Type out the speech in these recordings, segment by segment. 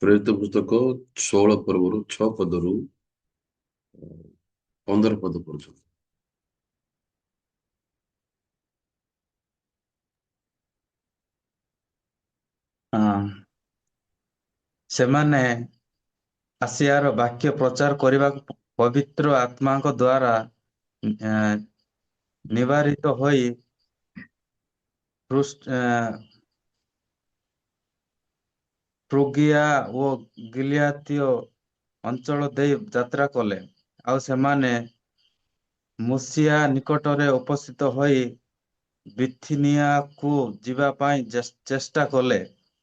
ପ୍ରେରିତ ପୁସ୍ତକ 16 ପର୍ବରୁ 6 ପଦରୁ 15 ପଦ ପର୍ଯ୍ୟନ୍ତ। ସେମାନେ ଆସିଆର ବାକ୍ୟ ପ୍ରଚାର କରିବାକୁ ପବିତ୍ର ଆତ୍ମାଙ୍କ ଦ୍ୱାରା ନିବାରିତ ହୋଇ ଫ୍ରୁଗିଆ ଓ ଗିଲିଆତୀୟ ଅଞ୍ଚଳ ଦେଇ ଯାତ୍ରା କଲେ। ଆଉ ସେମାନେ ମୁସିଆ ନିକଟରେ ଉପସ୍ଥିତ ହୋଇ ବିଥିନିଆକୁ ଯିବା ପାଇଁ ଚେଷ୍ଟା କଲେ,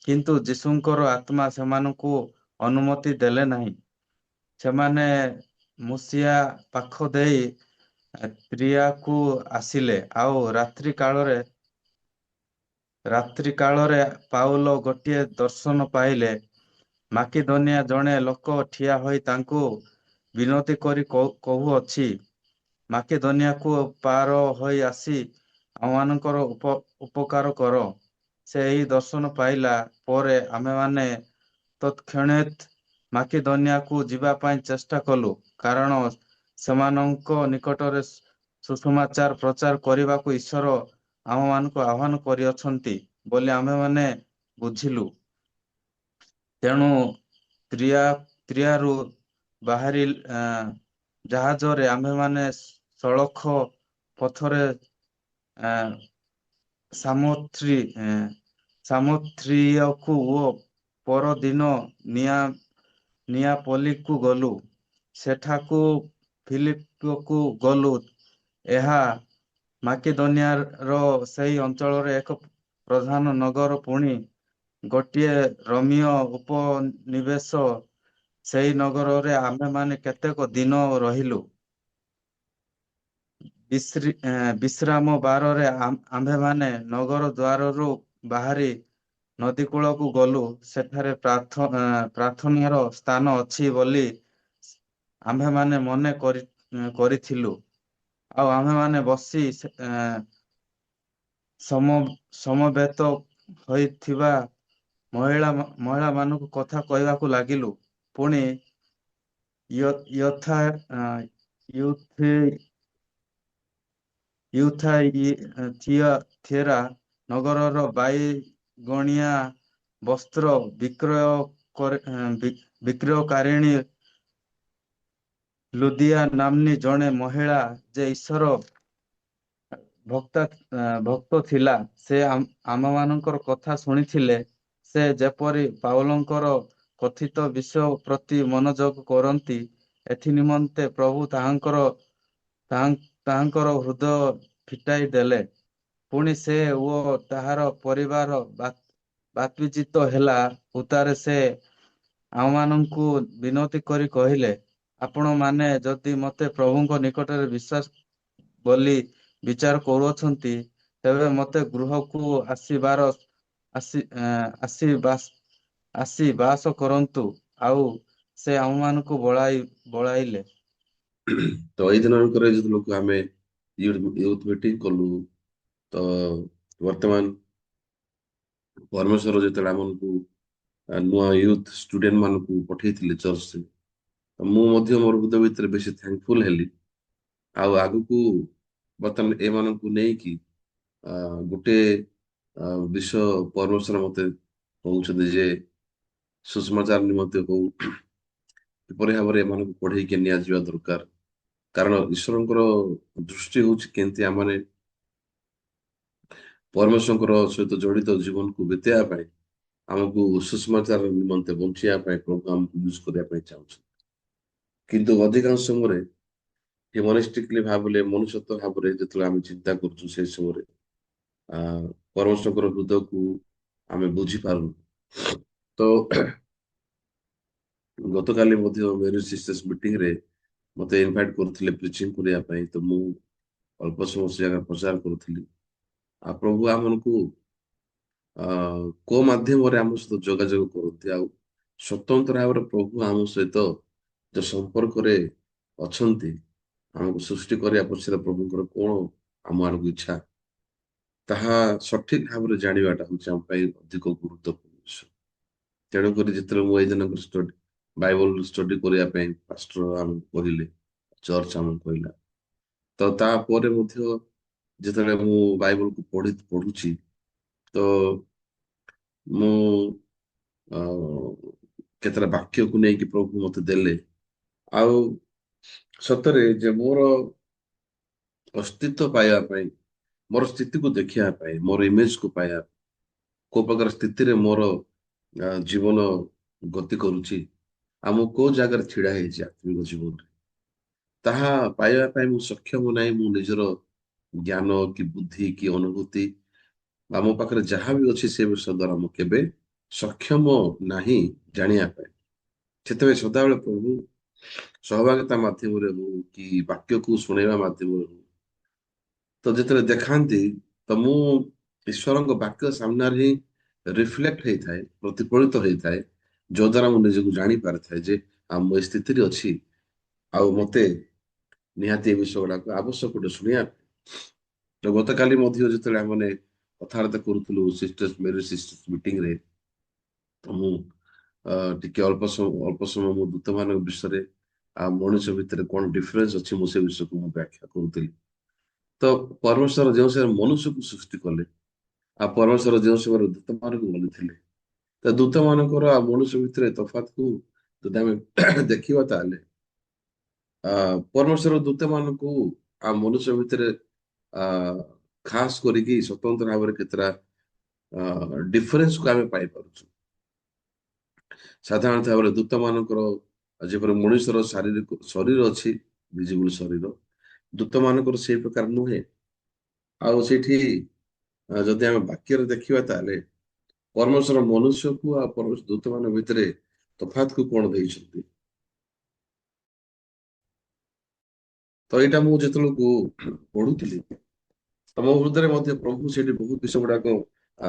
କିନ୍ତୁ ଯୀଶୁଙ୍କର ଆତ୍ମା ସେମାନଙ୍କୁ ଅନୁମତି ଦେଲେ ନାହିଁ। ସେମାନେ ମୁସିଆ ପାଖ ଦେଇ ତ୍ରିଆକୁ ଆସିଲେ, ଆଉ ରାତ୍ରି କାଳରେ ପାଉଲ ଗୋଟିଏ ଦର୍ଶନ ପାଇଲେ। ମାକିଦୋନିଆ ଜଣେ ଲୋକ ଠିଆ ହୋଇ ତାଙ୍କୁ ବିନତି କରି କହୁଅଛି, ମାକିଦୋନିଆକୁ ପାର ହୋଇ ଆସି ଆମମାନଙ୍କର ଉପକାର କର। ସେ ଏହି ଦର୍ଶନ ପାଇଲା ପରେ ଆମେମାନେ ତତ୍କ୍ଷଣାତ୍ ମାକିଦୋନିଆକୁ ଯିବା ପାଇଁ ଚେଷ୍ଟା କଲୁ, କାରଣ ସେମାନଙ୍କ ନିକଟରେ ସୁସମାଚାର ପ୍ରଚାର କରିବାକୁ ଈଶ୍ୱର ଆମମାନଙ୍କୁ ଆହ୍ୱାନ କରିଅଛନ୍ତି ବୋଲି ଆମେମାନେ ବୁଝିଲୁ। ତେଣୁ ତ୍ରିଆରୁ ବାହାରି ଜାହାଜରେ ଆମ୍ଭେମାନେ ସଳଖ ପଥରେ ସାମୋଥ୍ରିୟକୁ ଓ ପରଦିନ ନିଆପୋଲିକୁ ଗଲୁ। ସେଠାକୁ ଫିଲିପକୁ ଗଲୁ। ଏହା ମାକିଦୋନିଆର ସେହି ଅଞ୍ଚଳରେ ଏକ ପ୍ରଧାନ ନଗର, ପୁଣି ଗୋଟିଏ ରୋମୀୟ ଉପନିବେଶ। ସେହି ନଗରରେ ଆମ୍ଭେମାନେ କେତେକ ଦିନ ରହିଲୁ। ବିଶ୍ରାମ ବାରରେ ଆମ୍ଭେମାନେ ନଗର ଦ୍ୱାରରୁ ବାହାରି ନଦୀ କୂଳକୁ ଗଲୁ। ସେଠାରେ ପ୍ରାର୍ଥନାର ସ୍ଥାନ ଅଛି ବୋଲି ଆମ୍ଭେମାନେ ମନେ କରିଥିଲୁ, ଆଉ ଆମ୍ଭେମାନେ ବସି ସମବେତ ହୋଇଥିବା ମହିଳାମାନଙ୍କୁ କଥା କହିବାକୁ ଲାଗିଲୁ। ପୁଣି ଥିଏରା ନଗରର ବାଇଗଣିଆ ବସ୍ତ୍ର ବିକ୍ରୟକାରିଣୀ ଲୁଦିଆ ନାମ୍ନୀ ଜଣେ ମହିଳା, ଯେ ଈଶ୍ୱର ଭକ୍ତ ଥିଲା, ସେ ଆମମାନଙ୍କର କଥା ଶୁଣିଥିଲେ। ସେ ଯେପରି ପାଉଲଙ୍କର କଥିତ ବିଷୟ ପ୍ରତି ମନୋଯୋଗ କରନ୍ତି, ଏଥି ନିମନ୍ତେ ପ୍ରଭୁ ତାହାଙ୍କର ହୃଦୟ ଫିଟାଇ ଦେଲେ। ପୁଣି ସେ ଓ ତାହାର ପରିବାର ବାତ୍ବିଜିତ ହେଲା। ଉତ୍ତାରେ ସେ ଆମମାନଙ୍କୁ ବିନତି କରି କହିଲେ, ଆପଣମାନେ ଯଦି ମୋତେ ପ୍ରଭୁଙ୍କ ନିକଟରେ ବିଶ୍ୱାସ ବୋଲି ବିଚାର କରୁଅଛନ୍ତି, ତେବେ ମୋତେ ଗୃହକୁ ଆସି ବାସ କରନ୍ତୁ। ଆଉ ସେ ଆମମାନଙ୍କୁ ବଳାଇଲେ। ତ ଏଇ ଦିନମାନଙ୍କରେ ଯେତେବେଳେ ଆମେ ୟୁଥ ମିଟିଂ କଲୁ, ତ ବର୍ତ୍ତମାନ ପରମେଶ୍ୱର ଯେତେବେଳେ ଆମକୁ ନୂଆ ୟୁଥ ଷ୍ଟୁଡେଣ୍ଟ ମାନଙ୍କୁ ପଠେଇଥିଲେ ଚର୍ଚ୍ଚରେ, ମୁଁ ମଧ୍ୟ ମୋର ହୃଦୟ ଭିତରେ ବେଶୀ ଥ୍ୟାଙ୍କଫୁଲ ହେଲି। ଆଉ ଆଗକୁ ବର୍ତ୍ତମାନ ଏମାନଙ୍କୁ ନେଇକି ଗୋଟେ ବିଷୟ ପରମେଶ୍ୱର ମତେ କହୁଛନ୍ତି ଯେ ସୁଷମାଚାର ନିମନ୍ତେ ହଉ, କିପରି ଭାବରେ ଏମାନଙ୍କୁ ପଢେଇକି ନିଆଯିବା ଦରକାର। କାରଣ ଈଶ୍ୱରଙ୍କର ଦୃଷ୍ଟି ହଉଛି କେମିତି ଆମମାନେ ପରମେଶ୍ୱରଙ୍କର ସହିତ ଜଡିତ ଜୀବନକୁ ବିତେଇବା ପାଇଁ, ଆମକୁ ସୁଷମାଚାର ନିମନ୍ତେ ବଞ୍ଚିବା ପାଇଁ ପ୍ରଭୁ ଆମକୁ ୟୁଜ କରିବା ପାଇଁ ଚାହୁଁଛନ୍ତି। କିନ୍ତୁ ଅଧିକାଂଶ ସମୟରେ ହ୍ୟୁମାନିଷ୍ଟିକଲି ଭାବିଲେ, ମନୁଷ୍ୟତ୍ୱ ଭାବରେ ଯେତେବେଳେ ଆମେ ଚିନ୍ତା କରୁଛୁ, ସେ ସମୟରେ ପରମେଶ୍ୱରଙ୍କର ହୃଦୟକୁ ଆମେ ବୁଝିପାରୁନୁ। ତ ଗତକାଲି ମଧ୍ୟ ମ୍ୟାରେଜ ସିଷ୍ଟର୍ସ ମିଟିଂରେ ମତେ ଇନଭାଇଟ କରୁଥିଲେ ପ୍ରିଚିଂ କରିବା ପାଇଁ। ତ ମୁଁ ଅଳ୍ପ ସମୟ ସେ ଜାଗାରେ ପ୍ରଚାର କରୁଥିଲି। ଆଉ ପ୍ରଭୁ ଆମମାନଙ୍କୁ କୋଉ ମାଧ୍ୟମରେ ଆମ ସହିତ ଯୋଗାଯୋଗ କରନ୍ତି, ଆଉ ସ୍ୱତନ୍ତ୍ର ଭାବରେ ପ୍ରଭୁ ଆମ ସହିତ ଯୋଉ ସମ୍ପର୍କରେ ଅଛନ୍ତି, ଆମକୁ ସୃଷ୍ଟି କରିବା ପଛରେ ପ୍ରଭୁଙ୍କର କଣ ଆମ ଆଡକୁ ଇଚ୍ଛା, ତାହା ସଠିକ ଭାବରେ ଜାଣିବାଟା ହଉଛି ଆମ ପାଇଁ ଅଧିକ ଗୁରୁତ୍ୱପୂର୍ଣ୍ଣ ବିଷୟ। ତେଣୁକରି ଯେତେବେଳେ ମୁଁ ଏଇ ଦିନକୁ ବାଇବଲ ଷ୍ଟଡି କରିବା ପାଇଁ ପାଷ୍ଟର ଆମକୁ କହିଲେ, ଚର୍ଚ୍ଚ ଆମକୁ କହିଲା, ତ ତାପରେ ମଧ୍ୟ ଯେତେବେଳେ ମୁଁ ବାଇବଲକୁ ପଢୁଛି, ତ ମୁଁ ଅ, କେତେଟା ବାକ୍ୟକୁ ନେଇକି ପ୍ରଭୁ ମତେ ଦେଲେ। ଆଉ ସତରେ ଯେ ମୋର ଅସ୍ତିତ୍ୱ ପାଇବା ପାଇଁ, ମୋର ସ୍ଥିତିକୁ ଦେଖିବା ପାଇଁ, ମୋର ଇମେଜକୁ ପାଇବା, କୋଉ ପ୍ରକାର ସ୍ଥିତିରେ ମୋର ଜୀବନ ଗତି କରୁଛି, ଆଉ ମୁଁ କୋଉ ଜାଗାରେ ଛିଡା ହେଇଛି ଆତ୍ମିକ ଜୀବନରେ, ତାହା ପାଇବା ପାଇଁ ମୁଁ ସକ୍ଷମ ନାହିଁ। ମୁଁ ନିଜର ଜ୍ଞାନ କି ବୁଦ୍ଧି କି ଅନୁଭୂତି ବା ମୋ ପାଖରେ ଯାହା ବି ଅଛି ସେ ବିଷୟ ଦ୍ୱାରା ମୁଁ କେବେ ସକ୍ଷମ ନାହିଁ ଜାଣିବା ପାଇଁ। ସେଥିପାଇଁ ସଦାବେଳେ ପ୍ରଭୁ ସହଭାଗିତା ମାଧ୍ୟମରେ ହଉ କି ବାକ୍ୟକୁ ଶୁଣେଇବା ମାଧ୍ୟମରେ ହଉ, ତ ଯେତେବେଳେ ଦେଖାନ୍ତି, ତ ମୁଁ ଈଶ୍ୱରଙ୍କ ବାକ୍ୟ ସାମ୍ନାରେ ହିଁ ରିଫ୍ଲେକ୍ଟ ହେଇଥାଏ, ପ୍ରତିଫଳିତ ହେଇଥାଏ, ଯୋଉ ଦ୍ୱାରା ମୁଁ ନିଜକୁ ଜାଣିପାରିଥାଏ ଯେ ମୁଁ ଏ ସ୍ଥିତିରେ ଅଛି, ଆଉ ମତେ ନିହାତି ଏ ବିଷୟ ଗୁଡାକ ଆବଶ୍ୟକ ଗୋଟେ ଶୁଣିବା। ତ ଗତକାଲି ମଧ୍ୟ ଯେତେବେଳେ ଆମେ କଥାବାର୍ତ୍ତା କରୁଥିଲୁ ସିଷ୍ଟର୍ସ ମ୍ୟାରେଜ ସିଷ୍ଟର୍ସ ମିଟିଂରେ, ତ ମୁଁ ଟିକେ ଅଳ୍ପ ସମୟ ମୁଁ ଦୂତମାନଙ୍କ ବିଷୟରେ ଆଉ ମଣିଷ ଭିତରେ କଣ ଡିଫରେନ୍ସ ଅଛି ମୁଁ ସେ ବିଷୟକୁ ମୁଁ ବ୍ୟାଖ୍ୟା କରୁଥିଲି। ତ ପରମେଶ୍ୱର ଯେଉଁ ସମୟରେ ମନୁଷ୍ୟକୁ ସୃଷ୍ଟି କଲେ, ଆଉ ପରମେଶ୍ୱର ଯେଉଁ ସମୟରେ ଦୂତମାନଙ୍କୁ ବନେଇଥିଲେ, ତ ଦୂତମାନଙ୍କର ଆଉ ମନୁଷ୍ୟ ଭିତରେ ତଫାତକୁ ଯଦି ଆମେ ଦେଖିବା, ତାହେଲେ ପରମେଶ୍ୱର ଦୂତମାନଙ୍କୁ ଆଉ ମନୁଷ୍ୟ ଭିତରେ ଆ ଖାସ କରିକି ସ୍ୱତନ୍ତ୍ର ଭାବରେ କେତେଟା ଡିଫରେନ୍ସକୁ ଆମେ ପାଇପାରୁଛୁ। ସାଧାରଣତଃ ଭାବରେ ଦୂତମାନଙ୍କର ଯେପରି ମଣିଷର ଶାରୀରିକ ଶରୀର ଅଛି, ଭିଜିବୁଲ ଶରୀର, ଦୂତମାନଙ୍କର ସେଇ ପ୍ରକାର ନୁହେଁ। ଆଉ ସେଇଠି ଯଦି ଆମେ ବାକ୍ୟରେ ଦେଖିବା, ତାହେଲେ ପରମେଶ୍ୱର ମନୁଷ୍ୟକୁ ଆଉ ପରମେଶ୍ୱର ଦୂତମାନଙ୍କ ଭିତରେ ତଫାତକୁ କଣ ଦେଇଛନ୍ତି। ତ ଏଇଟା ମୁଁ ଯେତେବେଳକୁ ପଢୁଥିଲି, ତମ ହୃଦୟରେ ମଧ୍ୟ ପ୍ରଭୁ ସେଠି ବହୁତ ବିଷୟ ଗୁଡାକ ଆ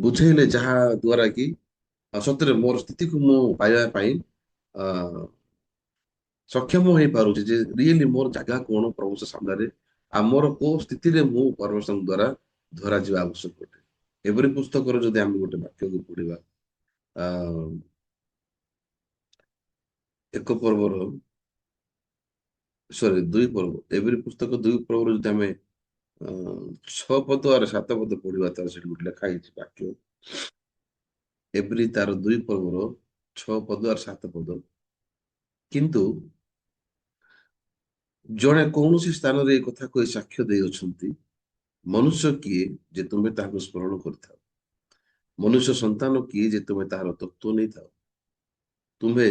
ବୁଝେଇଲେ, ଯାହା ଦ୍ଵାରା କି ସତରେ ମୋର ସ୍ଥିତିକୁ ମୁଁ ପାଇବା ପାଇଁ ଆ ସକ୍ଷମ ହେଇପାରୁଛି ଯେ ରିଏଲି ମୋର ଜାଗା କଣ ପ୍ରଭୁ ସାମ୍ନାରେ, ଆଉ ମୋର କୋଉ ସ୍ଥିତିରେ ମୁଁ ପରମେଶ୍ୱରଙ୍କ ଦ୍ଵାରା ଧରାଯିବା ଆବଶ୍ୟକ ଅଟେ। ଏଭଳି ପୁସ୍ତକର ଯଦି ଆମେ ଗୋଟେ ବାକ୍ୟକୁ ପଢିବା, ଆ ଏକ ପର୍ବର ଦୁଇ ପର୍ବ, ଏଭଳି ପୁସ୍ତକ 2 ପର୍ବରୁ ଯଦି ଆମେ 6 ପଦ ଆଉ 7 ପଦ ପଢିବା, ତାର ସେଠି ଗୋଟେ ଲେଖା ହେଇଛି ବାକ୍ୟ, ଏଭଳି ତାର 2 ପର୍ବର 6 ପଦ ଆଉ 7 ପଦ। କିନ୍ତୁ ଜଣେ କୌଣସି ସ୍ଥାନରେ ଏ କଥା କହି ସାକ୍ଷ୍ୟ ଦେଇଅଛନ୍ତି, ମନୁଷ୍ୟ କିଏ ଯେ ତୁମେ ତାହାକୁ ସ୍ମରଣ କରିଥାଅ, ମନୁଷ୍ୟ ସନ୍ତାନ କିଏ ଯେ ତୁମେ ତାହାର ତତ୍ଵ ନେଇଥାଅ। ତୁମ୍ଭେ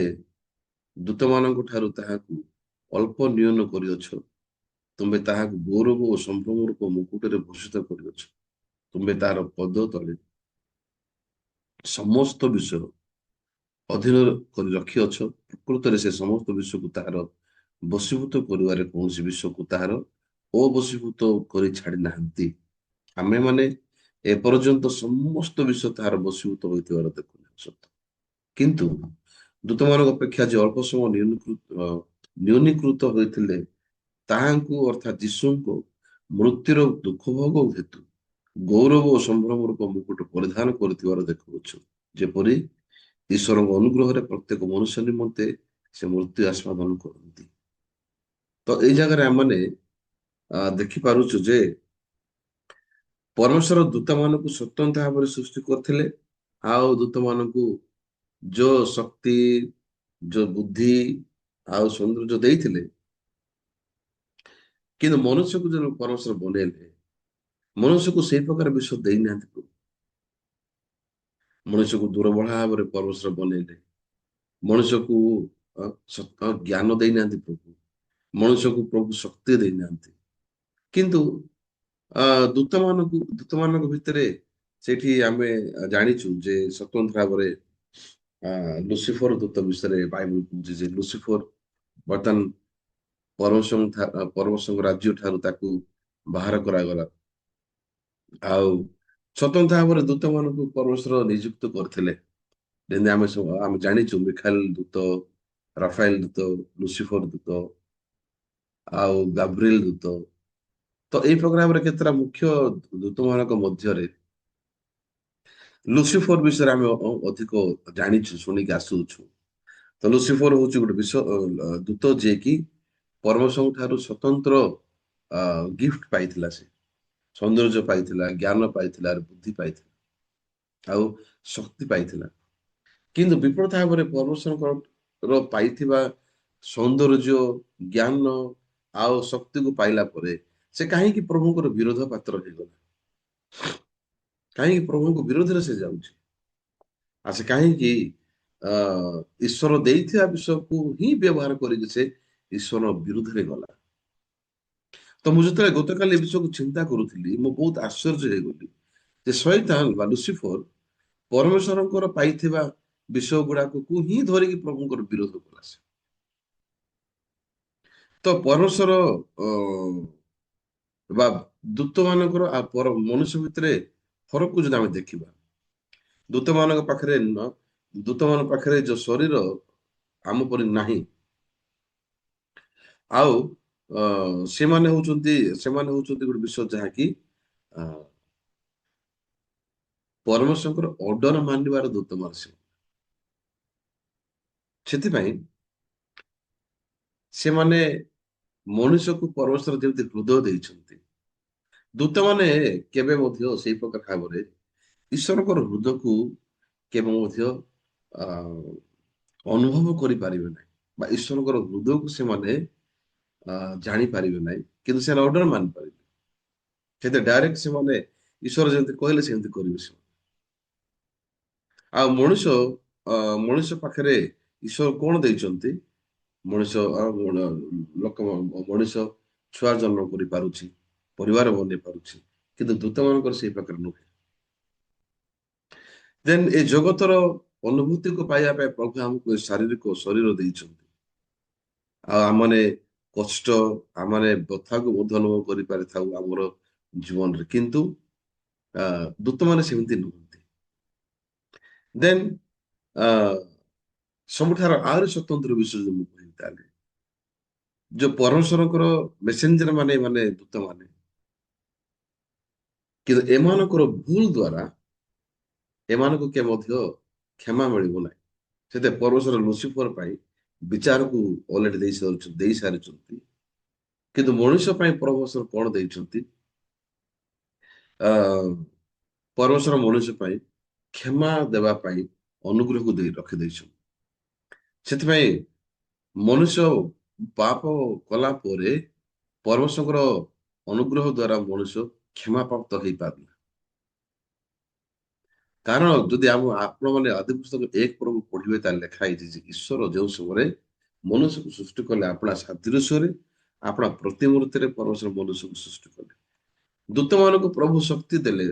ଦୂତମାନଙ୍କ ଠାରୁ ତାହାକୁ ଅଳ୍ପ ନିୟନ କରିଅଛ, ତୁମ୍ଭେ ତାହାକୁ ଗୌରବ ଓ ସମ୍ଭ୍ରମ ରୂପ ମୁକୁଟରେ ଭୂଷିତ କରିଅଛ। ତୁମ୍ଭେ ତାହାର ପଦ ତଳେ ସମସ୍ତ ବିଷୟ ଅଧୀନ କରି ରଖିଅଛ। ପ୍ରକୃତରେ ସେ ସମସ୍ତ ବିଷୟକୁ ତାହାର ବଶୀଭୂତ କରିବାରେ କୌଣସି ବିଷୟକୁ ତାହାର ଅବଶୀଭୂତ କରି ଛାଡି ନାହାନ୍ତି। ଆମେମାନେ ଏପର୍ଯ୍ୟନ୍ତ ସମସ୍ତ ବିଷୟ ତାହାର ବଶୀଭୂତ ହୋଇଥିବାର ଦେଖୁନାହିଁ ସତ, କିନ୍ତୁ ଦୂତମାନଙ୍କ ଅପେକ୍ଷା ଯେ ଅଳ୍ପ ସମୟ ନ୍ୟୁନୀକୃତ ହୋଇଥିଲେ, ତାହାଙ୍କୁ ଅର୍ଥାତ୍ ଯୀଶୁଙ୍କୁ ମୃତ୍ୟୁର ଦୁଃଖ ଭୋଗ ହେତୁ ଗୌରବ ଓ ସମ୍ଭ୍ରମ ରୂପ ମୁକୁଟ ପରିଧାନ କରିଥିବାର ଦେଖୁଅଛୁ, ଯେପରି ଈଶ୍ୱରଙ୍କ ଅନୁଗ୍ରହରେ ପ୍ରତ୍ୟେକ ମନୁଷ୍ୟ ନିମନ୍ତେ ସେ ମୃତ୍ୟୁ ଆସ୍ୱାଦନ କରନ୍ତି। ତ ଏଇ ଜାଗାରେ ଆମମାନେ ଦେଖିପାରୁଛୁ ଯେ ପରମେଶ୍ୱର ଦୂତମାନଙ୍କୁ ସ୍ୱତନ୍ତ୍ର ଭାବରେ ସୃଷ୍ଟି କରିଥିଲେ, ଆଉ ଦୂତମାନଙ୍କୁ ଯୋଉ ଶକ୍ତି, ଯୋଉ ବୁଦ୍ଧି ଆଉ ସୌନ୍ଦର୍ଯ୍ୟ ଦେଇଥିଲେ, କିନ୍ତୁ ମନୁଷ୍ୟକୁ ଯୋଉ ପରମେଶ୍ୱର ବନେଇଲେ, ମନୁଷ୍ୟକୁ ସେଇ ପ୍ରକାର ବିଷୟ ଦେଇନାହାନ୍ତି ପ୍ରଭୁ। ମଣିଷକୁ ଦୁର୍ବଳ ଭାବରେ ପରମେଶ୍ୱର ବନେଇଲେ, ମଣିଷକୁ ଜ୍ଞାନ ଦେଇନାହାନ୍ତି ପ୍ରଭୁ, ମଣିଷକୁ ପ୍ରଭୁ ଶକ୍ତି ଦେଇନାହାନ୍ତି। କିନ୍ତୁ ଦୂତମାନଙ୍କ ଭିତରେ ସେଠି ଆମେ ଜାଣିଛୁ ଯେ ସ୍ୱତନ୍ତ୍ର ଭାବରେ ଲୁସିଫର ଦୂତ ବିଷୟରେ ବାଇବଲ କହୁଛି ଯେ ଲୁସିଫର ବର୍ତ୍ତମାନ ପରମେଶ୍ୱରଙ୍କ ରାଜ୍ୟ ଠାରୁ ତାକୁ ବାହାର କରାଗଲା। ଆଉ ସ୍ୱତନ୍ତ୍ର ଭାବରେ ଦୂତମାନଙ୍କୁ ପରମେଶ୍ୱର ନିଯୁକ୍ତ କରିଥିଲେ, ଯେମିତି ଆମେ ଜାଣିଛୁ ମିଖାଏଲ ଦୂତ, ରାଫାଏଲ ଦୂତ, ଲୁସିଫର ଦୂତ ଆଉ ଗାବ୍ରିଏଲ ଦୂତ। ତ ଏଇ ପ୍ରକାର ଭାବରେ କେତେଟା ମୁଖ୍ୟ ଦୂତ ମାନଙ୍କ ମଧ୍ୟରେ ଲୁସିଫର ବିଷୟରେ ଆମେ ଅଧିକ ଜାଣିଛୁ ଶୁଣିକି ଆସୁଛୁ। ତ ଲୁସିଫର ହଉଛି ଗୋଟେ ଦୂତ ଯିଏକି ପରମେଶ୍ୱରଙ୍କ ଠାରୁ ସ୍ୱତନ୍ତ୍ର ଗିଫ୍ଟ ପାଇଥିଲା। ସେ ସୌନ୍ଦର୍ଯ୍ୟ ପାଇଥିଲା, ଜ୍ଞାନ ପାଇଥିଲା, ବୁଦ୍ଧି ପାଇଥିଲା, ଆଉ ଶକ୍ତି ପାଇଥିଲା। କିନ୍ତୁ ବିପରୀତ ଭାବରେ ପରମେଶ୍ୱରଙ୍କର ପାଇଥିବା ସୌନ୍ଦର୍ଯ୍ୟ, ଜ୍ଞାନ ଆଉ ଶକ୍ତିକୁ ପାଇଲା ପରେ ସେ କାହିଁକି ପ୍ରଭୁଙ୍କର ବିରୋଧ ପାତ୍ର ହେଇଗଲା? କାହିଁକି ପ୍ରଭୁଙ୍କ ବିରୋଧରେ ସେ ଯାଉଛି? ଆଉ ସେ କାହିଁକି ଈଶ୍ୱର ଦେଇଥିବା ବିଷୟକୁ ହିଁ ବ୍ୟବହାର କରିକି ସେ ଈଶ୍ୱର ବିରୁଦ୍ଧରେ ଗଲା? ତ ମୁଁ ଯେତେବେଳେ ଗତକାଲି ଏ ବିଷୟକୁ ଚିନ୍ତା କରୁଥିଲି, ମୁଁ ବହୁତ ଆଶ୍ଚର୍ଯ୍ୟ ହେଇଗଲି ଯେ ଶୈତାନ ବା ଲୁସିଫର ପରମେଶ୍ୱରଙ୍କର ପାଇଥିବା ବିଷୟ ଗୁଡାକୁ ହିଁ ଧରିକି ପ୍ରଭୁଙ୍କର ବିରୋଧ କଲା। ସେ ତ ପରମେଶ୍ୱର ବା ଦୂତ ମାନଙ୍କର ଆଉ ମନୁଷ୍ୟ ଭିତରେ ଫରକକୁ ଯଦି ଆମେ ଦେଖିବା, ଦୂତମାନଙ୍କ ପାଖରେ ଦୂତମାନଙ୍କ ପାଖରେ ଯୋଉ ଶରୀର ଆମ ପରି ନାହିଁ, ଆଉ ସେମାନେ ହଉଛନ୍ତି ଗୋଟେ ବିଷୟ ଯାହାକି ଅ, ପରମେଶ୍ୱରଙ୍କର ଅର୍ଡର ମାନିବାର ଦୂତମାନ ସେ। ସେଥିପାଇଁ ସେମାନେ ମନୁଷ୍ୟକୁ ପରମେଶ୍ୱର ଯେମିତି ହୃଦୟ ଦେଇଛନ୍ତି, ଦୂତମାନେ କେବେ ମଧ୍ୟ ସେଇ ପ୍ରକାର ଭାବରେ ଈଶ୍ୱରଙ୍କର ହୃଦୟକୁ କେବେ ମଧ୍ୟ ଅ ଅନୁଭବ କରିପାରିବେ ନାହିଁ, ବା ଈଶ୍ୱରଙ୍କର ହୃଦୟକୁ ସେମାନେ ଜାଣିପାରିବେ ନାହିଁ। କିନ୍ତୁ ସେମାନେ ଅର୍ଡର ମାନିପାରିବେ। ସେତେ ଡାଇରେକ୍ଟ ସେମାନେ ଈଶ୍ୱର ଯେମିତି କହିଲେ ସେମିତି କରିବେ ସେ। ଆଉ ମଣିଷ ପାଖରେ ଈଶ୍ୱର କଣ ଦେଇଛନ୍ତି? ମଣିଷ ଲୋକ ମଣିଷ ଛୁଆ ଜନ୍ମ କରିପାରୁଛି, ପରିବାର ବନେଇ ପାରୁଛି, କିନ୍ତୁ ଦୂତ ମାନଙ୍କର ସେଇ ପ୍ରକାର ନୁହେଁ। ଦେନ୍ ଏ ଜଗତର ଅନୁଭୂତିକୁ ପାଇବା ପାଇଁ ପ୍ରଭୁ ଆମକୁ ଏ ଶାରୀରିକ ଶରୀର ଦେଇଛନ୍ତି। ଆଉ ଆମମାନେ କଷ୍ଟ, ଆମମାନେ ବ୍ୟଥାକୁ ମଧ୍ୟ ଅନୁଭବ କରିପାରିଥାଉ ଆମର ଜୀବନରେ, କିନ୍ତୁ ଦୂତମାନେ ସେମିତି ନୁହନ୍ତି। ଦେନ୍ ସବୁଠାରୁ ଆହୁରି ସ୍ୱତନ୍ତ୍ର ବିଷୟ ଯଦି ମୁଁ କହିବି, ତାହେଲେ ଯୋଉ ପରମେଶ୍ୱରଙ୍କର ମେସେଞ୍ଜର ମାନେ ଦୂତ ମାନେ, କିନ୍ତୁ ଏମାନଙ୍କର ଭୁଲ ଦ୍ଵାରା ଏମାନଙ୍କୁ କେ ମଧ୍ୟ କ୍ଷମା ମିଳିବ ନାହିଁ। ସେଥିପାଇଁ ପରମେଶ୍ୱର ଲୁସିଫର ପାଇଁ ବିଚାରକୁ ଅଲରେଡି ଦେଇ ସାରିଛନ୍ତି। କିନ୍ତୁ ମଣିଷ ପାଇଁ ପରମେଶ୍ୱର କଣ ଦେଇଛନ୍ତି? ଆ ପରମେଶ୍ୱର ମଣିଷ ପାଇଁ କ୍ଷମା ଦେବା ପାଇଁ ଅନୁଗ୍ରହକୁ ଦେଇ ରଖିଦେଇଛନ୍ତି। ସେଥିପାଇଁ ମନୁଷ୍ୟ ପାପ କଲା ପରେ ପରମେଶ୍ୱରଙ୍କର ଅନୁଗ୍ରହ ଦ୍ଵାରା ମଣିଷ କ୍ଷମା ପ୍ରାପ୍ତ ହେଇପାରିଲା। କାରଣ ଯଦି ଆପଣ ମାନେ ଆଦି ପୁସ୍ତକ 1 ପର୍ବକୁ ପଢିବେ, ତାହେଲେ ଲେଖା ହେଇଛି ଯେ ଈଶ୍ୱର ଯେଉଁ ସମୟରେ ମନୁଷ୍ୟକୁ ସୃଷ୍ଟି କଲେ ଆପଣା ସାଦୃଶ୍ୟରେ, ଆପଣା ପ୍ରତିମୂର୍ତ୍ତିରେ ପରମେଶ୍ୱର ମନୁଷ୍ୟକୁ ସୃଷ୍ଟି କଲେ। ଦୂତମାନଙ୍କୁ ପ୍ରଭୁ ଶକ୍ତି ଦେଲେ,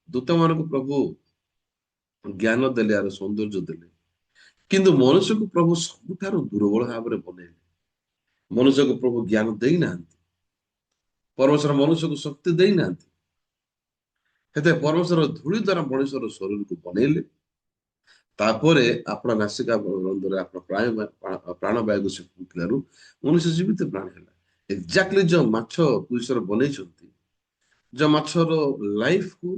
ଦୂତମାନଙ୍କୁ ପ୍ରଭୁ ଜ୍ଞାନ ଦେଲେ, ଆର ସୌନ୍ଦର୍ଯ୍ୟ ଦେଲେ, କିନ୍ତୁ ମନୁଷ୍ୟକୁ ପ୍ରଭୁ ସବୁଠାରୁ ଦୁର୍ବଳ ଭାବରେ ବନେଇଲେ। ମନୁଷ୍ୟକୁ ପ୍ରଭୁ ଜ୍ଞାନ ଦେଇନାହାନ୍ତି, ପରମେଶ୍ୱର ମନୁଷ୍ୟକୁ ଶକ୍ତି ଦେଇନାହାନ୍ତି। ସେଥିପାଇଁ ପରମେଶ୍ୱର ଧୂଳି ଦ୍ୱାରା ମଣିଷର ଶରୀରକୁ ବନେଇଲେ, ତାପରେ ଆପଣା ନାସିକା ବନ୍ଧରେ ଆପଣ ପ୍ରାଣବାୟୁକୁ ସେ ଫୁଙ୍କିଲାରୁ ମନୁଷ୍ୟ ଜୀବିତ ପ୍ରାଣ ହେଲା। ଏକ୍ଜାକ୍ଟଲି ଯୋଉ ମାଛ ଈଶ୍ୱର ବନେଇଛନ୍ତି, ଯୋଉ ମାଛର ଲାଇଫକୁ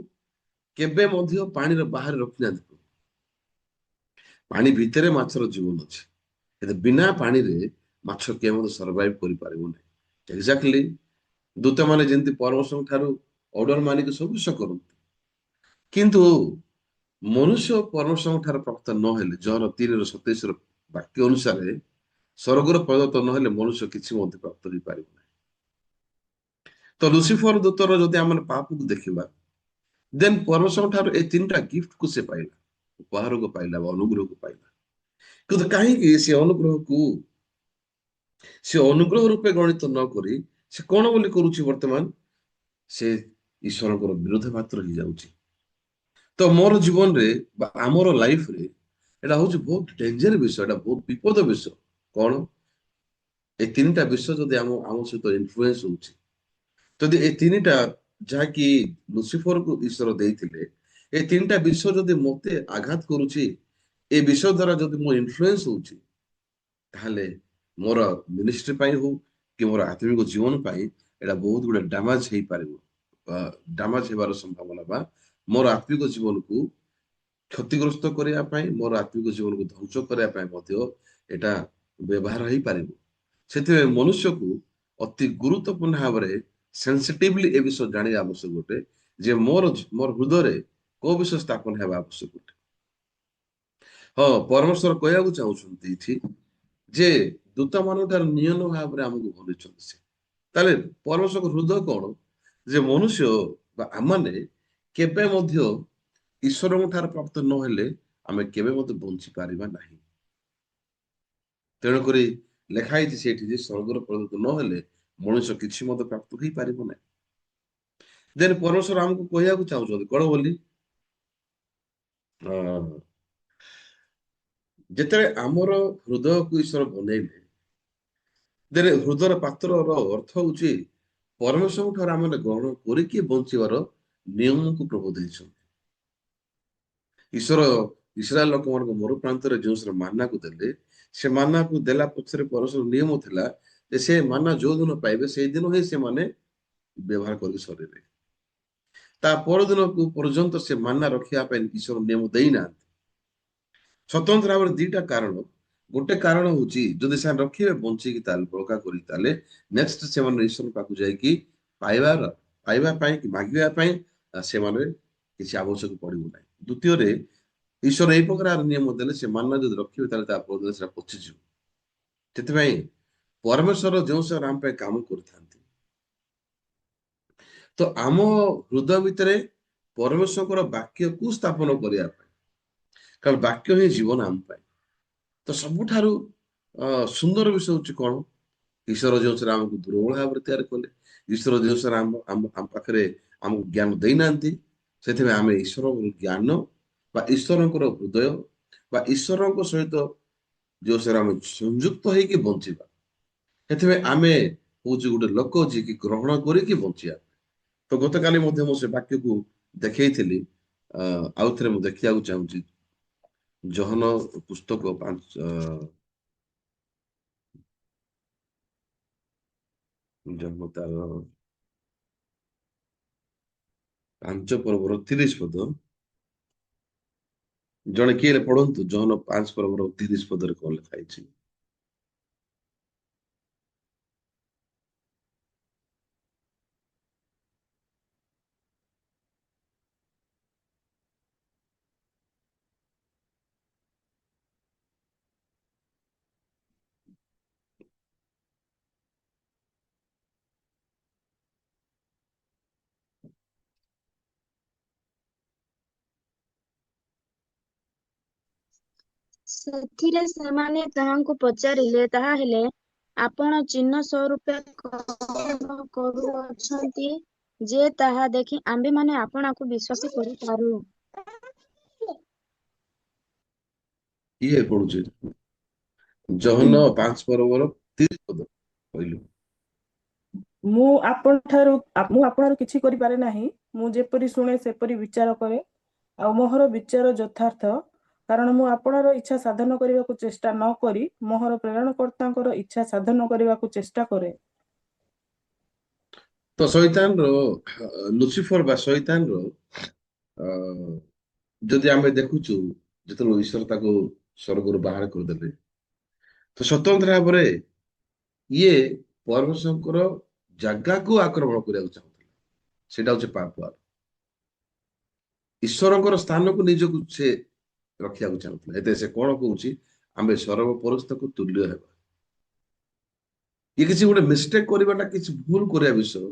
କେବେ ମଧ୍ୟ ପାଣିର ବାହାରେ ରଖିନାହାନ୍ତି। ପାଣି ଭିତରେ ମାଛର ଜୀବନ ଅଛି, କିନ୍ତୁ ବିନା ପାଣିରେ ମାଛ କେବେ ସର୍ଭାଇଭ କରିପାରିବ ନାହିଁ। ଏକ୍ଜାକ୍ଟଲି ଦୂତମାନେ ଯେମିତି ପରମେଶ୍ୱରଙ୍କ ଠାରୁ ଅର୍ଡର ମାନିକି ସବୁ କିଛି କରନ୍ତି, କିନ୍ତୁ ମନୁଷ୍ୟ ପରମେଶ୍ୱରଙ୍କ ଠାରୁ ପ୍ରାପ୍ତ ନହେଲେ, ଜହନ 3:27 ବାକ୍ୟ ଅନୁସାରେ ସ୍ୱର୍ଗର ପ୍ରଦତ୍ତ ନହେଲେ ମନୁଷ୍ୟ କିଛି ମଧ୍ୟ ପ୍ରାପ୍ତ ହେଇପାରିବ ନାହିଁ। ତ ଲୁସିଫର ଦୂତର ଯଦି ଆମେ ପାପକୁ ଦେଖିବା, ଦେନ୍ ପରମେଶ୍ୱରଙ୍କ ଠାରୁ ଏ 3ଟା ଗିଫ୍ଟକୁ ସେ ପାଇଲା, ଉପହାରକୁ ପାଇଲା ବା ଅନୁଗ୍ରହକୁ ପାଇଲା। କିନ୍ତୁ କାହିଁକି ସେ ଅନୁଗ୍ରହ ରୂପେ ଗଣିତ ନ କରି ସେ କଣ ବୋଲି କରୁଛି? ବର୍ତ୍ତମାନ ସେ ଈଶ୍ୱରଙ୍କର ବିରୋଧ ପାତ୍ର ହେଇଯାଉଛି। ତ ମୋର ଜୀବନରେ ବା ଆମର ଲାଇଫରେ ଏଇଟା ହଉଛି ବହୁତ ଡେଞ୍ଜର ବିଷୟ, ଏଇଟା ବହୁତ ବିପଦ ବିଷୟ। କଣ? ଏ 3ଟା ବିଷୟ ଯଦି ଆମ ସହିତ ଇନଫ୍ଲୁଏନ୍ସ ହଉଛି, ଯଦି ଏ 3ଟା ଯାହାକି ଲୁସିଫରକୁ ଈଶ୍ୱର ଦେଇଥିଲେ, ଏ 3ଟା ବିଷୟ ଯଦି ମତେ ଆଘାତ କରୁଛି, ଏ ବିଷୟ ଦ୍ଵାରା ଯଦି ମୁଁ ଇନଫ୍ଲୁଏନ୍ସ ହଉଛି, ତାହେଲେ ମୋର ମିନିଷ୍ଟ୍ରି ପାଇଁ ହଉ କି ମୋର ଆତ୍ମିକ ଜୀବନ ପାଇଁ ଏଇଟା ବହୁତ ଗୁଡେ ଡ୍ୟାମେଜ ହେଇପାରିବ, ଡ୍ୟାମେଜ ହେବାର ସମ୍ଭାବନା, ବା ମୋର ଆତ୍ମିକ ଜୀବନକୁ କ୍ଷତିଗ୍ରସ୍ତ କରିବା ପାଇଁ, ମୋର ଆତ୍ମିକ ଜୀବନକୁ ଧ୍ୱଂସ କରିବା ପାଇଁ ମଧ୍ୟ ଏଟା ବ୍ୟବହାର ହେଇପାରିବ। ସେଥିପାଇଁ ମନୁଷ୍ୟକୁ ଅତି ଗୁରୁତ୍ୱପୂର୍ଣ୍ଣ ଭାବରେ ସେନ୍ସିଟିଭଲି ଏ ବିଷୟ ଜାଣିବା ଆବଶ୍ୟକ ଅଟେ ଯେ ମୋର ହୃଦୟରେ କୋଉ ବିଷୟ ସ୍ଥାପନ ହେବା ଆବଶ୍ୟକ ଅଟେ। ହଁ, ପରମେଶ୍ୱର କହିବାକୁ ଚାହୁଁଛନ୍ତି ଏଠି ଯେ ଦୂତମାନଙ୍କ ଠାରୁ ନିୟନ ଭାବରେ ଆମକୁ ବନେଇଛନ୍ତି ସେ। ତାହେଲେ ପରମେଶ୍ୱରଙ୍କ ହୃଦୟ କଣ? ଯେ ମନୁଷ୍ୟ ବା ଆମମାନେ କେବେ ମଧ୍ୟ ଈଶ୍ୱରଙ୍କ ଠାରୁ ପ୍ରାପ୍ତ ନହେଲେ ଆମେ କେବେ ମଧ୍ୟ ବଞ୍ଚି ପାରିବା ନାହିଁ। ତେଣୁକରି ଲେଖା ହେଇଛି ସେଇଠି ଯେ ସ୍ୱର୍ଗର ପ୍ରଦତ୍ତ ନହେଲେ ମଣିଷ କିଛି ମଧ୍ୟ ପ୍ରାପ୍ତ ହେଇପାରିବ ନାହିଁ। ଦେନ ପରମେଶ୍ୱର ଆମକୁ କହିବାକୁ ଚାହୁଁଛନ୍ତି କଣ ବୋଲି, ଯେତେବେଳେ ଆମର ହୃଦୟକୁ ଈଶ୍ୱର ବନେଇଲେ, ଦେନ ହୃଦୟର ପାତ୍ରର ଅର୍ଥ ହଉଛି ପରମେଶ୍ୱରଙ୍କ ଠାରୁ ଆମେ ଗ୍ରହଣ କରିକି ବଞ୍ଚିବାର ନିୟମକୁ ପ୍ରଭୁ ଦେଇଛନ୍ତି। ଈଶ୍ୱର ଇସ୍ରାଏଲ ଲୋକମାନଙ୍କ ମରୁପ୍ରାନ୍ତରେ ଯେଉଁ ସେ ମାନାକୁ ଦେଲେ, ସେ ମାନାକୁ ଦେଲା ପଛରେ ପରମେଶ୍ୱର ନିୟମ ଥିଲା ଯେ ସେ ମାନା ଯୋଉ ଦିନ ପାଇବେ ସେଇଦିନ ହିଁ ସେମାନେ ବ୍ୟବହାର କରି ସରିବେ। ତା ପରଦିନକୁ ପର୍ଯ୍ୟନ୍ତ ସେ ମାନା ରଖିବା ପାଇଁ ଈଶ୍ୱର ନିୟମ ଦେଇନାହାନ୍ତି। ସ୍ୱତନ୍ତ୍ର ଭାବରେ ଦିଟା କାରଣ। ଗୋଟେ କାରଣ ହଉଛି ଯଦି ସେମାନେ ରଖିବେ ବଞ୍ଚିକି ତାହେଲେ ବଳକା କରି, ତାହେଲେ ନେକ୍ସଟ ସେମାନେ ଈଶ୍ୱର ପାଖକୁ ଯାଇକି ପାଇବା ପାଇଁ କି ମାଗିବା ପାଇଁ ସେମାନେ କିଛି ଆବଶ୍ୟକ ପଡିବ ନାହିଁ। ଦ୍ୱିତୀୟରେ ଈଶ୍ୱର ଏଇ ପ୍ରକାର ନିୟମ ଦେଲେ ସେ ମାନା ଯଦି ରଖିବେ ତାହେଲେ ତା ପରଦିନ ସେଟା ପଚିଯିବ। ସେଥିପାଇଁ ପରମେଶ୍ୱର ଯେଉଁ ସମୟରେ ଆମ ପାଇଁ କାମ କରିଥାନ୍ତି, ତ ଆମ ହୃଦୟ ଭିତରେ ପରମେଶ୍ୱରଙ୍କର ବାକ୍ୟକୁ ସ୍ଥାପନ କରିବା ପାଇଁ, କାରଣ ବାକ୍ୟ ହିଁ ଜୀବନ ଆମ ପାଇଁ। ତ ସବୁଠାରୁ ସୁନ୍ଦର ବିଷୟ ହଉଛି କଣ, ଈଶ୍ୱର ଯେଉଁ ସେଟା ଆମକୁ ଦୁର୍ବଳ ଭାବରେ ତିଆରି କଲେ, ଈଶ୍ୱର ଯେଉଁ ସେଟା ଆମ ପାଖରେ ଆମକୁ ଜ୍ଞାନ ଦେଇନାହାନ୍ତି। ସେଥିପାଇଁ ଆମେ ଈଶ୍ୱରଙ୍କର ଜ୍ଞାନ ବା ଈଶ୍ୱରଙ୍କର ହୃଦୟ ବା ଈଶ୍ୱରଙ୍କ ସହିତ ଯେଉଁ ସେଟା ଆମେ ସଂଯୁକ୍ତ ହେଇକି ବଞ୍ଚିବା। ସେଥିପାଇଁ ଆମେ ହଉଛି ଗୋଟେ ଲୋକ ଯିଏକି ଗ୍ରହଣ କରିକି ବଞ୍ଚିବା। ତ ଗତକାଲି ମଧ୍ୟ ମୁଁ ସେ ବାକ୍ୟକୁ ଦେଖେଇଥିଲି, ଆଉ ଥରେ ମୁଁ ଦେଖିବାକୁ ଚାହୁଁଛି। ଜହନ ପୁସ୍ତକ ଜନ୍ମ ତାର 5 ପର୍ବର 30 ପଦ। ଜଣେ କିଏ ପଢନ୍ତୁ, ଜହନ 5 ପର୍ବର 30 ପଦରେ କଣ ଲେଖା ହେଇଛି? ସେଥିରେ ସେମାନେ ତାହାଙ୍କୁ ପଚାରିଲେ, ତାହାହେଲେ ଆପଣ ଚିହ୍ନ ସ୍ୱରୂପେ କଣ କରୁଅଛନ୍ତି ଯେ ତାହା ଦେଖି ଆମ୍ଭେମାନେ ଆପଣଙ୍କୁ ବିଶ୍ୱାସ କରିପାରୁ? କିଏ ପଢୁଛି? ଜହନ 5 ପର୍ବର 30 ପଦ କହିଲୁ। ମୁଁ ଆପଣଙ୍କର କିଛି କରିପାରେ ନାହିଁ। ମୁଁ ଯେପରି ଶୁଣେ ସେପରି ବିଚାର କରେ, ଆଉ ମୋହର ବିଚାର ଯଥାର୍ଥ, କାରଣ ମୁଁ ଆପଣର ଇଚ୍ଛା ସାଧନ କରିବାକୁ ଚେଷ୍ଟା ନ କରି ମୋହର ପ୍ରେରଣକର୍ତ୍ତାଙ୍କର ଇଚ୍ଛା ସାଧନ କରିବାକୁ ଚେଷ୍ଟା କରେ। ତ ଶୈତାନର ଲୁସିଫର ବା ଶୈତାନର ଯଦି ଆମେ ଦେଖୁଛୁ, ଯେତେବେଳେ ଈଶ୍ୱର ତାକୁ ସ୍ୱର୍ଗରୁ ବାହାର କରିଦେଲେ, ତ ସ୍ୱତନ୍ତ୍ର ଭାବରେ ଇଏ ପରମେଶ୍ୱରଙ୍କର ଜାଗାକୁ ଆକ୍ରମଣ କରିବାକୁ ଚାହୁଁଥିଲା। ସେଇଟା ହଉଛି ପାପ। ଈଶ୍ୱରଙ୍କର ସ୍ଥାନକୁ ନିଜକୁ ସେ ରଖିବାକୁ ଚାହୁଁଥିଲା। ଏତେ ସେ କଣ କହୁଛି, ଆମେ ସର୍ବପରିସ୍ଥକୁ ତୁଲ୍ୟ ହେବା। ଇଏ କିଛି ଗୋଟେ ମିଷ୍ଟେକ୍ କରିବାଟା, କିଛି ଭୁଲ କରିବା ବିଷୟ,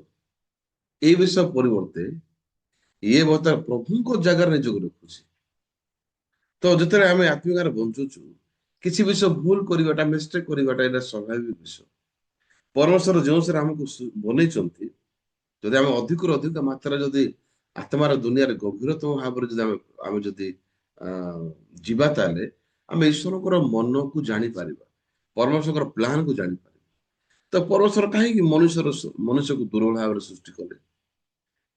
ଏଇ ବିଷୟ ପରିବର୍ତ୍ତେ ଇଏ ବର୍ତ୍ତମାନ ପ୍ରଭୁଙ୍କ ଜାଗାରେ ନିଜକୁ ରଖୁଛି। ତ ଯେତେବେଳେ ଆମେ ଆତ୍ମିକାରେ ବଞ୍ଚୁଛୁ, କିଛି ବିଷୟ ଭୁଲ କରିବାଟା, ମିଷ୍ଟେକ୍ କରିବାଟା ଏଇଟା ସ୍ୱାଭାବିକ ବିଷୟ। ପରମେଶ୍ୱର ଯେଉଁ ସେରେ ଆମକୁ ବନେଇଛନ୍ତି, ଯଦି ଆମେ ଅଧିକରୁ ଅଧିକ ମାତ୍ରାରେ ଯଦି ଆତ୍ମାର ଦୁନିଆରେ ଗଭୀରତମ ଭାବରେ ଯଦି ଆମେ ଯଦି ଯିବା, ତାହେଲେ ଆମେ ଈଶ୍ୱରଙ୍କର ମନକୁ ଜାଣିପାରିବା, ପରମେଶ୍ୱରଙ୍କର ପ୍ଲାନକୁ ଜାଣିପାରିବା। ତ ପରମେଶ୍ୱର କାହିଁକି ମନୁଷ୍ୟକୁ ଦୁର୍ବଳ ଭାବରେ ସୃଷ୍ଟି କଲେ?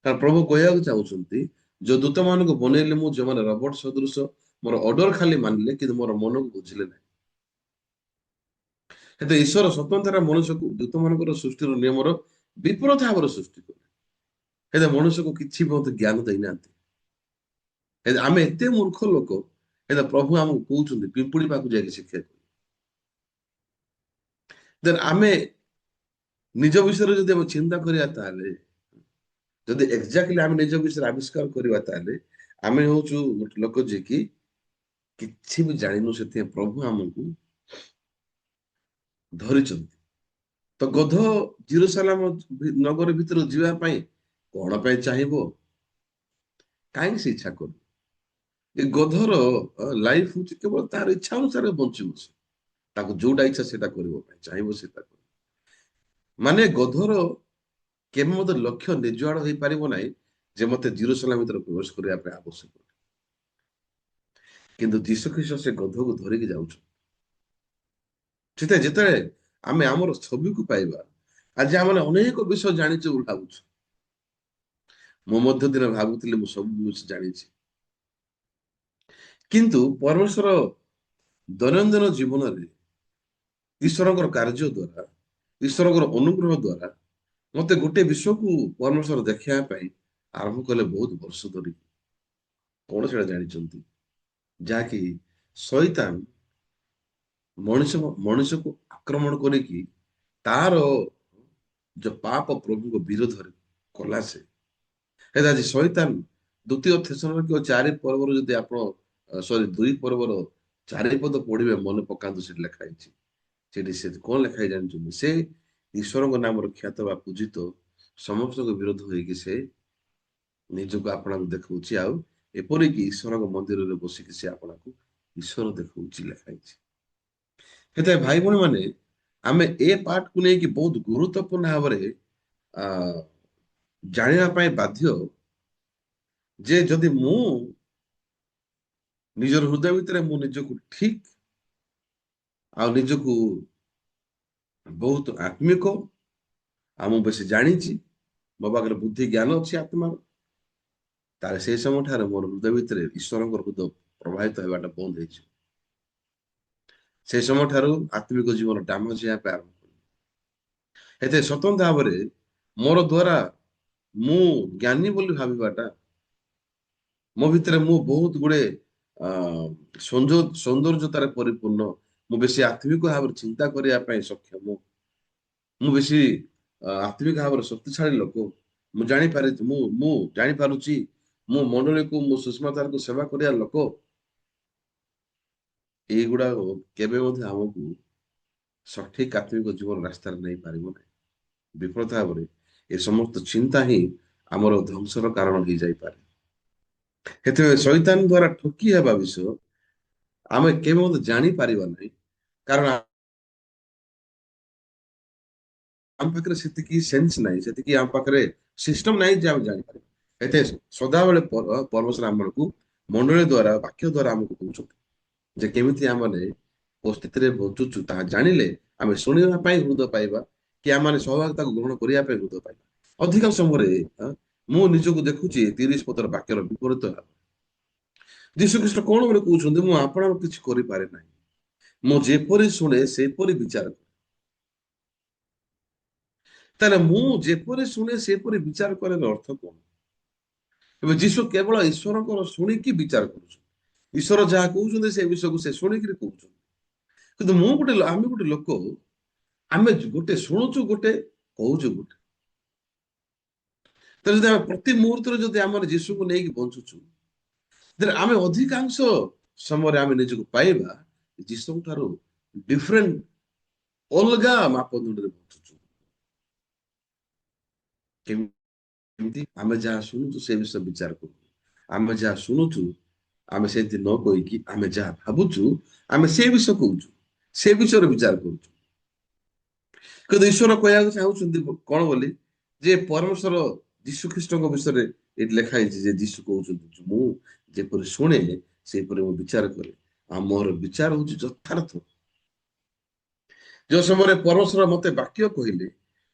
କାରଣ ପ୍ରଭୁ କହିବାକୁ ଚାହୁଁଛନ୍ତି, ଯୋଉ ଦୂତମାନଙ୍କୁ ବନେଇଲେ ମୁଁ, ଯେଉଁମାନେ ରବଟ ସଦୃଶ ମୋର ଅର୍ଡର ଖାଲି ମାନିଲେ କିନ୍ତୁ ମୋର ମନକୁ ବୁଝିଲେ ନାହିଁ। ହେଲେ ଈଶ୍ୱର ସ୍ୱତନ୍ତ୍ର ମନୁଷ୍ୟକୁ ଦୂତମାନଙ୍କର ସୃଷ୍ଟିର ନିୟମର ବିପରୀତ ଭାବରେ ସୃଷ୍ଟି କଲେ। ହେଲେ ମନୁଷ୍ୟକୁ କିଛି ବହୁତ ଜ୍ଞାନ ଦେଇନାହାନ୍ତି। ଆମେ ଏତେ ମୂର୍ଖ ଲୋକ, ହେଲେ ପ୍ରଭୁ ଆମକୁ କହୁଛନ୍ତି ପିମ୍ପୁଡ଼ି ପାଖକୁ ଯାଇକି ଶିକ୍ଷା କର। ଦେନ୍ ଆମେ ନିଜ ବିଷୟରେ ଯଦି ଆମେ ଚିନ୍ତା କରିବା, ତାହେଲେ ଯଦି ଏକ୍ଜାକ୍ଟଲି ଆମେ ନିଜ ବିଷୟରେ ଆବିଷ୍କାର କରିବା, ତାହେଲେ ଆମେ ହଉଛୁ ଗୋଟେ ଲୋକ ଯିଏକି କିଛି ବି ଜାଣିନୁ, ସେଥିପାଇଁ ପ୍ରଭୁ ଆମକୁ ଧରିଛନ୍ତି। ତ ଗଧ ଜେରୁସାଲାମ ନଗର ଭିତରୁ ଯିବା ପାଇଁ କଣ ପାଇଁ ଚାହିଁବ? କାହିଁକି ସେ ଇଚ୍ଛା କରୁ? ଏ ଗଧର ଲାଇଫ ହଉଛି କେବଳ ତାର ଇଚ୍ଛା ଅନୁସାରେ ବଞ୍ଚିବ। ସେ ତାକୁ ଯୋଉଟା ଇଚ୍ଛା ସେଟା କରିବା ପାଇଁ ଚାହିଁବ, ସେଟା କରିବ। ମାନେ ଗଧର କେବେ ମଧ୍ୟ ଲକ୍ଷ୍ୟ ନିର୍ଜୁଆଡ ହେଇପାରିବ ନାହିଁ ଯେ ମତେ ଜେରୁସାଲାମ ଭିତରେ ପ୍ରବେଶ କରିବା ପାଇଁ ଆବଶ୍ୟକ। କିନ୍ତୁ ଯୀଶୁଖ୍ରୀଷ୍ଟ ସେ ଗଧକୁ ଧରିକି ଯାଉଛନ୍ତି। ଯେତେବେଳେ ଆମେ ଆମର ଛବିକୁ ପାଇବା, ଆଜି ଆମେ ଅନେକ ବିଷୟ ଜାଣିଛୁ ବୋଲି ଭାବୁଛୁ। ମୁଁ ମଧ୍ୟ ଦିନ ଭାବୁଥିଲି ମୁଁ ସବୁ କିଛି ଜାଣିଛି, କିନ୍ତୁ ପରମେଶ୍ୱର ଦୈନନ୍ଦିନ ଜୀବନରେ ଈଶ୍ୱରଙ୍କର କାର୍ଯ୍ୟ ଦ୍ୱାରା, ଈଶ୍ୱରଙ୍କର ଅନୁଗ୍ରହ ଦ୍ୱାରା ମତେ ଗୋଟେ ବିଷୟକୁ ପରମେଶ୍ୱର ଦେଖେଇବା ପାଇଁ ଆରମ୍ଭ କଲେ ବହୁତ ବର୍ଷ ଧରି। କଣ ସେଟା ଜାଣିଛନ୍ତି? ଯାହାକି ଶୈତାନ ମଣିଷକୁ ଆକ୍ରମଣ କରିକି ତାର ଯୋଉ ପାପ ପ୍ରଭୁଙ୍କ ବିରୋଧରେ କଲା ସେ। ହେଲେ ଆଜି ଶୈତାନ ଦ୍ୱିତୀୟ ଥେସଲୋନିକ 4 ପର୍ବରୁ ଯଦି ଆପଣ 2 ପର୍ବର 4 ପଦ ପଢିବେ, ମନେ ପକାନ୍ତୁ, ସେଠି ଲେଖା ହେଇଛି। ସେଠି ସେ କଣ ଲେଖା ହେଇ ଜାଣିଛନ୍ତି? ସେ ଈଶ୍ୱରଙ୍କ ନାମର ଖ୍ୟାତ ବା ପୂଜିତ ସମସ୍ତଙ୍କ ବିରୋଧ ହେଇକି ସେ ନିଜକୁ ଆପଣଙ୍କୁ ଦେଖାଉଛି, ଆଉ ଏପରିକି ଈଶ୍ୱରଙ୍କ ମନ୍ଦିରରେ ବସିକି ସେ ଆପଣଙ୍କୁ ଈଶ୍ୱର ଦେଖାଉଛି, ଲେଖା ହେଇଛି। ସେଥିପାଇଁ ଭାଇ ଭଉଣୀ ମାନେ, ଆମେ ଏ ପାଠକୁ ନେଇକି ବହୁତ ଗୁରୁତ୍ୱପୂର୍ଣ୍ଣ ଭାବରେ ଜାଣିବା ପାଇଁ ବାଧ୍ୟ ଯେ ଯଦି ମୁଁ ନିଜର ହୃଦୟ ଭିତରେ ମୁଁ ନିଜକୁ ଠିକ ଆଉ ନିଜକୁ ବହୁତ ଆତ୍ମିକ ଆଉ ମୁଁ ବେଶୀ ଜାଣିଛି, ମୋ ପାଖରେ ବୁଦ୍ଧି ଜ୍ଞାନ ଅଛି ଆତ୍ମାର, ତାହେଲେ ସେଇ ସମୟ ଠାରେ ମୋର ହୃଦୟ ଭିତରେ ଈଶ୍ୱରଙ୍କର ହୃଦୟ ପ୍ରବାହିତ ହେବାଟା ବନ୍ଦ ହେଇଯିବ। ସେ ସମୟ ଠାରୁ ଆତ୍ମିକ ଜୀବନ ଡାମଜ ହେବା ପାଇଁ ଆରମ୍ଭ କରେ। ଏତେ ସ୍ୱତନ୍ତ୍ର ଭାବରେ ମୋର ଦ୍ୱାରା ମୁଁ ଜ୍ଞାନୀ ବୋଲି ଭାବିବାଟା, ମୋ ଭିତରେ ମୁଁ ବହୁତ ଗୁଡେ ସୌନ୍ଦର୍ଯ୍ୟତାରେ ପରିପୂର୍ଣ୍ଣ, ମୁଁ ବେଶୀ ଆତ୍ମିକ ଭାବରେ ଚିନ୍ତା କରିବା ପାଇଁ ସକ୍ଷମ, ମୁଁ ବେଶୀ ଆତ୍ମିକ ଭାବରେ ଶକ୍ତିଶାଳୀ ଲୋକ, ମୁଁ ଜାଣିପାରୁଛି ମୁଁ ମଣ୍ଡଳୀକୁ, ମୁଁ ସୁଷ୍ମାତାଙ୍କୁ ସେବା କରିବା ଲୋକ, ଏଇଗୁଡାକ କେବେ ମଧ୍ୟ ଆମକୁ ସଠିକ ଆତ୍ମିକ ଜୀବନ ରାସ୍ତାରେ ନେଇପାରିବ ନାହିଁ। ବିପରୀତ ଭାବରେ ଏ ସମସ୍ତ ଚିନ୍ତା ହିଁ ଆମର ଧ୍ୱଂସର କାରଣ ହେଇଯାଇପାରେ। ସେଥିପାଇଁ ଶୈତାନ ଦ୍ୱାରା ଠକି ହେବା ବିଷୟ ଆମେ କେବେ ମଧ୍ୟ ଜାଣିପାରିବା ନାହିଁ, କାରଣ ଆମ ପାଖରେ ସେତିକି ସେନ୍ସ ନାହିଁ, ସେତିକି ଆମ ପାଖରେ ସିଷ୍ଟମ ନାହିଁ ଯେ ଆମେ ଜାଣିପାରିବା। ଏତେ ସଦାବେଳେ ପରମେଶ୍ୱର ଆମକୁ ମଣ୍ଡଳୀ ଦ୍ୱାରା, ବାକ୍ୟ ଦ୍ୱାରା ଆମକୁ କହୁଛନ୍ତି ଯେ କେମିତି ଆମେ ପରିସ୍ଥିତିରେ ବଞ୍ଚୁଛୁ ତାହା ଜାଣିଲେ ଆମେ ଶୁଣିବା ପାଇଁ ହୃଦୟ ପାଇବା, କି ଆମେ ସହଭାଗିତାକୁ ଗ୍ରହଣ କରିବା ପାଇଁ ହୃଦୟ ପାଇବା। ଅଧିକାଂଶ ସମୟରେ ମୁଁ ନିଜକୁ ଦେଖୁଛି 30 ପଦର ବାକ୍ୟର ବିପରୀତ। ଯୀଶୁଖ୍ରୀଷ୍ଟ କଣ ବୋଲି କହୁଛନ୍ତି? ମୁଁ ଆପଣଙ୍କୁ କିଛି କରିପାରେ ନାହିଁ, ମୁଁ ଯେପରି ଶୁଣେ ସେପରି ବିଚାର କରେ। ତାହେଲେ ମୁଁ ଯେପରି ଶୁଣେ ସେପରି ବିଚାର କରିବାର ଅର୍ଥ କଣ? ଏବେ ଯୀଶୁ କେବଳ ଈଶ୍ୱରଙ୍କର ଶୁଣିକି ବିଚାର କରୁଛନ୍ତି। ଈଶ୍ୱର ଯାହା କହୁଛନ୍ତି ସେ ବିଷୟକୁ ସେ ଶୁଣିକିରି କହୁଛନ୍ତି। କିନ୍ତୁ ଆମେ ଗୋଟେ ଲୋକ, ଆମେ ଗୋଟେ ଶୁଣୁଛୁ, ଗୋଟେ କହୁଛୁ ଗୋଟେ। ତ ଯଦି ଆମେ ପ୍ରତି ମୁହୂର୍ତ୍ତରେ ଯଦି ଆମର ଯୀଶୁକୁ ନେଇକି ବଞ୍ଚୁଛୁ, ଆମେ ଅଧିକାଂଶ ସମୟରେ ଆମେ ନିଜକୁ ପାଇବା ଯୀଶୁଙ୍କ ଠାରୁ ଡିଫରେଣ୍ଟ, ଅଲଗା ମାପଦଣ୍ଡରେ ବଞ୍ଚୁଛୁ। କେମିତି? ଆମେ ଯାହା ଶୁଣୁଛୁ ସେ ବିଷୟ ବିଚାର କରୁଛୁ। ଆମେ ଯାହା ଶୁଣୁଛୁ ଆମେ ସେମିତି ନ କହିକି ଆମେ ଯାହା ଭାବୁଛୁ ଆମେ ସେ ବିଷୟ କହୁଛୁ, ସେ ବିଷୟରେ ବିଚାର କରୁଛୁ। କିନ୍ତୁ ଈଶ୍ୱର କହିବାକୁ ଚାହୁଁଛନ୍ତି କଣ ବୋଲି? ଯେ ପରମେଶ୍ୱର ଯୀଶୁଖ୍ରୀଷ୍ଟଙ୍କ ବିଷୟରେ ଏଠି ଲେଖା ହେଇଛି ଯେ ଯୀଶୁ କହୁଛନ୍ତି ମୁଁ ଯେପରି ଶୁଣେ ସେପରି ମୁଁ ବିଚାର କରେ, ଆଉ ମୋର ବିଚାର ହଉଛି ଯଥାର୍ଥ। ଯୋଉ ସମୟରେ ପରମେଶ୍ୱର ମତେ ବାକ୍ୟ କହିଲେ,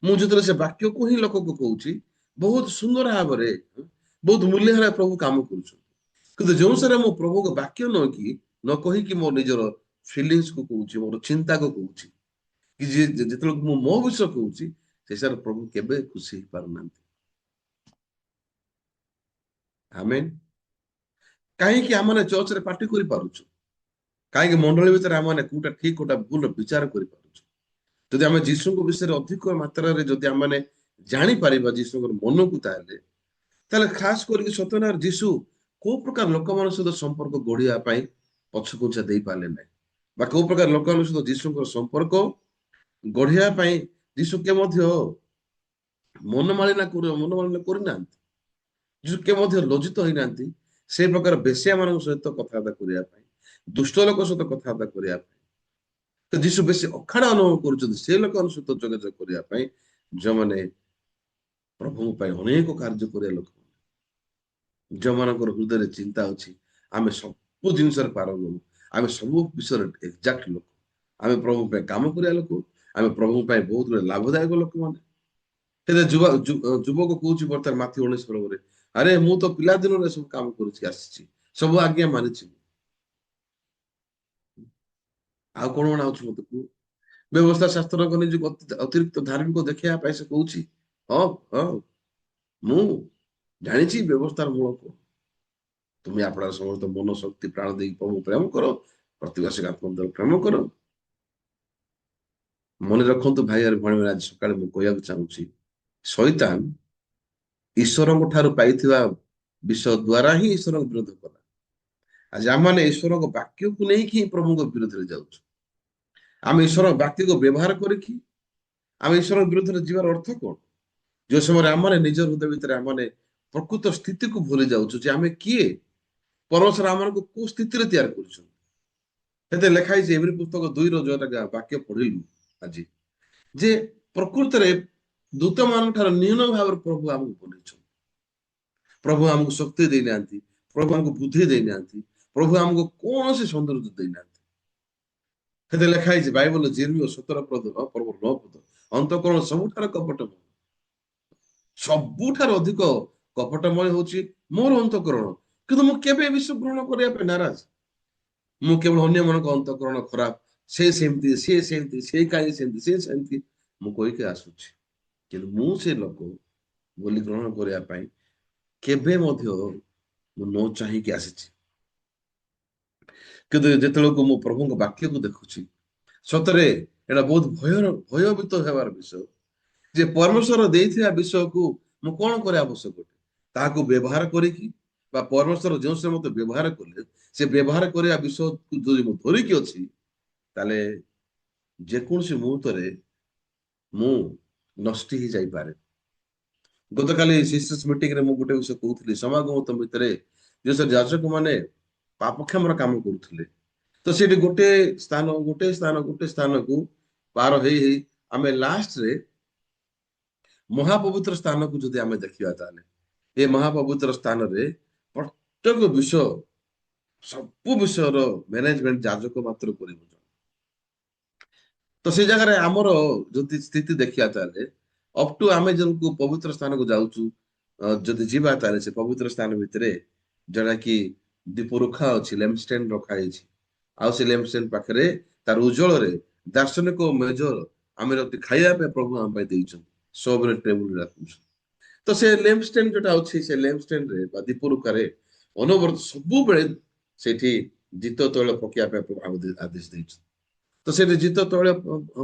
ମୁଁ ଯେତେବେଳେ ସେ ବାକ୍ୟକୁ ହିଁ ଲୋକକୁ କହୁଛି, ବହୁତ ସୁନ୍ଦର ଭାବରେ, ବହୁତ ମୂଲ୍ୟହରା ପ୍ରଭୁ କାମ କରୁଛନ୍ତି। କିନ୍ତୁ ଯେଉଁ ସାରା ମୁଁ ପ୍ରଭୁଙ୍କ ବାକ୍ୟ ନ କହିକି ମୋ ନିଜର ଫିଲିଙ୍ଗସକୁ କହୁଛି, ମୋର ଚିନ୍ତାକୁ କହୁଛି, କି ଯେତେବେଳେ ମୁଁ ମୋ ବିଷୟ କହୁଛି, ସେ ସାରା ପ୍ରଭୁ କେବେ ଖୁସି ହେଇପାରୁନାହାନ୍ତି। ଆମେନ୍। କାହିଁକି ଆମେ ଚର୍ଚ୍ଚରେ ପାର୍ଟି କରିପାରୁଛୁ? କାହିଁକି ମଣ୍ଡଳୀ ଭିତରେ ଆମେ କୋଉଟା ଠିକ କୋଉଟା ଭୁଲ ବିଚାର କରିପାରୁଛୁ? ଯଦି ଆମେ ଯୀଶୁଙ୍କ ବିଷୟରେ ଅଧିକ ମାତ୍ରାରେ ଯଦି ଆମେ ଜାଣିପାରିବା ଯୀଶୁଙ୍କର ମନକୁ, ତାହେଲେ ଖାସ କରିକି ସତ୍ୟନାରାୟଣ ଯୀଶୁ କୋଉ ପ୍ରକାର ଲୋକମାନଙ୍କ ସହିତ ସମ୍ପର୍କ ଗଢିବା ପାଇଁ ପଛଘୁଞ୍ଚା ଦେଇପାରିଲେ ନାହିଁ, ବା କୋଉ ପ୍ରକାର ଲୋକମାନଙ୍କ ସହିତ ଯୀଶୁଙ୍କର ସମ୍ପର୍କ ଗଢିବା ପାଇଁ ଯୀଶୁ କେ ମଧ୍ୟ ମନମାଳିନା କରିନାହାନ୍ତି। ଯୀଶୁ କେ ମଧ୍ୟ ଲଜ୍ଜିତ ହେଇନାହାନ୍ତି ସେଇ ପ୍ରକାର ବେଶ୍ୟା ମାନଙ୍କ ସହିତ କଥାବାର୍ତ୍ତା କରିବା ପାଇଁ, ଦୁଷ୍ଟ ଲୋକ ସହିତ କଥାବାର୍ତ୍ତା କରିବା ପାଇଁ। ତ ଯୀଶୁ ବେଶୀ ଅଖାଡ ଅନୁଭବ କରୁଛନ୍ତି ସେ ଲୋକମାନଙ୍କ ସହିତ ଯୋଗାଯୋଗ କରିବା ପାଇଁ ଯୋଉମାନେ ପ୍ରଭୁଙ୍କ ପାଇଁ ଅନେକ କାର୍ଯ୍ୟ କରିବା ଲୋକ, ଯୋଉମାନଙ୍କର ହୃଦୟରେ ଚିନ୍ତା ଅଛି ଆମେ ସବୁ ଜିନିଷରେ ପାରଙ୍ଗମ, ଆମେ ସବୁ ବିଷୟରେ ଏକ୍ଜାକ୍ଟ ଲୋକ, ଆମେ ପ୍ରଭୁଙ୍କ ପାଇଁ କାମ କରିବା ଲୋକ, ଆମେ ପ୍ରଭୁଙ୍କ ପାଇଁ ବହୁତ ଗୁଡେ ଲାଭଦାୟକ ଲୋକମାନେ। ହେଲେ ଯୁବକ କହୁଛି ବର୍ତ୍ତମାନ ମାଥି 19 ଆରେ ମୁଁ ତ ପିଲାଦିନରେ ସବୁ କାମ କରୁଛି ଆସିଛି, ସବୁ ଆଜ୍ଞା ମାନିଛି, ଆଉ କଣ ଅଛି ମତେ କୁହ? ବ୍ୟବସ୍ଥା ଶାସ୍ତ୍ରଙ୍କ ନିଜକୁ ଅତିରିକ୍ତ ଧାର୍ମିକ ଦେଖେଇବା ପାଇଁ ସେ କହୁଛି ହଁ ହଁ ମୁଁ ଜାଣିଛି ବ୍ୟବସ୍ଥାର ମୂଳ କଣ। ତୁମେ ଆପଣଙ୍କ ସମସ୍ତ ମନ ଶକ୍ତି ପ୍ରାଣ ଦେଇକି ପ୍ରଭୁ ପ୍ରେମ କର, ପ୍ରତିବାସୀ ଆତ୍ମା ପ୍ରେମ କର। ମନେ ରଖନ୍ତୁ ଭାଇ ଆଉ ଭଉଣୀ, ଆଜି ସକାଳେ ମୁଁ କହିବାକୁ ଚାହୁଁଛି ଶୈତାନ ଈଶ୍ୱରଙ୍କ ଠାରୁ ପାଇଥିବା ବିଷୟ ଦ୍ୱାରା ହିଁ ଈଶ୍ୱରଙ୍କ ବିରୋଧ କଲା। ଆଜି ଆମମାନେ ଈଶ୍ୱରଙ୍କ ବାକ୍ୟକୁ ନେଇକି ପ୍ରଭୁଙ୍କ ବିରୋଧରେ ଯାଉଛୁ। ଆମେ ଈଶ୍ୱରଙ୍କ ବାକ୍ୟକୁ ବ୍ୟବହାର କରିକି ଆମେ ଈଶ୍ୱରଙ୍କ ବିରୋଧରେ ଯିବାର ଅର୍ଥ କଣ? ଯୋଉ ସମୟରେ ଆମମାନେ ନିଜ ହୃଦୟ ଭିତରେ ଆମମାନେ ପ୍ରକୃତ ସ୍ଥିତିକୁ ଭୁଲି ଯାଉଛୁ ଯେ ଆମେ କିଏ, ପରମେଶ୍ୱର ଆମମାନଙ୍କୁ କୋଉ ସ୍ଥିତିରେ ତିଆରି କରୁଛନ୍ତି। ସେତେ ଲେଖା ହେଇଛି ଏଭଳି ପୁସ୍ତକ 2 ଯୋଉଟା ବାକ୍ୟ ପଢିଲୁ ଆଜି, ଯେ ପ୍ରକୃତରେ ଦୂତ ମାନଙ୍କ ଠାରୁ ନ୍ୟୁନ ଭାବରେ ପ୍ରଭୁ ଆମକୁ ବନେଇଛନ୍ତି। ପ୍ରଭୁ ଆମକୁ ଶକ୍ତି ଦେଇନାହାନ୍ତି, ପ୍ରଭୁ ଆମକୁ ବୁଦ୍ଧି ଦେଇନାହାନ୍ତି, ପ୍ରଭୁ ଆମକୁ କୌଣସି ସୌନ୍ଦର୍ଯ୍ୟ ଦେଇନାହାନ୍ତି। ସେତେ ଲେଖା ହେଇଛି ବାଇବଲ ଜିର୍ମିୟ 17:9 ଅନ୍ତଃକରଣ ସବୁଠାରୁ କପଟମୟ, ସବୁଠାରୁ ଅଧିକ କପଟମୟ ହଉଛି ମୋର ଅନ୍ତଃକରଣ। କିନ୍ତୁ ମୁଁ କେବେ ବିଷୟ ଗ୍ରହଣ କରିବା ପାଇଁ ନାରାଜ। ମୁଁ କେବଳ ଅନ୍ୟମାନଙ୍କ ଅନ୍ତଃକରଣ ଖରାପ, ସେ ସେମିତି ସିଏ ସେମିତି ସେ କାହିଁ ସେମିତି ସେ ସେମିତି ମୁଁ କହିକି ଆସୁଛି, କିନ୍ତୁ ମୁଁ ସେ ଲୋକ ବୋଲି ଗ୍ରହଣ କରିବା ପାଇଁ କେବେ ମଧ୍ୟ ମୁଁ ନ ଚାହିଁକି ଆସିଛି। କିନ୍ତୁ ଯେତେବେଳକୁ ମୁଁ ପ୍ରଭୁଙ୍କ ବାକ୍ୟକୁ ଦେଖୁଛି, ସତରେ ଏଇଟା ବହୁତ ଭୟଭୀତ ହେବାର ବିଷୟ ଯେ ପରମେଶ୍ୱର ଦେଇଥିବା ବିଷୟକୁ ମୁଁ କଣ କରିବା ଆବଶ୍ୟକ, ତାହାକୁ ବ୍ୟବହାର କରିକି, ବା ପରମେଶ୍ୱର ଯେଉଁ ସେ ମତେ ବ୍ୟବହାର କଲେ ସେ ବ୍ୟବହାର କରିବା ବିଷୟକୁ ଯଦି ମୁଁ ଧରିକି ଅଛି, ତାହେଲେ ଯେକୌଣସି ମୁହୂର୍ତ୍ତରେ ମୁଁ ନଷ୍ଟ ହେଇଯାଇପାରେ। ଗତକାଲି ସିସିଏସ୍ ମିଟିଂରେ ମୁଁ ଗୋଟେ ବିଷୟ କହୁଥିଲି, ସମାଗମ ଭିତରେ ଯେ ଯାଜକ ମାନେ ପାପକ୍ଷମର କାମ କରୁଥିଲେ, ତ ସେଠି ଗୋଟେ ସ୍ଥାନକୁ ପାର ହେଇ ହେଇ ଆମେ ଲାଷ୍ଟରେ ମହାପବିତ୍ର ସ୍ଥାନକୁ ଯଦି ଆମେ ଦେଖିବା, ତାହେଲେ ଏ ମହାପବିତ୍ର ସ୍ଥାନରେ ପ୍ରତ୍ୟେକ ବିଷୟ, ସବୁ ବିଷୟର ମ୍ୟାନେଜମେଣ୍ଟ ଯାଜକ ମାତ୍ର କରିବ। ତ ସେ ଜାଗାରେ ଆମର ଯଦି ସ୍ଥିତି ଦେଖିବା, ତାହେଲେ ଅପ୍ ଟୁ ଆମେ ଯୋଉ ପବିତ୍ର ସ୍ଥାନକୁ ଯାଉଛୁ, ଯଦି ଯିବା ତାହେଲେ ସେ ପବିତ୍ର ସ୍ଥାନ ଭିତରେ ଯୋଉଟା କି ଦୀପ ରଖା ଅଛି, ଲ୍ୟାମ୍ପଷ୍ଟାଣ୍ଡ ରଖା ହେଇଛି, ଆଉ ସେ ଲ୍ୟାମ୍ପଷ୍ଟାଣ୍ଡ ପାଖରେ ତାର ଉଜ୍ଜଳରେ ଦାର୍ଶନିକ ମେଜର ଆମେ ଖାଇବା ପାଇଁ ପ୍ରଭୁ ଆମ ପାଇଁ ଦେଇଛନ୍ତି, ସବୁବେଳେ ଟେବୁଲରେ ରଖୁଛୁ। ତ ସେ ଲ୍ୟାମ୍ପଷ୍ଟାଣ୍ଡ ଯୋଉଟା ଅଛି, ସେ ଲ୍ୟାମ୍ପଷ୍ଟାଣ୍ଡରେ ବା ଦୀପ ରଖାରେ ଅନବରତ ସବୁବେଳେ ସେଠି ଜିତ ତୈଳ ପକେଇବା ପାଇଁ ପ୍ରଭୁ ଆଦେଶ ଦେଇଛନ୍ତି। ତ ସେଠି ଜିତ ତୈଳ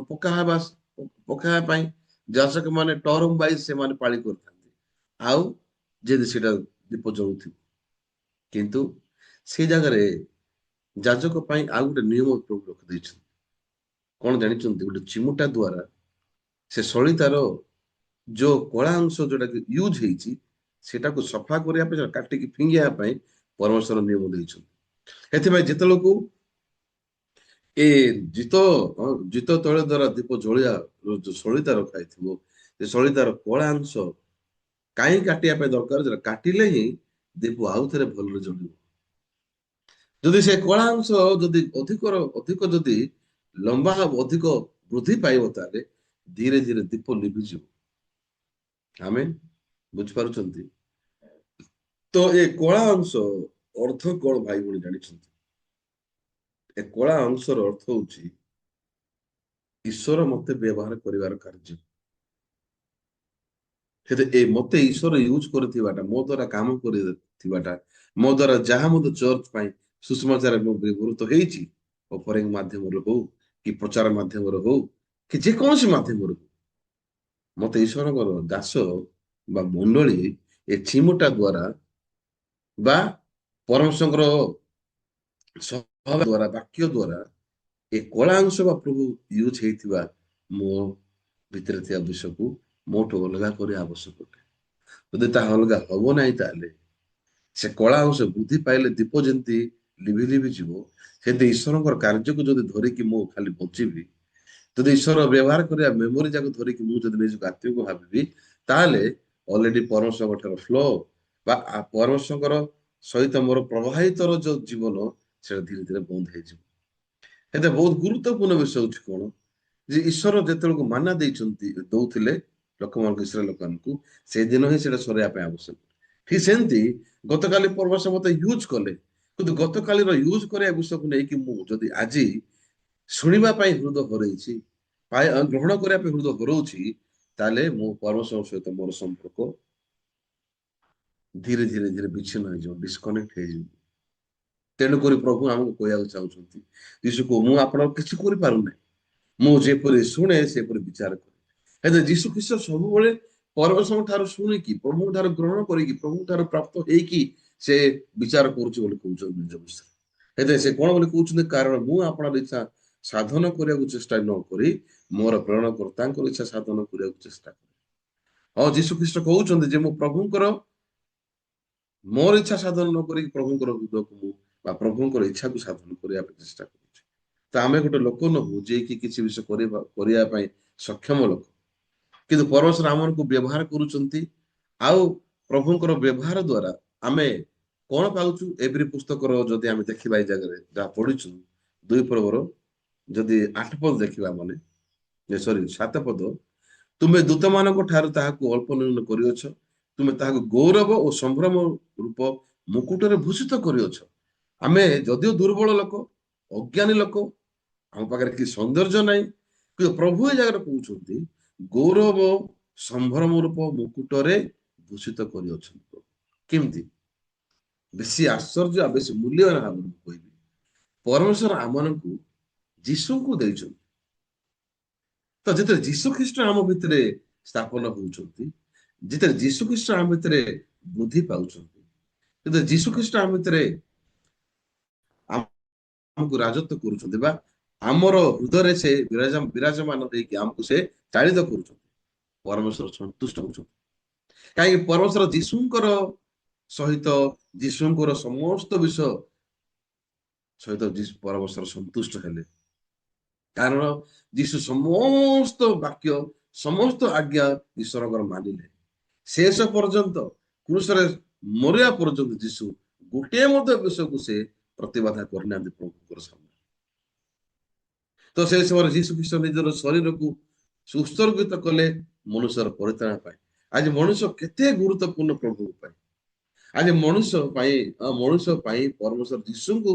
ପକାଇବା ପାଇଁ ଯାଜକ ମାନେ ଟର୍ମ ୱାଇଜ ସେମାନେ ପାଳି କରିଥାନ୍ତି, ଆଉ ଯଦି ସେଟା ଦୀପ ଜଳୁଥିବ। କିନ୍ତୁ ସେ ଜାଗାରେ ଯାଜକ ପାଇଁ ଆଉ ଗୋଟେ ନିୟମ ପ୍ରଭୁ ରଖିଦେଇଛନ୍ତି। କଣ ଜାଣିଛନ୍ତି? ଗୋଟେ ଚିମୁଟା ଦ୍ଵାରା ସେ ସଳିତାର ଯୋଉ କଳା ଅଂଶ ଯୋଉଟା ୟୁଜ ହେଇଛି ସେଟାକୁ ସଫା କରିବା ପାଇଁ, କାଟିକି ଫିଙ୍ଗିବା ପାଇଁ ପରମେଶ୍ୱର ନିୟମ ଦେଇଛନ୍ତି। ସେଥିପାଇଁ ଯେତେବେଳକୁ ଏ ଜିତ ତୈଳ ଦ୍ଵାରା ଦୀପ ଜଳିଆ ଯୋଉ ସଳିତା ରଖା ହେଇଥିବ, ସେ ସଳିତାର କଳା ଅଂଶ କାହିଁ କାଟିବା ପାଇଁ ଦରକାର, ସେଟା କାଟିଲେ ହିଁ ଦୀପ ଆଉ ଥରେ ଭଲରେ ଜଳିବ। ଯଦି ସେ କଳା ଅଂଶ ଯଦି ଅଧିକ ଯଦି ଲମ୍ବା ହବ, ଅଧିକ ବୃଦ୍ଧି ପାଇବ, ତାହେଲେ ଧୀରେ ଧୀରେ ଦୀପ ଲିଭିଯିବ। ଆମେ ବୁଝିପାରୁଛନ୍ତି? ତ ଏ କଳା ଅଂଶ ଅର୍ଥ କଣ ଭାଇ ଭଉଣୀ ଜାଣିଛନ୍ତି? ଏ କଳା ଅଂଶର ଅର୍ଥ ହଉଛି ଈଶ୍ୱର ମତେ ବ୍ୟବହାର କରିବାର କାର୍ଯ୍ୟ। ମତେ ଈଶ୍ୱର ୟୁଜ କରିଥିବାଟା, ମୋ ଦ୍ଵାରା କାମ ଥିବାଟା ମୋ ଦ୍ୱାରା ଯାହା ମଧ୍ୟ ଚର୍ଚ୍ଚ ପାଇଁ ସୁସମାଚାର ବ୍ୟବହୃତ ହେଇଛି ଅଫରିଂ ମାଧ୍ୟମରେ ହଉ କି ପ୍ରଚାର ମାଧ୍ୟମରେ ହଉ କି ଯେକୌଣସି ମାଧ୍ୟମରେ ହଉ ମତେ ଈଶ୍ୱରଙ୍କର ଦାସ ବା ମଣ୍ଡଳୀ ଏ ଚିମୁଟା ଦ୍ୱାରା ବା ପରମେଶ୍ୱରଙ୍କର ଦ୍ୱାରା ବାକ୍ୟ ଦ୍ୱାରା ଏ କଳା ଅଂଶ ବା ପ୍ରଭୁ ୟୁଜ ହେଇଥିବା ମୋ ଭିତରେ ଥିବା ବିଷୟକୁ ମୋଠୁ ଅଲଗା କରିବା ଆବଶ୍ୟକ ଅଟେ। ଯଦି ତାହା ଅଲଗା ହବ ନାହିଁ ତାହେଲେ ସେ କଳା ଅଂଶ ବୃଦ୍ଧି ପାଇଲେ ଦୀପ ଯେମିତି ଲିଭି ଲିଭି ଯିବ ସେମିତି ଈଶ୍ୱରଙ୍କର କାର୍ଯ୍ୟକୁ ଯଦି ଧରିକି ମୁଁ ଖାଲି ବଞ୍ଚିବି, ଯଦି ଈଶ୍ୱର ବ୍ୟବହାର କରିବା ମେମୋରି ଯାକ ଧରିକି ମୁଁ ଯଦି ନିଜକୁ ଆତ୍ମିକ ଭାବିବି ତାହେଲେ ଅଲରେଡି ପରମେଶ୍ୱରଙ୍କ ଠାରୁ ଫ୍ଲୋ ବା ପରମେଶ୍ୱରଙ୍କର ସହିତ ମୋର ପ୍ରବାହିତର ଯୋଉ ଜୀବନ ସେଟା ଧୀରେ ଧୀରେ ବନ୍ଦ ହେଇଯିବ। ଏତେ ବହୁତ ଗୁରୁତ୍ୱପୂର୍ଣ୍ଣ ବିଷୟ ହଉଛି କଣ ଯେ ଈଶ୍ୱର ଯେତେବେଳକୁ ମାନା ଦେଇଛନ୍ତି ଦଉଥିଲେ ଲୋକମାନଙ୍କୁ ଇସ୍ରାଏଲ ଲୋକମାନଙ୍କୁ ସେଇଦିନ ହିଁ ସେଟା ସରିବା ପାଇଁ ଆବଶ୍ୟକ। ଠିକ ସେମିତି ଗତକାଲି ପରମେଶ୍ୱର ମତେ ୟୁଜ କଲେ, କିନ୍ତୁ ଗତକାଲିର ୟୁଜ କରିବା ବିଷୟକୁ ନେଇକି ମୁଁ ଯଦି ଆଜି ଶୁଣିବା ପାଇଁ ହୃଦୟ ହରେଇଛି, ଗ୍ରହଣ କରିବା ପାଇଁ ହୃଦୟ ହରଉଛି, ତାହେଲେ ମୁଁ ପରମେଶ୍ୱରଙ୍କ ସହିତ ମୋର ସମ୍ପର୍କ ଧୀରେ ଧୀରେ ଧୀରେ ବିଚ୍ଛିନ୍ନ ହେଇଯିବ, ଡିସକନେକ୍ଟ ହେଇଯିବ। ତେଣୁକରି ପ୍ରଭୁ ଆମକୁ କହିବାକୁ ଚାହୁଁଛନ୍ତି ଯୀଶୁକୁ ମୁଁ ଆପଣଙ୍କ କିଛି କରିପାରୁନାହିଁ, ମୁଁ ଯେପରି ଶୁଣେ ସେପରି ବିଚାର କରେ। ହେଲେ ଯୀଶୁ ଖ୍ରୀଷ୍ଟ ସବୁବେଳେ ପରମେଶ୍ୱରଙ୍କ ଠାରୁ ଶୁଣିକି ପ୍ରଭୁଙ୍କ ଠାରୁ ଗ୍ରହଣ କରିକି ପ୍ରଭୁଙ୍କ ଠାରୁ ପ୍ରାପ୍ତ ହେଇକି ସେ ବିଚାର କରୁଛି ବୋଲି କହୁଛନ୍ତି ନିଜ ବିଷୟରେ। ହେଲେ ସେ କଣ ବୋଲି କହୁଛନ୍ତି, କାରଣ ମୁଁ ଆପଣଙ୍କ ଇଚ୍ଛା ସାଧନ କରିବାକୁ ଚେଷ୍ଟା ନ କରି ମୋର ପ୍ରେରଣକର୍ତ୍ତାଙ୍କର ଇଚ୍ଛା ସାଧନ କରିବାକୁ ଚେଷ୍ଟା କରେ। ହଁ, ଯୀଶୁ ଖ୍ରୀଷ୍ଟ କହୁଛନ୍ତି ଯେ ମୁଁ ପ୍ରଭୁଙ୍କର ମୋର ଇଚ୍ଛା ସାଧନ ନ କରିକି ପ୍ରଭୁଙ୍କର ହୃଦୟକୁ ମୁଁ ବା ପ୍ରଭୁଙ୍କର ଇଚ୍ଛାକୁ ସାଧନ କରିବା ପାଇଁ ଚେଷ୍ଟା କରୁଛି। ତ ଆମେ ଗୋଟେ ଲୋକ ନହୁ ଯିଏକି କିଛି ବିଷୟ କରିବା ପାଇଁ ସକ୍ଷମ ଲୋକ, କିନ୍ତୁ ପରମେଶ୍ୱର ଆମମାନଙ୍କୁ ବ୍ୟବହାର କରୁଛନ୍ତି। ଆଉ ପ୍ରଭୁଙ୍କର ବ୍ୟବହାର ଦ୍ୱାରା ଆମେ କଣ ପାଉଛୁ? ଏଭ୍ରି ପୁସ୍ତକର ଯଦି ଆମେ ଦେଖିବା ଏଇ ଜାଗାରେ ଯାହା ପଢିଛୁ 2 ପର୍ବର ଯଦି 8 ପଦ ଦେଖିବା ମାନେ ସରି 7 ପଦ, ତୁମେ ଦୂତମାନଙ୍କ ଠାରୁ ତାହାକୁ ଅଳ୍ପ ନ୍ୟୁନ କରିଅଛ, ତୁମେ ତାହାକୁ ଗୌରବ ଓ ସମ୍ଭ୍ରମ ରୂପ ମୁକୁଟରେ ଭୂଷିତ କରିଅଛ। ଆମେ ଯଦିଓ ଦୁର୍ବଳ ଲୋକ, ଅଜ୍ଞାନୀ ଲୋକ, ଆମ ପାଖରେ କିଛି ସୌନ୍ଦର୍ଯ୍ୟ ନାହିଁ, କିନ୍ତୁ ପ୍ରଭୁ ଏ ଜାଗାରେ କହୁଛନ୍ତି ଗୌରବ ସମ୍ଭ୍ରମ ରୂପ ମୁକୁଟରେ ଭୂଷିତ କରିଅଛନ୍ତି। କେମିତି? ବେଶୀ ଆଶ୍ଚର୍ଯ୍ୟ ଆଉ ବେଶୀ ମୂଲ୍ୟବାନ ଭାବରେ କହିବି, ପରମେଶ୍ୱର ଆମମାନଙ୍କୁ ଯୀଶୁଙ୍କୁ ଦେଇଛନ୍ତି। ତ ଯେତେବେଳେ ଯୀଶୁ ଖ୍ରୀଷ୍ଟ ଆମ ଭିତରେ ସ୍ଥାପନ ହଉଛନ୍ତି, ଯେତେବେଳେ ଯୀଶୁ ଖ୍ରୀଷ୍ଟ ଆମ ଭିତରେ ବୃଦ୍ଧି ପାଉଛନ୍ତି, ଯେତେବେଳେ ଯୀଶୁ ଖ୍ରୀଷ୍ଟ ଆମ ଭିତରେ ଆମକୁ ରାଜତ୍ୱ କରୁଛନ୍ତି ବା ଆମର ହୃଦୟରେ ସେ ବିରାଜମାନ ହେଇକି ଆମକୁ ସେ ଚାଳିତ କରୁଛନ୍ତି, ପରମେଶ୍ୱର ସନ୍ତୁଷ୍ଟ ହଉଛନ୍ତି। କାହିଁକି? ପରମେଶ୍ୱର ଯୀଶୁଙ୍କର ସହିତ ଯୀଶୁଙ୍କର ସମସ୍ତ ବିଷୟ ସହିତ ପରମେଶ୍ୱର ସନ୍ତୁଷ୍ଟ ହେଲେ। କାରଣ ଯୀଶୁ ସମସ୍ତ ବାକ୍ୟ ସମସ୍ତ ଆଜ୍ଞା ଈଶ୍ୱରଙ୍କର ମାନିଲେ। ଶେଷ ପର୍ଯ୍ୟନ୍ତ କ୍ରୁଶରେ ମରିବା ପର୍ଯ୍ୟନ୍ତ ଯୀଶୁ ଗୋଟିଏ ମଧ୍ୟ ବିଷୟକୁ ସେ ପ୍ରତିବାଧା କରିନାହାନ୍ତି ପ୍ରଭୁଙ୍କର ସାମ୍ନାରେ। ତ ସେ ସମୟରେ ଯୀଶୁ ଖ୍ରୀଷ୍ଟ ନିଜର ଶରୀରକୁ ଉତ୍ସର୍ଗିତ କଲେ ମନୁଷ୍ୟର ପରିତ୍ରାଣ ପାଇଁ। ଆଜି ମଣିଷ କେତେ ଗୁରୁତ୍ୱପୂର୍ଣ୍ଣ ପ୍ରଭୁଙ୍କ ପାଇଁ। ଆଜି ମଣିଷ ପାଇଁ ପରମେଶ୍ୱର ଯୀଶୁଙ୍କୁ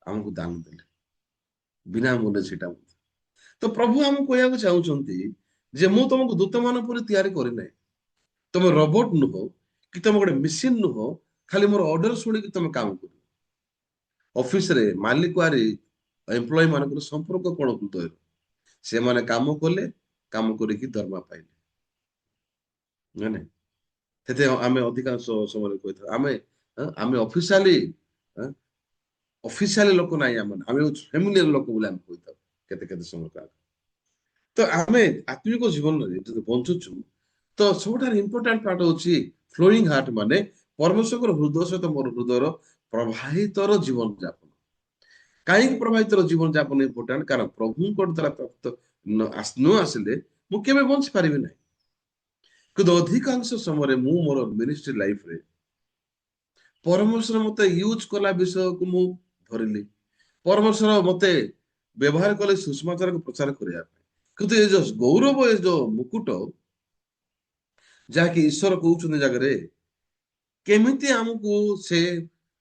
ଆମକୁ ଦାନ ଦେଲେ ବିନା ମୂଲ୍ୟ ସେଟା। ତ ପ୍ରଭୁ ଆମକୁ କହିବାକୁ ଚାହୁଁଛନ୍ତି ଯେ ମୁଁ ତମକୁ ଦୂତମାନ ପରି ତିଆରି କରିନାହିଁ, ତମେ ରୋବୋଟ ନୁହଁ କି ତମେ ଗୋଟେ ମେସିନ ନୁହଁ ଖାଲି ମୋର ଅର୍ଡର ଶୁଣିକି ତମେ କାମ କରିବ। ଅଫିସରେ ମାଲିକ ଆରି ଏମ୍ପ୍ଲୟି ମାନଙ୍କର ସମ୍ପର୍କ କଣ ହୃଦୟ? ସେମାନେ କାମ କଲେ, କାମ କରିକି ଦରମା ପାଇଲେ, ନାଇଁ? ସେତେ ଆମେ ଅଧିକାଂଶ ସମୟରେ କହିଥାଉ ଆମେ ଅଫିସିଆଲି ଲୋକ ନାହିଁ, ଆମେ ଫ୍ୟାମିଲିର ଲୋକ ବୋଲି ଆମେ କହିଥାଉ କେତେ କେତେ ସମୟ କାଳ। ତ ଆମେ ଆତ୍ମିକ ଜୀବନରେ ଯଦି ବଞ୍ଚୁଛୁ ତ ସବୁଠାରୁ ଇମ୍ପୋର୍ଟାଣ୍ଟ ପାର୍ଟ ହଉଛି ଫ୍ଲୋଇଂ ହାର୍ଟ, ମାନେ ପରମେଶ୍ୱରଙ୍କର ହୃଦୟ ସହିତ ମୋର ହୃଦୟର ପ୍ରବାହିତର ଜୀବନ ଯାପନ। କାହିଁକି ପ୍ରବାହିତର ଜୀବନ ଯାପନ ଇମ୍ପୋର୍ଟାଣ୍ଟ? କାରଣ ପ୍ରଭୁଙ୍କ ଦ୍ୱାରା ପ୍ରାପ୍ତ ନ ଆସିଲେ ମୁଁ କେବେ ବଞ୍ଚି ପାରିବି ନାହିଁ। କିନ୍ତୁ ଅଧିକାଂଶ ସମୟରେ ମୁଁ ମୋର ମିନିଷ୍ଟ୍ରି ଲାଇଫରେ ପରମେଶ୍ୱର ମତେ ୟୁଜ କଲା ବିଷୟକୁ ମୁଁ ଧରିଲି, ପରମେଶ୍ୱର ମତେ ବ୍ୟବହାର କଲେ ସୁଷମାଚାରକୁ ପ୍ରଚାର କରିବା ପାଇଁ। କିନ୍ତୁ ଏ ଯୋଉ ଗୌରବ, ଏ ଯୋଉ ମୁକୁଟ ଯାହାକି ଈଶ୍ୱର କହୁଛନ୍ତି ଜାଗାରେ, କେମିତି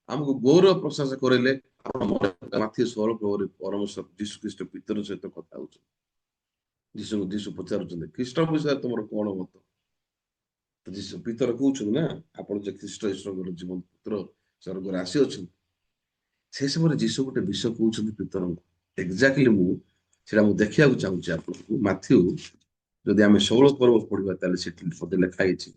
ଆମକୁ ଗୌରବ ପ୍ରଶଂସା କରିଲେ? ମାଥିଉ 16 ପରମେଶ୍ୱର ଯୀଶୁ ଖ୍ରୀଷ୍ଟ ପିତର ସହିତ କଥା ହଉଛନ୍ତି। ଯୀଶୁ ପଚାରୁଛନ୍ତି ଖ୍ରୀଷ୍ଟ ବିଷୟରେ ତମର କଣ ମତ? ତ ଯୀଶୁ ପିତର କହୁଛନ୍ତି ନା ଆପଣ ଯେ ଖ୍ରୀଷ୍ଟ ଈଶ୍ୱରଙ୍କର ଜୀବନ ପୁତ୍ର ସ୍ୱର୍ଗରେ ଆସି ଅଛନ୍ତି। ସେ ସମୟରେ ଯୀଶୁ ଗୋଟେ ବିଷୟ କହୁଛନ୍ତି ପିତରଙ୍କୁ, ଏକ୍ଜାକ୍ଟଲି ସେଟା ମୁଁ ଦେଖିବାକୁ ଚାହୁଁଛି ଆପଣଙ୍କୁ। ମାଥ୍ୟୁ ଯଦି ଆମେ 16 ପର୍ବ ପଢିବା ତାହେଲେ ସେଠି ମଧ୍ୟ ଲେଖା ହେଇଛି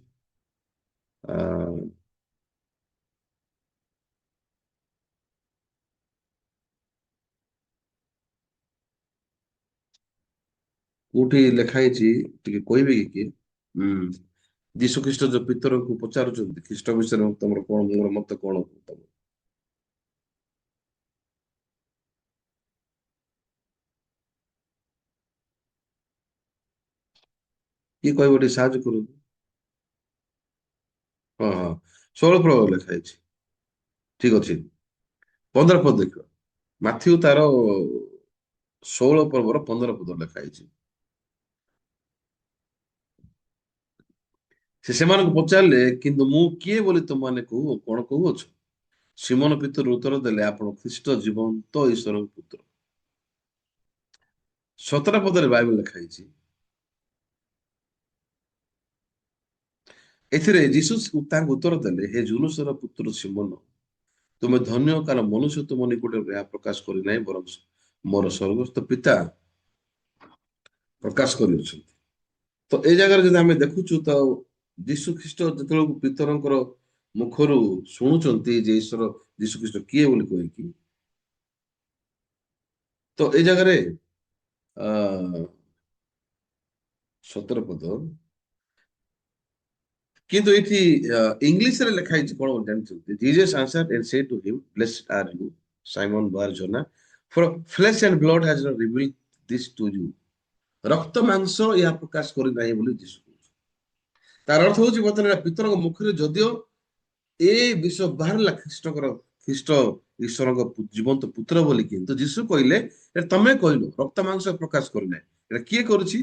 କୋଉଠି ଲେଖା ହେଇଛି ଟିକେ କହିବେ କି କିଏ? ଯୀଶୁ ଖ୍ରୀଷ୍ଟ ଯୋଉ ପିତରଙ୍କୁ ପଚାରୁଛନ୍ତି ଖ୍ରୀଷ୍ଟ ବିଷୟରେ ତମର କଣ, ମୋର ମତ କଣ? କିଏ କହିବ ଟିକେ ସାହାଯ୍ୟ କରନ୍ତୁ। ହଁ ହଁ 16 ପର୍ବ ଲେଖା ହେଇଛି, ଠିକ ଅଛି। 15 ପଦ ଦେଖିବା, ମାଥ୍ୟୁ ତାର 16 ପର୍ବର 15 ପଦ ଲେଖା ହେଇଛି। ସେ ସେମାନଙ୍କୁ ପଚାରିଲେ, କିନ୍ତୁ ମୁଁ କିଏ ବୋଲି ତୁମମାନେ କଣ କହୁଅଛ? ସିମୋନ ପିତର ଉତ୍ତର ଦେଲେ, ଆପଣ ଖ୍ରୀଷ୍ଟ ଜୀବନ୍ତ ଈଶ୍ୱରଙ୍କ ପୁତ୍ର। 17 ପଦରେ ବାଇବେଲ ଲେଖା ହେଇଛି, ଏଥିରେ ଯୀଶୁ ତାଙ୍କୁ ଉତ୍ତର ଦେଲେ, ହେ ଜୁଲୁସର ପୁତ୍ର ସିମୋନ, ତୁମେ ଧନ୍ୟ, କାରଣ ମନୁଷ୍ୟ ତୁମ ନିକଟରେ ଏହା ପ୍ରକାଶ କରିନାହିଁ, ବରଂ ମୋର ସ୍ୱର୍ଗସ୍ଥ ପିତା ପ୍ରକାଶ କରିଅଛନ୍ତି। ତ ଏଇ ଜାଗାରେ ଯଦି ଆମେ ଦେଖୁଛୁ ତ ଯୀଶୁ ଖ୍ରୀଷ୍ଟ ଯେତେବେଳେ ପିତରଙ୍କର ମୁଖରୁ ଶୁଣୁଛନ୍ତି ଯେ ଈଶ୍ୱର ଯୀଶୁ ଖ୍ରୀଷ୍ଟ କିଏ ବୋଲି କହିକି, ତ ଏଇ ଜାଗାରେ 17 ପଦ, କିନ୍ତୁ ଏଠି ଇଂଲିଶରେ ଲେଖା ହେଇଛି କଣ ଜାଣିଛନ୍ତି? Jesus answered and said to him, blessed are you, Simon Bar-Jonah, for flesh and blood has not revealed this to you. ରକ୍ତ ମାଂସ ଏହା ପ୍ରକାଶ କରିନାହିଁ ବୋଲି ଯୀଶୁ କହୁଛନ୍ତି। ତାର ଅର୍ଥ ହଉଛି ବର୍ତ୍ତମାନ ପିତରଙ୍କ ମୁଖରେ ଯଦିଓ ଏ ବିଷୟ ବାହାରିଲା ଖ୍ରୀଷ୍ଟ ଈଶ୍ୱରଙ୍କ ଜୀବନ୍ତ ପୁତ୍ର ବୋଲି, କିନ୍ତୁ ଯୀଶୁ କହିଲେ ତମେ କହିଲ, ରକ୍ତ ମାଂସ ପ୍ରକାଶ କରିନାହିଁ। ଏଟା କିଏ କରୁଛି?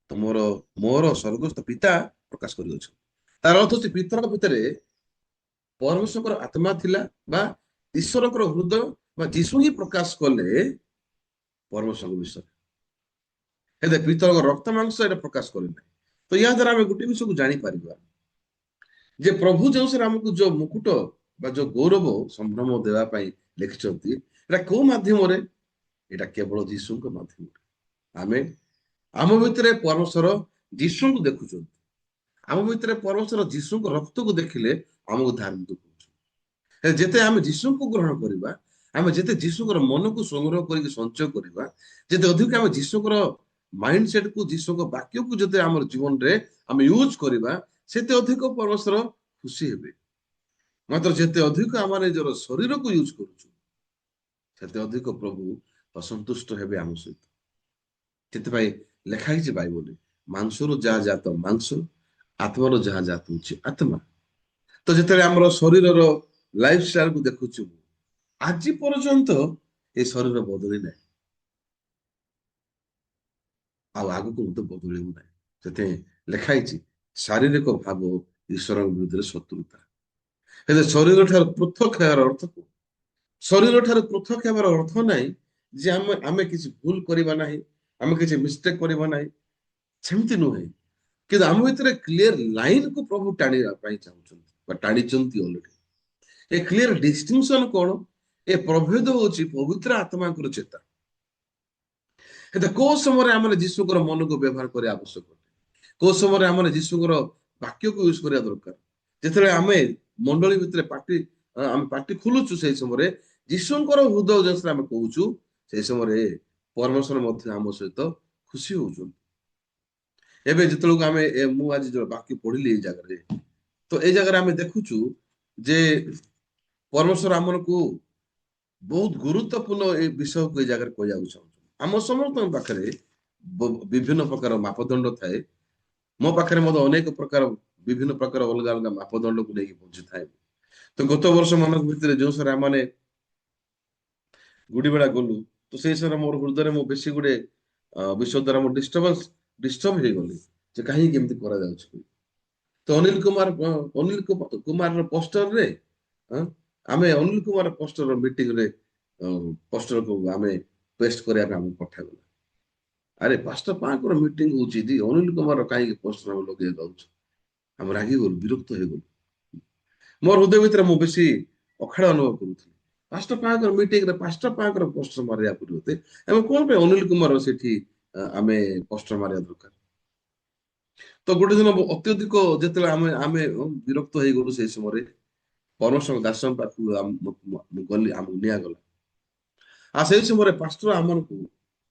ମୋର ସ୍ୱର୍ଗସ୍ଥ ପିତା ପ୍ରକାଶ କରିଅଛନ୍ତି। ତାର ଅର୍ଥ ହଉଛି ପିତରଙ୍କ ଭିତରେ ପରମେଶ୍ୱରଙ୍କର ଆତ୍ମା ଥିଲା ବା ଈଶ୍ୱରଙ୍କର ହୃଦୟ ବା ଯୀଶୁ ହିଁ ପ୍ରକାଶ କଲେ ପରମେଶ୍ୱରଙ୍କ ବିଷୟରେ। ହେଲେ ପିତରଙ୍କ ରକ୍ତ ମାଂସ ଏଟା ପ୍ରକାଶ କରିନାହିଁ। ତ ଏହା ଦ୍ୱାରା ଆମେ ଗୋଟେ ବିଷୟକୁ ଜାଣିପାରିବା ଯେ ପ୍ରଭୁ ଯେଉଁଥିରେ ଆମକୁ ଯୋଉ ମୁକୁଟ ବା ଯୋଉ ଗୌରବ ସମ୍ଭ୍ରମ ଦେବା ପାଇଁ ଲେଖିଛନ୍ତି, ଏଟା କୋଉ ମାଧ୍ୟମରେ? ଏଟା କେବଳ ଯୀଶୁଙ୍କ ମାଧ୍ୟମରେ। ଆମେ ଆମ ଭିତରେ ପରମେଶ୍ୱର ଯୀଶୁଙ୍କୁ ଦେଖୁଛନ୍ତି। ଆମ ଭିତରେ ପରମେଶ୍ୱର ଯୀଶୁଙ୍କ ରକ୍ତକୁ ଦେଖିଲେ ଆମକୁ ଧାର୍ମିକ କରୁଛୁ। ଯେତେ ଆମେ ଯୀଶୁଙ୍କୁ ଗ୍ରହଣ କରିବା, ଆମେ ଯେତେ ଯୀଶୁଙ୍କର ମନକୁ ସଂଗ୍ରହ କରିକି ସଞ୍ଚୟ କରିବା, ଯେତେ ଅଧିକ ଆମେ ଯୀଶୁଙ୍କର ମାଇଣ୍ଡ ସେଟକୁ, ଯୀଶୁଙ୍କ ବାକ୍ୟକୁ ଯେତେ ଆମର ଜୀବନରେ ଆମେ ୟୁଜ କରିବା, ସେତେ ଅଧିକ ପରମେଶ୍ୱର ଖୁସି ହେବେ। ମାତ୍ର ଯେତେ ଅଧିକ ଆମେ ନିଜର ଶରୀରକୁ ୟୁଜ କରୁଛୁ, ସେତେ ଅଧିକ ପ୍ରଭୁ ଅସନ୍ତୁଷ୍ଟ ହେବେ ଆମ ସହିତ। ସେଥିପାଇଁ ଲେଖା ହେଇଛି ବାଇବଲରେ, ମାଂସରୁ ଯାହା ଜାତ ମାଂସ, ଆତ୍ମାରୁ ଯାହା ଜାତ ହଉଛି ଆତ୍ମା। ତ ଯେତେବେଳେ ଆମର ଶରୀରର ଲାଇଫ ଷ୍ଟାଇଲକୁ ଦେଖୁଛୁ, ଆଜି ପର୍ଯ୍ୟନ୍ତ ଏ ଶରୀର ବଦଳି ନାହିଁ, ଆଉ ଆଗକୁ ମଧ୍ୟ ବଦଳିବ ନାହିଁ। ସେଥିପାଇଁ ଲେଖା ହେଇଛି, ଶାରୀରିକ ଭାବ ଈଶ୍ୱରଙ୍କ ବିରୁଦ୍ଧରେ ଶତ୍ରୁତା। ହେଲେ ଶରୀର ଠାରୁ ପୃଥକ ହେବାର ଅର୍ଥ କଣ? ଶରୀର ଠାରୁ ପୃଥକ ହେବାର ଅର୍ଥ ନାହିଁ ଯେ ଆମେ କିଛି ଭୁଲ କରିବା ନାହିଁ, ଆମେ କିଛି ମିଷ୍ଟେକ୍ କରିବା ନାହିଁ, ସେମିତି ନୁହେଁ। କିନ୍ତୁ ଆମ ଭିତରେ କ୍ଲିୟର ଲାଇନକୁ ପ୍ରଭୁ ଟାଣିବା ପାଇଁ ଚାହୁଁଛନ୍ତି ବା ଟାଣିଛନ୍ତି ଅଲରେଡି। ଏ କ୍ଲିୟର ଡିଷ୍ଟିଂସନ କଣ? ଏ ପ୍ରଭେଦ ହଉଛି ପବିତ୍ର ଆତ୍ମାଙ୍କର ଚେତା। ହେଲେ କୋଉ ସମୟରେ ଆମେ ଯୀଶୁଙ୍କର ମନକୁ ବ୍ୟବହାର କରିବା ଆବଶ୍ୟକ, କୋଉ ସମୟରେ ଆମେ ଯୀଶୁଙ୍କର ବାକ୍ୟକୁ ୟୁଜ କରିବା ଦରକାର। ଯେତେବେଳେ ଆମେ ମଣ୍ଡଳୀ ଭିତରେ ଆମେ ପାଟି ଖୋଲୁଛୁ, ସେଇ ସମୟରେ ଯୀଶୁଙ୍କର ହୃଦୟ ଯୋଉଥିରେ ଆମେ କହୁଛୁ, ସେଇ ସମୟରେ ପରମେଶ୍ୱର ମଧ୍ୟ ଆମ ସହିତ ଖୁସି ହଉଛନ୍ତି। ଏବେ ଯେତେବେଳକୁ ମୁଁ ଆଜି ଯୋଉ ବାକ୍ୟ ପଢିଲି ଏଇ ଜାଗାରେ, ତ ଏଇ ଜାଗାରେ ଆମେ ଦେଖୁଛୁ ଯେ ପରମେଶ୍ୱର ଆମକୁ ବହୁତ ଗୁରୁତ୍ୱପୂର୍ଣ୍ଣ ଏ ବିଷୟକୁ ଏଇ ଜାଗାରେ କହିବାକୁ ଚାହୁଁଛୁ। ଆମ ସମସ୍ତଙ୍କ ପାଖରେ ବିଭିନ୍ନ ପ୍ରକାର ମାପଦଣ୍ଡ ଥାଏ। ମୋ ପାଖରେ ମଧ୍ୟ ଅନେକ ପ୍ରକାର ବିଭିନ୍ନ ପ୍ରକାର ଅଲଗା ଅଲଗା ମାପଦଣ୍ଡକୁ ନେଇକି ବଞ୍ଚିଥାଏ। ତ ଗତ ବର୍ଷ ମାନଙ୍କ ଭିତରେ ଯୋଉ ସାରା ଆମେ ଗୁଡିବେଳା ଗଲୁ, ତ ସେଇ ସାରା ମୋର ହୃଦୟରେ ମୁଁ ବେଶୀ ଗୋଟେ ବିଷୟ ଦ୍ୱାରା ମୁଁ ଡିଷ୍ଟର୍ବ ହେଇଗଲି ଯେ କାହିଁକି ଏମିତି କରାଯାଉଛି। ତ ଅନିଲ କୁମାରର ପୋଷ୍ଟରରେ ଆମେ ଅନିଲ କୁମାର ପୋଷ୍ଟର ମିଟିଂରେ ପୋଷ୍ଟରକୁ ଆମେ ପେଷ୍ଟ କରିବା ପାଇଁ ଆମକୁ ପଠାଗଲା। ଆରେ 5ଟା 5 ମିଟିଂ ହଉଛି ଦି ଅନିଲ କୁମାର କାହିଁକି ପୋଷ୍ଟର ଆମେ ଲଗେଇ ଯାଉଛୁ। ଆମେ ରାଗିଗଲୁ, ବିରକ୍ତ ହେଇଗଲୁ। ମୋର ହୃଦୟ ଭିତରେ ମୁଁ ବେଶୀ ଅଖାଳ ଅନୁଭବ କରୁଥିଲି। 5ଟା 5 ମିଟିଂରେ 5ଟା 5 ପୋଷ୍ଟର ମାରିବା ପରିବର୍ତ୍ତେ ଆମେ କଣ ପାଇଁ ଅନିଲ କୁମାର ସେଠି ଆମେ ପୋଷ୍ଟର ମାରିବା ଦରକାର। ତ ଗୋଟେ ଦିନ ଅତ୍ୟଧିକ ଯେତେବେଳେ ଆମେ ଆମେ ବିରକ୍ତ ହେଇଗଲୁ ସେଇ ସମୟରେ ପରମେଶ୍ୱର ଦାସଙ୍କ ପାଖକୁ ମୁଁ ଗଲି, ଆମକୁ ନିଆଗଲା। ଆଉ ସେଇ ସମୟରେ ପାଷ୍ଟର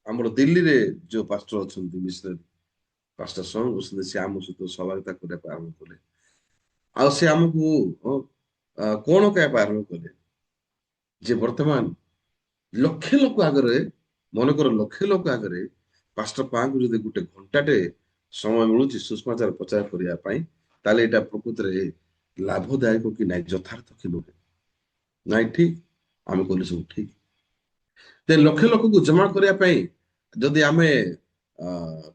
ଆମର ଦିଲ୍ଲୀରେ ଯୋଉ ପାଷ୍ଟର ଅଛନ୍ତି ମିଶନାରୀ ପାଷ୍ଟର ସଙ୍ଗ ଅଛନ୍ତି, ସେ ଆମ ସହିତ ସହଭାଗିତା କରିବା ପାଇଁ ଆରମ୍ଭ କଲେ। ଆଉ ସେ ଆମକୁ କଣ କହିବା ପାଇଁ ଆରମ୍ଭ କଲେ ଯେ ବର୍ତ୍ତମାନ ଲକ୍ଷେ ଲୋକ ଆଗରେ, ମନେକର ଲକ୍ଷେ ଲୋକ ଆଗରେ ପାଷ୍ଟର ପାଙ୍କୁ ଯଦି ଗୋଟେ ଘଣ୍ଟାଟେ ସମୟ ମିଳୁଛି ସୁଷମାଚାର ପ୍ରଚାର କରିବା ପାଇଁ, ତାହେଲେ ଏଇଟା ପ୍ରକୃତରେ ଲାଭଦାୟକ କି ନାଇଁ, ଯଥାର୍ଥ କି ନୁହେଁ। ନାଇଁ ଠିକ, ଆମେ କହିଲୁ ସବୁ ଠିକ। ଲକ୍ଷ ଲୋକକୁ ଜମା କରିବା ପାଇଁ ଯଦି ଆମେ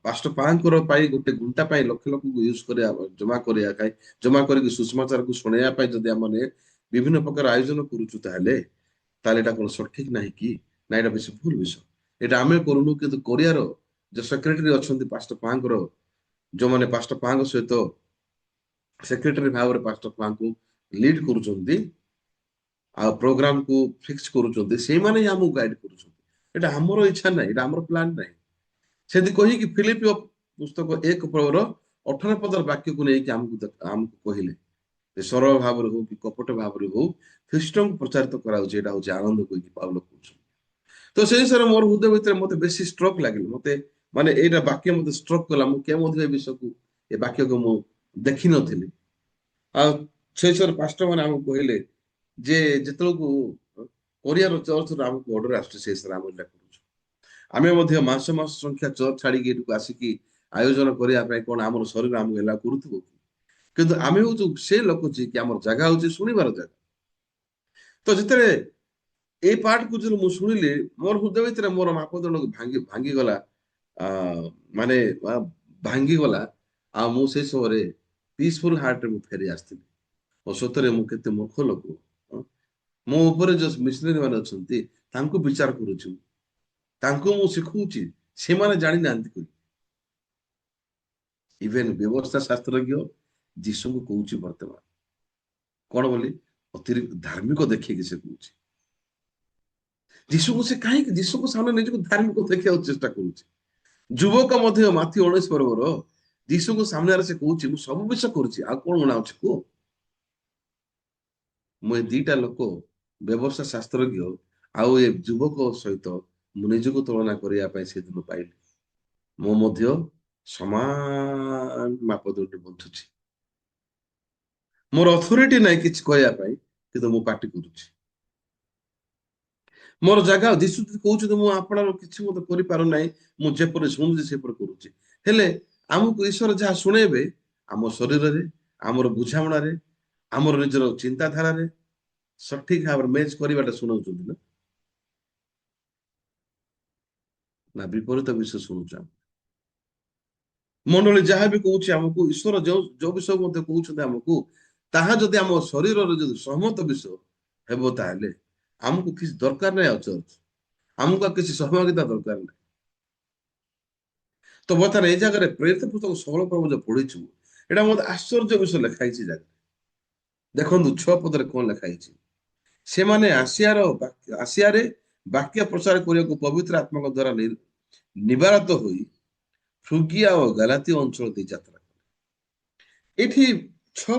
ପାଷ୍ଟର ପାଙ୍କର ପାଇଁ ଗୋଟେ ଘଣ୍ଟା ପାଇଁ ଲକ୍ଷ ଲୋକକୁ ୟୁଜ କରିବା, ଜମା କରିକି ସୁଷମାଚାରକୁ ଶୁଣେଇବା ପାଇଁ ଯଦି ଆମେ ବିଭିନ୍ନ ପ୍ରକାର ଆୟୋଜନ କରୁଛୁ, ତାହେଲେ ଏଇଟା କଣ ସଠିକ ନାହିଁ କି? ନା ଏଇଟା ବେଶୀ ଭୁଲ ବିଷୟ। ଏଇଟା ଆମେ କରୁନୁ, କିନ୍ତୁ କୋରିଆର ଯୋଉ ସେକ୍ରେଟାରୀ ଅଛନ୍ତି ପାଷ୍ଟର ପାଙ୍କର, ଯୋଉମାନେ ପାଷ୍ଟର ପାଙ୍କ ସହିତ ସେକ୍ରେଟାରୀ ଭାବରେ ପାଷ୍ଟର ପାଙ୍କୁ ଲିଡ୍ କରୁଛନ୍ତି ଆଉ ପ୍ରୋଗ୍ରାମକୁ ଫିକ୍ସ କରୁଛନ୍ତି, ସେଇମାନେ ହିଁ ଆମକୁ ଗାଇଡ କରୁଛନ୍ତି। ଏଇଟା ଆମର ଇଚ୍ଛା ନାହିଁ, ଏଇଟା ଆମର ପ୍ଲାନ ନାହିଁ। ସେମିତି କହିକି ଫିଲିପିଓ ପୁସ୍ତକ 1:18 ବାକ୍ୟକୁ ନେଇକି ଆମକୁ କହିଲେ ଯେ ସରଳ ଭାବରେ ହଉ କି କପଟ ଭାବରେ ହଉ ଖ୍ରୀଷ୍ଟଙ୍କୁ ପ୍ରଚାରିତ କରାଯାଉଛି, ଏଇଟା ହଉଛି ଆନନ୍ଦ କହିକି ପାଉଲ କହୁଛନ୍ତି। ତ ସେଇ ହିସାବରେ ମୋର ହୃଦୟ ଭିତରେ ମତେ ବେଶୀ ଷ୍ଟ୍ରୋକ ଲାଗିଲା, ମତେ ମାନେ ଏଇଟା ବାକ୍ୟ ମତେ ଷ୍ଟ୍ରୋକ କଲା। ମୁଁ କେଉଁ ମଧ୍ୟ ଏ ବିଷୟକୁ, ଏ ବାକ୍ୟକୁ ମୁଁ ଦେଖିନଥିଲି। ଆଉ ସେଇ ହିସାବରେ ପାଷ୍ଟର ମାନେ ଆମକୁ କହିଲେ ଯେ ଯେତେବେଳକୁ କୋରିଆର ଚର୍ଚ୍ଚରୁ ଆମକୁ ଅର୍ଡର ଆସୁଛି, ସେଇ ହିସାବରେ ଆମେ ଏଇଟା କରୁଛୁ। ଆମେ ମଧ୍ୟ ମାସ ସଂଖ୍ୟା ଚର୍ଚ୍ଚ ଛାଡିକି ଏଠିକୁ ଆସିକି ଆୟୋଜନ କରିବା ପାଇଁ କଣ ଆମର ଶରୀର ଆମକୁ ହେଲା କରୁଥିବ କି? କିନ୍ତୁ ଆମେ ହଉଛୁ ସେ ଲୋକ ଯିଏକି ଆମର ଜାଗା ହଉଛି ଶୁଣିବାର ଜାଗା। ତ ଯେତେବେଳେ ଏଇ ପାଠକୁ ଯଦି ମୁଁ ଶୁଣିଲି, ମୋର ହୃଦୟ ଭିତରେ ମୋର ମାପଦଣ୍ଡକୁ ଭାଙ୍ଗିଗଲା, ମାନେ ଭାଙ୍ଗିଗଲା। ଆଉ ମୁଁ ସେଇ ସମୟରେ ପିସଫୁଲ ହାର୍ଟରେ ମୁଁ ଫେରି ଆସିଥିଲି। ଓ ସତରେ ମୁଁ କେତେ ମୂର୍ଖ ଲୋକ। ମୋ ଉପରେ ଯୋଉ ମିଶନାରୀ ମାନେ ଅଛନ୍ତି ତାଙ୍କୁ ବିଚାର କରୁଛୁ, ତାଙ୍କୁ ମୁଁ ଶିଖଉଛି, ସେମାନେ ଜାଣିନାହାନ୍ତି କହି। ଇଭେନ ବ୍ୟବସ୍ଥା ଶାସ୍ତ୍ରଜ୍ଞ ଯୀଶୁଙ୍କୁ କହୁଛି ବର୍ତ୍ତମାନ କଣ ବୋଲି, ଅତିରିକ୍ତ ଧାର୍ମିକ ଦେଖେଇକି ସେ କହୁଛି। ଯୀଶୁକୁ ସେ କାହିଁକି ଯୀଶୁଙ୍କ ସାମନେ ନିଜକୁ ଧାର୍ମିକ ଦେଖିବାକୁ ଚେଷ୍ଟା କରୁଛି। ଯୁବକ ମଧ୍ୟ ମାଥି 19 ଯୀଶୁଙ୍କ ସାମ୍ନାରେ ସେ କହୁଛି ମୁଁ ସବୁ ବିଷୟ କରୁଛି, ଆଉ କଣ ମନାଉଛି କୁହ। ମୁଁ ଏ ଦିଟା ଲୋକ, ବ୍ୟବସାୟ ଶାସ୍ତ୍ରଜ୍ଞ ଆଉ ଏ ଯୁବକ ସହିତ ମୁଁ ନିଜକୁ ତୁଳନା କରିବା ପାଇଁ ସେଦିନ ପାଇଲି। ମୁଁ ମଧ୍ୟ ସମାନ ମାପଦଣ୍ଡରେ ବଞ୍ଚୁଛି। ମୋର ଅଥରିଟି ନାହିଁ କିଛି କହିବା ପାଇଁ, କିନ୍ତୁ ମୁଁ ପାଟି କରୁଛି। ମୋର ଜାଗା ଯୀଶୁ କହୁଛନ୍ତି ମୁଁ ଆପଣଙ୍କ କିଛି ମଧ୍ୟ କରିପାରୁନାହିଁ, ମୁଁ ଯେପରି ଶୁଣୁଛି ସେପରି କରୁଛି। ହେଲେ ଆମକୁ ଈଶ୍ୱର ଯାହା ଶୁଣେଇବେ ଆମ ଶରୀରରେ, ଆମର ବୁଝାମଣାରେ, ଆମର ନିଜର ଚିନ୍ତାଧାରାରେ ସଠିକ ଭାବରେ ମ୍ୟାଚ କରିବାଟା ଶୁଣଉଛନ୍ତି ନା ବିପରୀତ ବିଷୟ ଶୁଣୁଛୁ। ମଣ୍ଡଳୀ ଯାହା ବି କହୁଛି ଆମକୁ, ଈଶ୍ୱର ଯୋଉ ବିଷୟ ମଧ୍ୟ କହୁଛନ୍ତି ଆମକୁ, ତାହା ଯଦି ଆମ ଶରୀରରେ ଯଦି ସହମତ ବିଷୟ ହେବ, ତାହେଲେ ଆମକୁ କିଛି ଦରକାର ନାହିଁ। ଆଉ ଚର୍ଚ୍ଚ ଆମକୁ ଆଉ କିଛି ସହଭାଗିତା ଦରକାର ନାହିଁ। ତ ବର୍ତ୍ତମାନ ଏଇ ଜାଗାରେ ପ୍ରେରିତ ପୁସ୍ତକ 16 ଯୋଉ ପଢିଛୁ, ଏଇଟା ମତେ ଆଶ୍ଚର୍ଯ୍ୟ ବିଷୟ ଲେଖା ହେଇଛି। ଜାଗା ଦେଖନ୍ତୁ 6 କଣ ଲେଖା ହେଇଛି। ସେମାନେ ଆସିଆରେ ବାକ୍ୟ ପ୍ରଚାର କରିବାକୁ ପବିତ୍ର ଆତ୍ମାଙ୍କ ଦ୍ୱାରା ନିବାରତ ହୋଇ ଫ୍ରୁଗିଆ ଓ ଗାଲାତୀୟ ଅଞ୍ଚଳ ଦେଇ ଯାତ୍ରା କଲେ। ଏଠି 6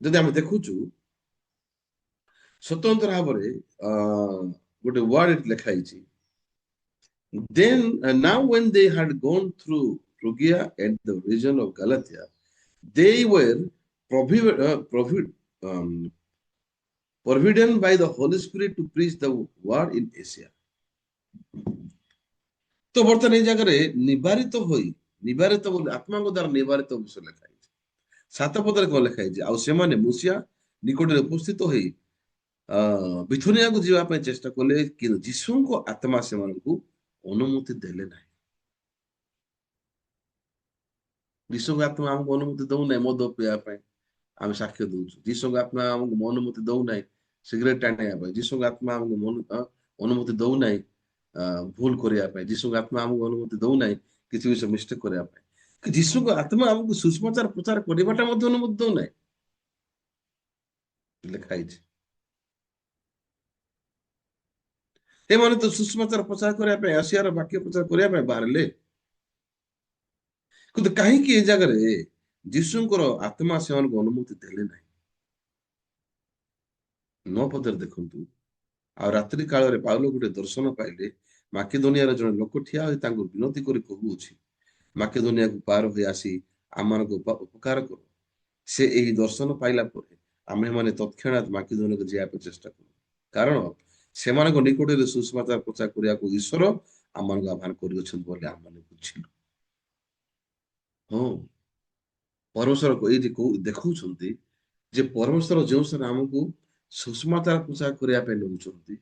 ଯଦି ଆମେ ଦେଖୁଛୁ, ସ୍ୱତନ୍ତ୍ର ଭାବରେ ଗୋଟେ ୱାର୍ଡ ଲେଖା ହେଇଛି। Then now when they had gone through Phrygia and the region of Galatia, they were forbidden by the Holy Spirit to preach the word in Asia. ତ ବର୍ତ୍ତମାନ ଏଇ ଜାଗାରେ ନିବାରିତ ବୋଲି ଆତ୍ମାଙ୍କ ଦ୍ୱାରା ନିବାରିତ ବିଷୟ ଲେଖା ହେଇଛି। 7 କଣ ଲେଖା ହେଇଛି, ଆଉ ସେମାନେ ମୁସିଆ ନିକଟରେ ଉପସ୍ଥିତ ହୋଇ ବିଥୁନିଆକୁ ଯିବା ପାଇଁ ଚେଷ୍ଟା କଲେ, କିନ୍ତୁ ଯୀଶୁଙ୍କ ଆତ୍ମା ସେମାନଙ୍କୁ ଅନୁମତି ଦେଲେ ନାହିଁ। ଯୀଶୁଙ୍କ ଆତ୍ମା ଆମକୁ ଅନୁମତି ଦଉନାହିଁ ମଦ ପିଇବା ପାଇଁ। ଆମେ ସାକ୍ଷ୍ୟ ଦଉଛୁ। ଯୀଶୁଙ୍କ ଆତ୍ମା ଆମକୁ ଅନୁମତି ଦଉନାହିଁ ସିଗରେଟ ଟାଣିବା ପାଇଁ। ଯୀଶୁଙ୍କ ଆତ୍ମା ଆମକୁ ଅନୁମତି ଦଉନାହିଁ ଭୁଲ କରିବା ପାଇଁ। ଯୀଶୁଙ୍କ ଆତ୍ମା ଆମକୁ ଅନୁମତି ଦଉନାହିଁ କିଛି ବିଷୟ ମିଷ୍ଟେକ୍ କରିବା ପାଇଁ। କି ଯୀଶୁଙ୍କ ଆତ୍ମା ଆମକୁ ସୁସମାଚାର ପ୍ରଚାର କରିବାଟା ମଧ୍ୟ ଅନୁମତି ଦଉନାହିଁ। ଲେଖା ହେଇଛି ଏମାନେ ତ ସୁସମାଚାର ପ୍ରଚାର କରିବା ପାଇଁ ଆସିଆର ବାକ୍ୟ ପ୍ରଚାର କରିବା ପାଇଁ ବାହାରିଲେ, କିନ୍ତୁ କାହିଁକି ଏ ଜାଗାରେ ଯୀଶୁଙ୍କର ଆତ୍ମା ସେମାନଙ୍କୁ ଅନୁମତି ଦେଲେ ନାହିଁ? 9 ପଦରେ ଦେଖନ୍ତୁ, ଆଉ ରାତ୍ରି କାଳରେ ପାଉଲ ଗୋଟେ ଦର୍ଶନ ପାଇଲେ, ମାକିଦୋନିଆର ଜଣେ ଲୋକ ଠିଆ ହୋଇ ତାଙ୍କୁ ବିନତି କରି କହୁଅଛି, ମାକିଦୋନିଆକୁ ପାର ହୋଇ ଆସି ଆମମାନଙ୍କୁ ଉପକାର କର। ସେ ଏହି ଦର୍ଶନ ପାଇଲା ପରେ ଆମେମାନେ ତତ୍କ୍ଷଣାତ୍ ମାକିଦୋନିଆକୁ ଯିବା ପାଇଁ ଚେଷ୍ଟା କରୁ, କାରଣ ସେମାନଙ୍କ ନିକଟରେ ସୁସମାଚାର ପ୍ରଚାର କରିବାକୁ ଈଶ୍ୱର ଆମମାନଙ୍କୁ ଆହ୍ୱାନ କରିଅଛନ୍ତି ବୋଲି ଆମମାନେ ବୁଝିଲୁ। ହଁ, ପରମେଶ୍ୱର ଏଇଠି ଦେଖାଉଛନ୍ତି ଯେ ପରମେଶ୍ୱର ଯେଉଁମାନେ ଆମକୁ ସୁସମାଚାର ପ୍ରଚାର କରିବା ପାଇଁ ନେଉଛନ୍ତି,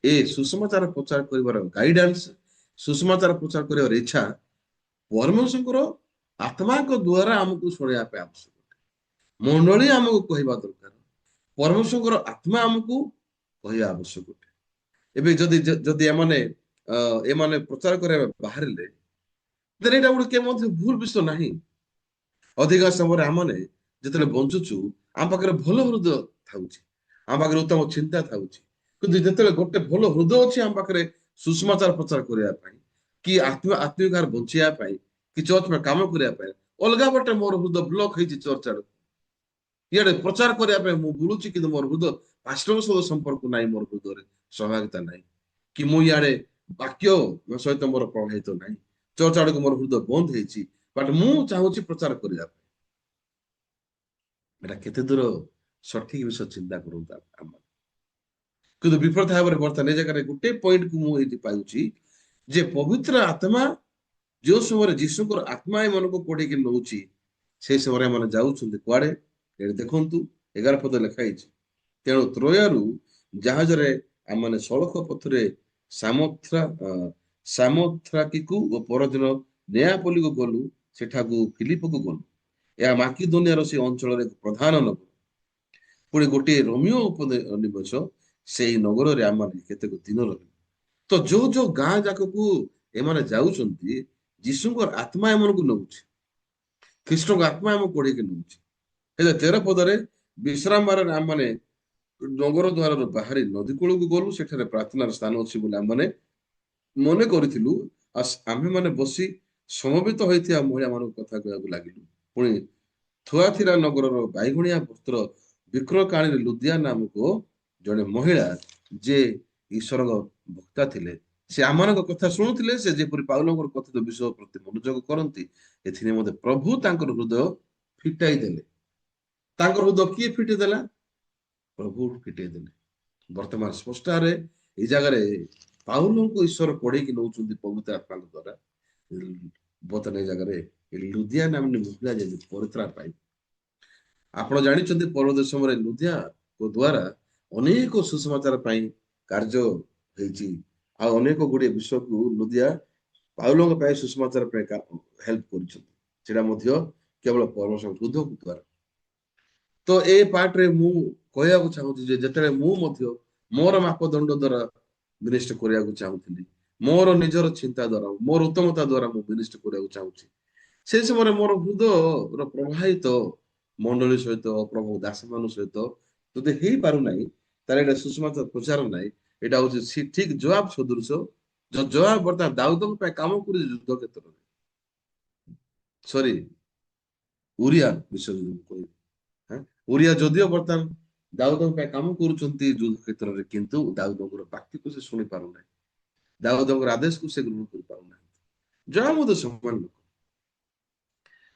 ଏ ସୁସମାଚାର ପ୍ରଚାର କରିବାର ଗାଇଡାନ୍ସ, ସୁସମାଚାର ପ୍ରଚାର କରିବାର ଇଚ୍ଛା ପରମେଶ୍ୱରଙ୍କର ଆତ୍ମାଙ୍କ ଦ୍ୱାରା ଆମକୁ ଶୁଣିବା ପାଇଁ ଆବଶ୍ୟକ। ମଣ୍ଡଳୀ ଆମକୁ କହିବା ଦରକାର, ପରମେଶ୍ୱରଙ୍କର ଆତ୍ମା ଆମକୁ କହିବା ଆବଶ୍ୟକ। ଏବେ ଯଦି ଏମାନେ ପ୍ରଚାର କରିବା ବାହାରିଲେ, ଏଇଟା ଗୋଟେ ମଧ୍ୟ ଭୁଲ ବିଷୟ ନାହିଁ। ଅଧିକାଂଶ ସମୟରେ ଆମମାନେ ଯେତେବେଳେ ବଞ୍ଚୁଛୁ, ଆମ ପାଖରେ ଭଲ ହୃଦୟ ଥାଉଛି, ଆମ ପାଖରେ ଉତ୍ତମ ଚିନ୍ତା ଥାଉଛି, କିନ୍ତୁ ଯେତେବେଳେ ଗୋଟେ ଭଲ ହୃଦୟ ଅଛି ଆମ ପାଖରେ ସୁସମାଚାର ପ୍ରଚାର କରିବା ପାଇଁ, କି ଆତ୍ମିକ ବଞ୍ଚିବା ପାଇଁ, କି ଚର୍ଚ୍ଚ ପାଇଁ କାମ କରିବା ପାଇଁ, ଅଲଗା ଗୋଟେ ମୋର ହୃଦୟ ବ୍ଲକ ହେଇଛି ଚର୍ଚ୍ଚ ଆଡକୁ, ଇଆଡେ ପ୍ରଚାର କରିବା ପାଇଁ ମୁଁ ବୁଲୁଛି, କିନ୍ତୁ ମୋର ହୃଦୟ ପାଷ୍ଟରଙ୍କ ସହିତ ସମ୍ପର୍କ ନାହିଁ, ମୋର ହୃଦୟରେ ସହଭାଗିତା ନାହିଁ, କି ମୁଁ ଇଆଡେ ବାକ୍ୟ ସହିତ ମୋର ପ୍ରଭାବିତ ନାହିଁ, ଚର୍ଚ୍ଚ ଆଡକୁ ମୋର ହୃଦୟ ବନ୍ଦ ହେଇଛି, ବଟ୍ ମୁଁ ଚାହୁଁଛି ପ୍ରଚାର କରିବା ପାଇଁ। ଏଟା କେତେ ଦୂର ସଠିକ ବିଷୟ ଚିନ୍ତା କରନ୍ତୁ ଆମ। କିନ୍ତୁ ବିପରୀତ ଭାବରେ ବର୍ତ୍ତମାନ ଏ ଜାଗାରେ ଗୋଟେ ପଏଣ୍ଟକୁ ମୁଁ ଏଇଠି ପାଉଛି ଯେ ପବିତ୍ର ଆତ୍ମା ଯେଉଁ ସମୟରେ ଯୀଶୁଙ୍କର ଆତ୍ମା ଏମାନଙ୍କୁ କୋଡେଇକି ନଉଛି, ସେଇ ସମୟରେ ଏମାନେ ଯାଉଛନ୍ତି କୁଆଡେ? ଏଠି ଦେଖନ୍ତୁ 11 ପଦ ଲେଖା ହେଇଛି, ତେଣୁ ତ୍ରୋୟାରୁ ଜାହାଜରେ ଆମମାନେ ସଳଖ ପଥରେ ସାମୋଥ୍ରାକିକୁ ଓ ପରଦିନ ନେଆପୋଲିକୁ ଗଲୁ, ସେଠାକୁ ଫିଲିପକୁ ଗଲୁ। ଏହା ମାକିଦୋନିଆର ସେ ଅଞ୍ଚଳରେ ପ୍ରଧାନ ନଗର। ପୁଣି ଗୋଟିଏ ରୋମିଓ ଉପନିବେଶ, ସେଇ ନଗରରେ ଆମମାନେ କେତେକ ଦିନ ରହିଲୁ। ତ ଯୋଉ ଗାଁ ଯାକକୁ ଏମାନେ ଯାଉଛନ୍ତି, ଯୀଶୁଙ୍କର ଆତ୍ମା ଏମାନଙ୍କୁ ନଉଛି, ଖ୍ରୀଷ୍ଟଙ୍କ ଆତ୍ମା ଏମାନଙ୍କୁ କୋଡେଇକି ନଉଛି। ହେଲେ 13 ପଦରେ ବିଶ୍ରାମବାରରେ ଆମମାନେ ନଗର ଦ୍ୱାରରୁ ବାହାରି ନଦୀ କୂଳକୁ ଗଲୁ, ସେଠାରେ ପ୍ରାର୍ଥନାର ସ୍ଥାନ ଅଛି ବୋଲି ଆମମାନେ ମନେ କରିଥିଲୁ। ଆଉ ଆମେମାନେ ବସି ସମବେତ ହୋଇଥିବା ମହିଳାମାନଙ୍କ କଥା କହିବାକୁ ଲାଗିଲୁ। ପୁଣି ଥୁଆଥିରା ନଗରର ବାଇଗଣିଆ ବସ୍ତ୍ର ବିକ୍ରୟକାଳୀରେ ଲୁଦିଆ ନାମକ ଜଣେ ମହିଳା, ଯେ ଈଶ୍ୱରଙ୍କ ଭକ୍ତା ଥିଲେ, ସେ ଆମମାନଙ୍କ କଥା ଶୁଣୁଥିଲେ, ସେ ଯେପରି ପାଉଲଙ୍କର କଥିତ ବିଷୟ ପ୍ରତି ମନୋଯୋଗ କରନ୍ତି, ଏଥିରେ ମଧ୍ୟ ପ୍ରଭୁ ତାଙ୍କର ହୃଦୟ ଫିଟାଇ ଦେଲେ। ତାଙ୍କର ହୃଦୟ କିଏ ଫିଟେଇ ଦେଲା? ପ୍ରଭୁ ଫିଟେଇ ଦେଲେ। ବର୍ତ୍ତମାନ ସ୍ପଷ୍ଟାରେ ଏଇ ଜାଗାରେ ପାଉଲଙ୍କୁ ଈଶ୍ୱର କୋଡେଇକି ନଉଛନ୍ତି ପବିତ୍ର ଆତ୍ମାଙ୍କ ଦ୍ୱାରା। ବର୍ତ୍ତମାନ ଏଇ ଜାଗାରେ ଲୁଦିଆ ନାମની ମହିଳା ଯେମିତି ପରିତ୍ରାଣ ପାଇ, ଆପଣ ଜାଣିଛନ୍ତି ପରବର୍ତ୍ତୀ ସମୟରେ ଲୁଦିଆଙ୍କ ଦ୍ୱାରା ଅନେକ ସୁସମାଚାର ପାଇଁ କାର୍ଯ୍ୟ ହେଇଛି, ଆଉ ଅନେକ ଗୁଡିଏ ବିଷୟକୁ ଲୁଦିଆ ପାଉଲଙ୍କ ପାଇଁ ସୁସମାଚାର ପାଇଁ ହେଲ୍ପ କରିଛନ୍ତି। ସେଟା ମଧ୍ୟ କେବଳ ପରମେଶ୍ୱର ହୃଦୟକୁ ଦ୍ୱାରା। ତ ଏ ପାର୍ଟରେ ମୁଁ କହିବାକୁ ଚାହୁଁଛି ଯେ ଯେତେବେଳେ ମୁଁ ମଧ୍ୟ ମୋର ମାପଦଣ୍ଡ ଦ୍ୱାରା ମିନିଷ୍ଟ୍ରି କରିବାକୁ ଚାହୁଁଥିଲି, ମୋର ନିଜର ଚିନ୍ତା ଦ୍ୱାରା, ମୋର ଉତ୍ତମତା ଦ୍ୱାରା ମୁଁ ମିନିଷ୍ଟ୍ରି କରିବାକୁ ଚାହୁଁଛି, ସେ ସମୟରେ ମୋର ହୃଦୟର ପ୍ରବାହିତ ମଣ୍ଡଳୀ ସହିତ, ପ୍ରଭୁ ଦାସମାନଙ୍କ ସହିତ ଯଦି ହେଇପାରୁନାହିଁ, ତାହେଲେ ଏଇଟା ସୁସମାଚାର ପ୍ରଚାର ନାହିଁ। ଏଇଟା ହଉଛି ଠିକ ଜବାବ ସଦୃଶ। ଜବାବ ବର୍ତ୍ତମାନ ଦାଉଦଙ୍କ ପାଇଁ କାମ କରୁଛି ଯୁଦ୍ଧ କ୍ଷେତ୍ରରେ। ସରି, ଉରିଆ ବିଷୟରେ କହିବି। ଉରିଆ ଯଦିଓ ବର୍ତ୍ତମାନ ଦାଉଦଙ୍କ ପାଇଁ କାମ କରୁଛନ୍ତି ଯୁଦ୍ଧ କ୍ଷେତ୍ରରେ, କିନ୍ତୁ ଦାଉଦଙ୍କର ବାକ୍ୟକୁ ସେ ଶୁଣି ପାରୁନାହିଁ, ଦାଉଦଙ୍କର ଆଦେଶକୁ ସେ ଗ୍ରହଣ କରିପାରୁନାହାନ୍ତି। ଜବାବ ମଧ୍ୟ ସମାନ ଲୋକ,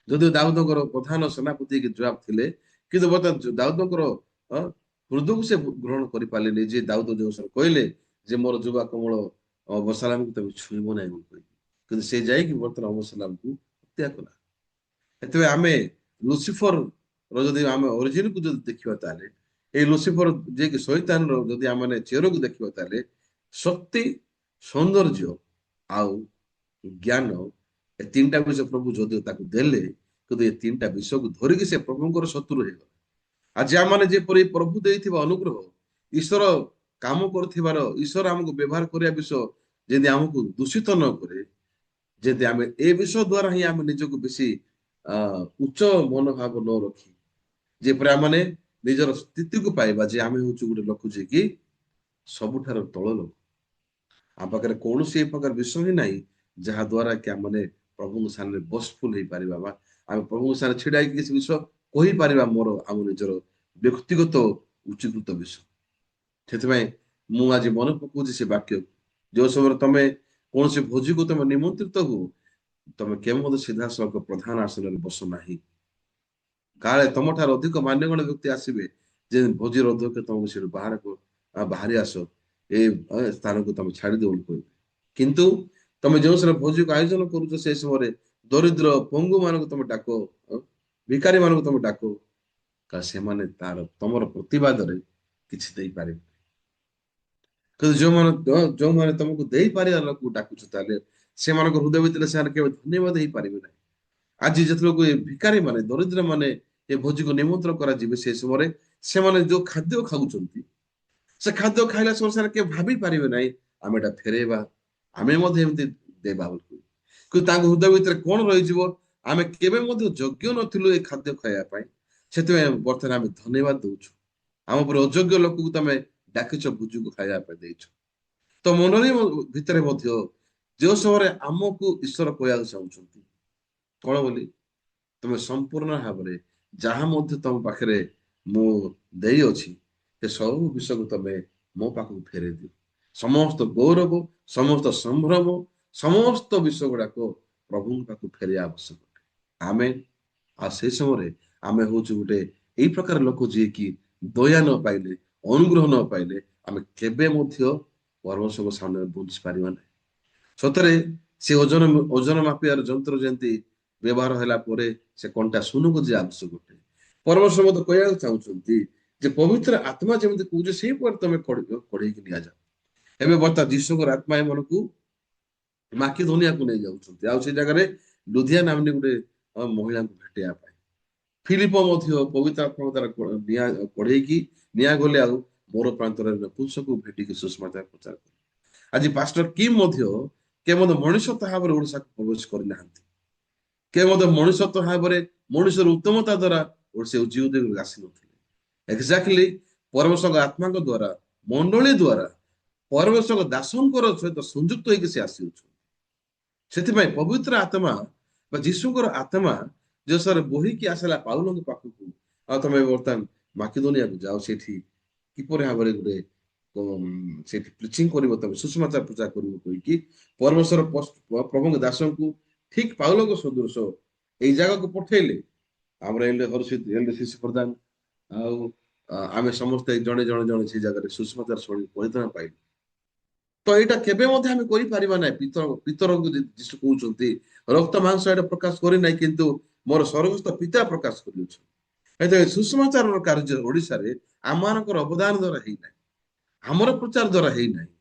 ଯଦିଓ ଦାଉଦଙ୍କର ପ୍ରଧାନ ସେନାପତି ଜବାବ ଥିଲେ, କିନ୍ତୁ ବର୍ତ୍ତମାନ ଦାଉଦଙ୍କର ହୃଦୟକୁ ସେ ଗ୍ରହଣ କରିପାରିଲେନି। ଯେ ଦାଉଦ ଯେଉଁ କହିଲେ ଯେ ମୋର ଯୁବା କମଳ ଅବସାଲାମକୁ ତମେ ଛୁଇଁବ ନାହିଁ ବୋଲି କହିଲେ, କିନ୍ତୁ ସେ ଯାଇକି ବର୍ତ୍ତମାନ ଅବସାଲାମକୁ ହତ୍ୟା କଲା। ସେଥିପାଇଁ ଆମେ ଲୁସିଫର ଯଦି ଆମେ ଅରିଜିନକୁ ଯଦି ଦେଖିବା, ତାହେଲେ ଏଇ ଲୁସିଫର ଯିଏକି ଶୈତାନର ଯଦି ଆମେ ଚେରକୁ ଦେଖିବା, ତାହେଲେ ଶକ୍ତି, ସୌନ୍ଦର୍ଯ୍ୟ ଆଉ ଜ୍ଞାନ, ଏ ତିନିଟା ବିଷୟ ପ୍ରଭୁ ଯଦିଓ ତାକୁ ଦେଲେ, କିନ୍ତୁ ଏ ତିନିଟା ବିଷୟକୁ ଧରିକି ସେ ପ୍ରଭୁଙ୍କର ଶତ୍ରୁ ହେଇଗଲା। ଆଜି ଆମମାନେ ଯେପରି ପ୍ରଭୁ ଦେଇଥିବା ଅନୁଗ୍ରହ, ଈଶ୍ୱର କାମ କରୁଥିବାର, ଈଶ୍ୱର ଆମକୁ ବ୍ୟବହାର କରିବା ବିଷୟ ଯେମିତି ଆମକୁ ଦୂଷିତ ନ କରେ, ଯେମିତି ଆମେ ଏ ବିଷୟ ଦ୍ୱାରା ହିଁ ଆମେ ନିଜକୁ ବେଶୀ ଉଚ୍ଚ ମନୋଭାବ ନ ରଖି ଯେପରି ଆମେ ନିଜର ସ୍ଥିତିକୁ ପାଇବା ଯେ ଆମେ ହଉଛୁ ଗୋଟେ ଲୋକ ଯିଏ କି ସବୁଠାରୁ ତଳ ଲୋକ। ଆମ ପାଖରେ କୌଣସି ଏ ପ୍ରକାର ବିଷୟ ହିଁ ନାହିଁ ଯାହା ଦ୍ୱାରା କି ଆମେ ପ୍ରଭୁଙ୍କ ସାମ୍ନାରେ ବସଫୁଲ ହେଇପାରିବା ବା ଆମେ ପ୍ରଭୁଙ୍କ ସାମ୍ନାରେ ଛିଡା ହେଇକି କିଛି ବିଷୟ କହିପାରିବା ମୋର ଆମ ନିଜର ବ୍ୟକ୍ତିଗତ ଉଚ୍ଚୀକୃତ ବିଷୟ। ସେଥିପାଇଁ ମୁଁ ଆଜି ମନେ ପକାଉଛି ସେ ବାକ୍ୟ, ଯୋଉ ସମୟରେ ତମେ କୌଣସି ଭୋଜିକୁ ତମେ ନିମନ୍ତ୍ରିତ ହୁଅ, ତମେ କେବେ ମଧ୍ୟ ସିଧାସଳଖ ପ୍ରଧାନ ଆସନରେ ବସ ନାହିଁ। କାଳେ ତମଠାରୁ ଅଧିକ ମାନ୍ୟଗଣ୍ୟ ବ୍ୟକ୍ତି ଆସିବେ ଯେ ଭୋଜିର ଅଧ୍ୟକ୍ଷ ତମକୁ ସେଠୁ ବାହାରି ଆସ, ଏ ସ୍ଥାନକୁ ତମେ ଛାଡିଦିଅ ବୋଲି କହିବେ। କିନ୍ତୁ ତମେ ଯେଉଁ ସମୟରେ ଭୋଜିକୁ ଆୟୋଜନ କରୁଛ ସେ ସମୟରେ ଦରିଦ୍ର ପଙ୍ଗୁ ମାନଙ୍କୁ ତମେ ଡାକ, ଭିକାରୀ ମାନଙ୍କୁ ତମେ ଡାକ, କାରଣ ସେମାନେ ତମର ପ୍ରତିବାଦରେ କିଛି ଦେଇପାରିବେ। କିନ୍ତୁ ଯୋଉମାନେ ତମକୁ ଦେଇପାରିବା ଲୋକକୁ ଡାକୁଛ, ତାହେଲେ ସେମାନଙ୍କ ହୃଦୟ ଭିତରେ ସେମାନେ କେବେ ଧନ୍ୟବାଦ ହେଇପାରିବେ ନାହିଁ। ଆଜି ଯେତେବେଳେ ଏ ଭିକାରୀ ମାନେ ଦରିଦ୍ର ମାନେ ଏ ଭୋଜିକୁ ନିମନ୍ତ୍ରଣ କରାଯିବେ, ସେ ସମୟରେ ସେମାନେ ଯୋଉ ଖାଦ୍ୟ ଖାଉଛନ୍ତି ସେ ଖାଦ୍ୟ ଖାଇଲା ସମୟରେ ସେମାନେ କେବେ ଭାବି ପାରିବେ ନାହିଁ ଆମେ ଏଟା ଫେରେଇବା, ଆମେ ମଧ୍ୟ ଏମିତି ଦେବା ବୋଲି। କିନ୍ତୁ ତାଙ୍କ ହୃଦୟ ଭିତରେ କଣ ରହିଯିବ, ଆମେ କେବେ ମଧ୍ୟ ଯୋଗ୍ୟ ନଥିଲୁ ଏ ଖାଦ୍ୟ ଖାଇବା ପାଇଁ, ସେଥିପାଇଁ ବର୍ତ୍ତମାନ ଆମେ ଧନ୍ୟବାଦ ଦଉଛୁ। ଆମ ଉପରେ ଅଯୋଗ୍ୟ ଲୋକକୁ ତମେ ଡାକିଛ ଭୋଜିକୁ ଖାଇବା ପାଇଁ ଦେଇଛ। ତ ମଣ୍ଡଳୀ ଭିତରେ ମଧ୍ୟ ଯେଉଁ ସମୟରେ ଆମକୁ ଈଶ୍ୱର କହିବାକୁ ଚାହୁଁଛନ୍ତି କଣ ବୋଲି, ତମେ ସମ୍ପୂର୍ଣ୍ଣ ଭାବରେ ଯାହା ମଧ୍ୟ ତମ ପାଖରେ ମୁଁ ଦେଇଅଛି ସେ ସବୁ ବିଷୟକୁ ତମେ ମୋ ପାଖକୁ ଫେରେଇ ଦିଅ। ସମସ୍ତ ଗୌରବ, ସମସ୍ତ ସମ୍ଭ୍ରମ, ସମସ୍ତ ବିଷୟ ଗୁଡାକ ପ୍ରଭୁଙ୍କ ପାଖକୁ ଫେରିବା ଆବଶ୍ୟକ। ଆମେ ଆଉ ସେଇ ସମୟରେ ଆମେ ହଉଛୁ ଗୋଟେ ଏଇ ପ୍ରକାର ଲୋକ ଯିଏକି ଦୟା ନ ପାଇଲେ, ଅନୁଗ୍ରହ ନ ପାଇଲେ ଆମେ କେବେ ମଧ୍ୟ ପରମେଶ୍ୱରଙ୍କ ସାମ୍ନାରେ ବଞ୍ଚି ପାରିବା ନାହିଁ। ସତରେ ସେ ଓଜନ ମାପିବାର ଯନ୍ତ୍ର ଯେମିତି ବ୍ୟବହାର ହେଲା ପରେ ସେ କଣ୍ଟା ସୁନକୁ ଯେ ଆବଶ୍ୟକ ଅଟେ, ପରମେଶ୍ୱର ମଧ୍ୟ କହିବାକୁ ଚାହୁଁଛନ୍ତି ଯେ ପବିତ୍ର ଆତ୍ମା ଯେମିତି କହୁଛି ସେଇପରି ତମେ କଢେଇକି ନିଆଯାଅ। ଏବେ ବର୍ତ୍ତମାନ ଯୀଶୁଙ୍କର ଆତ୍ମା ଏମାନଙ୍କୁ ମାକିଦୋନିଆକୁ ନେଇ ଯାଉଛନ୍ତି, ଆଉ ସେ ଜାଗାରେ ଲୁଧିଆ ନାମની ଗୋଟେ ମହିଳାଙ୍କୁ ଭେଟିବା ପାଇଁ। ଫିଲିପ ମଧ୍ୟ ପବିତ୍ର ଆତ୍ମା ଦ୍ୱାରା କଢେଇକି ନିଆଗଲେ ଆଉ ମୋର ପ୍ରାନ୍ତରରେ ନପୁଂସକୁ ଭେଟିକି ସୁସମାଚାର ପ୍ରଚାର କଲେ। ଆଜି ପାଷ୍ଟର କିମ୍ ମଧ୍ୟ ମଣିଷ ଭାବରେ ଓଡିଶାକୁ ପ୍ରବେଶ କରିନାହାନ୍ତି, ମଧ୍ୟ ମଣିଷତ୍ୱ ଭାବରେ ମଣିଷର ଉତ୍ତମତା ଦ୍ୱାରା ସେ ଜୀବଦେହକୁ ଆସିନଥିଲେ। ଏକ୍ଜାକ୍ଟଲି ପରମେଶ୍ୱରଙ୍କ ଆତ୍ମାଙ୍କ ଦ୍ୱାରା, ମଣ୍ଡଳୀ ଦ୍ୱାରା, ପରମେଶ୍ୱରଙ୍କ ଦାସଙ୍କର ସହିତ ସଂଯୁକ୍ତ ହେଇକି ସେ ଆସିଅଛନ୍ତି। ସେଥିପାଇଁ ପବିତ୍ର ଆତ୍ମା ବା ଯୀଶୁଙ୍କର ଆତ୍ମା ଯୋଉ ସାର ବୋହିକି ଆସିଲା ପାଉଲଙ୍କ ପାଖକୁ, ଆଉ ତମେ ବର୍ତ୍ତମାନ ମାକିଦୋନିଆକୁ ଯାଅ, ସେଠି କିପରି ଭାବରେ ଗୋଟେ ସେଠି ପ୍ରିଚିଂ କରିବ, ତମେ ସୁସମାଚାର ପ୍ରଚାର କରିବ କହିକି ପରମେଶ୍ୱର ପ୍ରଭୁଙ୍କ ଦାସଙ୍କୁ ଠିକ ପାଉଲଙ୍କ ସଦୃଶ ଏଇ ଜାଗାକୁ ପଠେଇଲେ। ଆମର ଶିଶୁ ପ୍ରଧାନ ଆଉ ଆମେ ସମସ୍ତେ ଜଣେ ଜଣେ ଜଣେ ସେଇ ଜାଗାରେ ସୁସମାଚାର ଶୁଣି ପରିତ୍ରାଣ ପାଇଲୁ। ତ ଏଇଟା କେବେ ମଧ୍ୟ ଆମେ କରିପାରିବା ନାହିଁ। ପିତରଙ୍କୁ ଯୀଶୁ କହୁଛନ୍ତି ରକ୍ତ ମାଂସ ଏଇଟା ପ୍ରକାଶ କରିନାହିଁ, କିନ୍ତୁ ମୋର ସ୍ୱର୍ଗସ୍ଥ ପିତା ପ୍ରକାଶ କରିଅଛନ୍ତି। ଏଥିରେ ସୁସମାଚାରର କାର୍ଯ୍ୟ ଓଡିଶାରେ ଆମମାନଙ୍କର ଅବଦାନ ଦ୍ୱାରା ହେଇନାହିଁ, ଆମର ପ୍ରଚାର ଦ୍ୱାରା ହେଇନାହିଁ।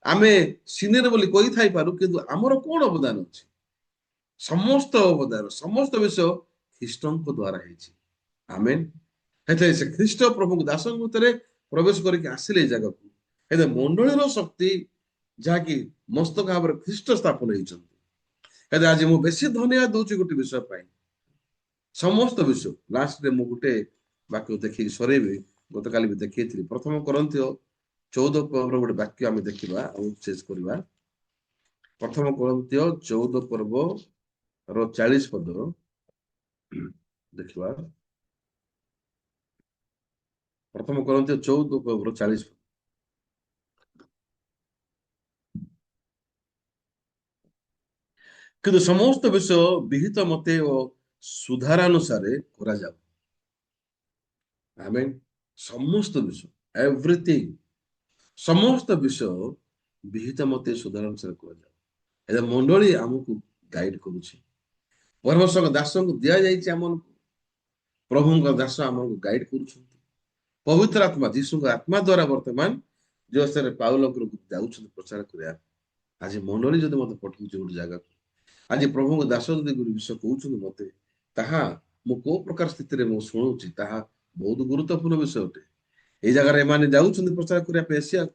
ଆମେ ସିନିୟର ବୋଲି କହିଥାଇପାରୁ, କିନ୍ତୁ ଆମର କଣ ଅବଦାନ ଅଛି? ସମସ୍ତ ଅବଦାନ, ସମସ୍ତ ବିଷୟ ଖ୍ରୀଷ୍ଟଙ୍କ ଦ୍ୱାରା ହେଇଛି। ଆମେନ୍। ସେଥିପାଇଁ ସେ ଖ୍ରୀଷ୍ଟ ପ୍ରଭୁଙ୍କ ଦାସଙ୍କ ଭିତରେ ପ୍ରବେଶ କରିକି ଆସିଲେ ଏଇ ଜାଗାକୁ। ହେଲେ ମଣ୍ଡଳୀର ଶକ୍ତି ଯାହାକି ମସ୍ତକ ଭାବରେ ଖ୍ରୀଷ୍ଟ ସ୍ଥାପନ ହେଇଛନ୍ତି। ହେଲେ ଆଜି ମୁଁ ବେଶୀ ଧନ୍ୟବାଦ ଦଉଛି ଗୋଟେ ବିଷୟ ପାଇଁ, ସମସ୍ତ ବିଷୟ ଲାଷ୍ଟରେ ମୁଁ ଗୋଟେ ବାକ୍ୟ ଦେଖିକି ସରେଇବି। ଗତକାଲି ବି ଦେଖେଇଥିଲି, ପ୍ରଥମ କରନ୍ଥୀୟ 14 ପର୍ବର ଗୋଟେ ବାକ୍ୟ ଆମେ ଦେଖିବା ଆଉ ଶେଷ କରିବା। ପ୍ରଥମ କରନ୍ଥୀୟ 14 ପର୍ବର 40 ପଦ ଦେଖିବା। ପ୍ରଥମ କରନ୍ଥୀୟ 14 ପର୍ବର 40 ପଦ। କିନ୍ତୁ ସମସ୍ତ ବିଷୟ ବିହିତ ମତେ ଓ ସୁଧାରାନୁସାରେ କରାଯାଉ। ଆମେନ୍। ସମସ୍ତ ବିଷୟ, ଏଭ୍ରିଥିଙ୍ଗ, ସମସ୍ତ ବିଷୟ ବିହିତ ମତେ ସୁଧାରାନୁସାରେ କରାଯାଉ। ଏବେ ମଣ୍ଡଳୀ ଆମକୁ ଗାଇଡ କରୁଛି, ପରମେଶ୍ୱରଙ୍କ ଦାସଙ୍କୁ ଦିଆଯାଇଛି ଆମକୁ, ପ୍ରଭୁଙ୍କ ଦାସ ଆମକୁ ଗାଇଡ କରୁଛନ୍ତି। ପବିତ୍ର ଆତ୍ମା ଯୀଶୁଙ୍କ ଆତ୍ମା ଦ୍ୱାରା ବର୍ତ୍ତମାନ ଯୋଉ ସ୍ତରରେ ପାଉଲଙ୍କର ଯାଉଛନ୍ତି ପ୍ରଚାର କରିବା। ଆଜି ମଣ୍ଡଳୀ ଯଦି ମତେ ପଠଉଛି ଗୋଟେ ଜାଗାକୁ, ଆଜି ପ୍ରଭୁଙ୍କ ଦାସ ଯଦି ଗୋଟେ ବିଷୟ କହୁଛନ୍ତି ମତେ, ତାହା ମୁଁ କୋଉ ପ୍ରକାର ସ୍ଥିତିରେ ମୁଁ ଶୁଣୁଛି ତାହା ବହୁତ ଗୁରୁତ୍ୱପୂର୍ଣ୍ଣ ବିଷୟ ଅଟେ। ଏଇ ଜାଗାରେ ଏମାନେ ଯାଉଛନ୍ତି ପ୍ରଚାର କରିବା ପାଇଁ ଏସିଆକୁ,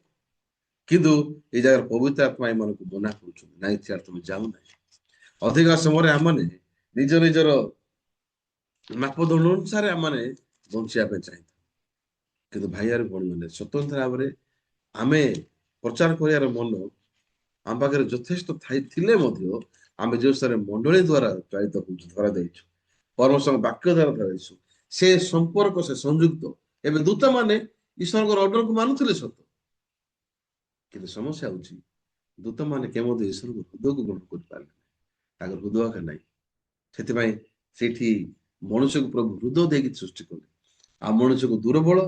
କିନ୍ତୁ ଏଇ ଜାଗାରେ ପବିତ୍ର ଆତ୍ମା ଏମାନଙ୍କୁ ମନା କରୁଛନ୍ତି, ନାଇଁ ସିଆଡେ ତମେ ଯାଉ ନାହିଁ। ଅଧିକ ସମୟରେ ଆମମାନେ ନିଜ ନିଜର ମାପଦଣ୍ଡ ଅନୁସାରେ ଆମମାନେ ବଞ୍ଚିବା ପାଇଁ ଚାହିଁଥାଉ। କିନ୍ତୁ ଭାଇଆର ଭଉଣୀମାନେ ସ୍ୱତନ୍ତ୍ର ଭାବରେ ଆମେ ପ୍ରଚାର କରିବାର ମନ ଆମ ପାଖରେ ଯଥେଷ୍ଟ ଥିଲେ ମଧ୍ୟ ଆମେ ଯେଉଁ ସାରେ ମଣ୍ଡଳୀ ଦ୍ୱାରା ଚାଳିତ ହଉଛୁ, ଧରାଯାଇଛୁ, ପରମେଶ୍ୱରଙ୍କ ବାକ୍ୟ ଦ୍ୱାରା ଧରାଯାଇଛୁ, ସେ ସମ୍ପର୍କ, ସେ ସଂଯୁକ୍ତ। ଏବେ ଦୂତମାନେ ଈଶ୍ୱରଙ୍କର ଅର୍ଡରକୁ ମାନୁଥିଲେ ସତ, କିନ୍ତୁ ସମସ୍ୟା ହଉଛି ଦୂତମାନେ କେମିତି ଈଶ୍ୱରଙ୍କ ହୃଦୟକୁ ଗ୍ରହଣ କରିପାରିଲେ, ତାଙ୍କର ହୃଦୟ ଆକା ନାହିଁ। ସେଥିପାଇଁ ସେଇଠି ମଣିଷକୁ ପ୍ରଭୁ ହୃଦୟ ଦେଇକି ସୃଷ୍ଟି କଲେ, ଆଉ ମଣିଷକୁ ଦୁର୍ବଳ,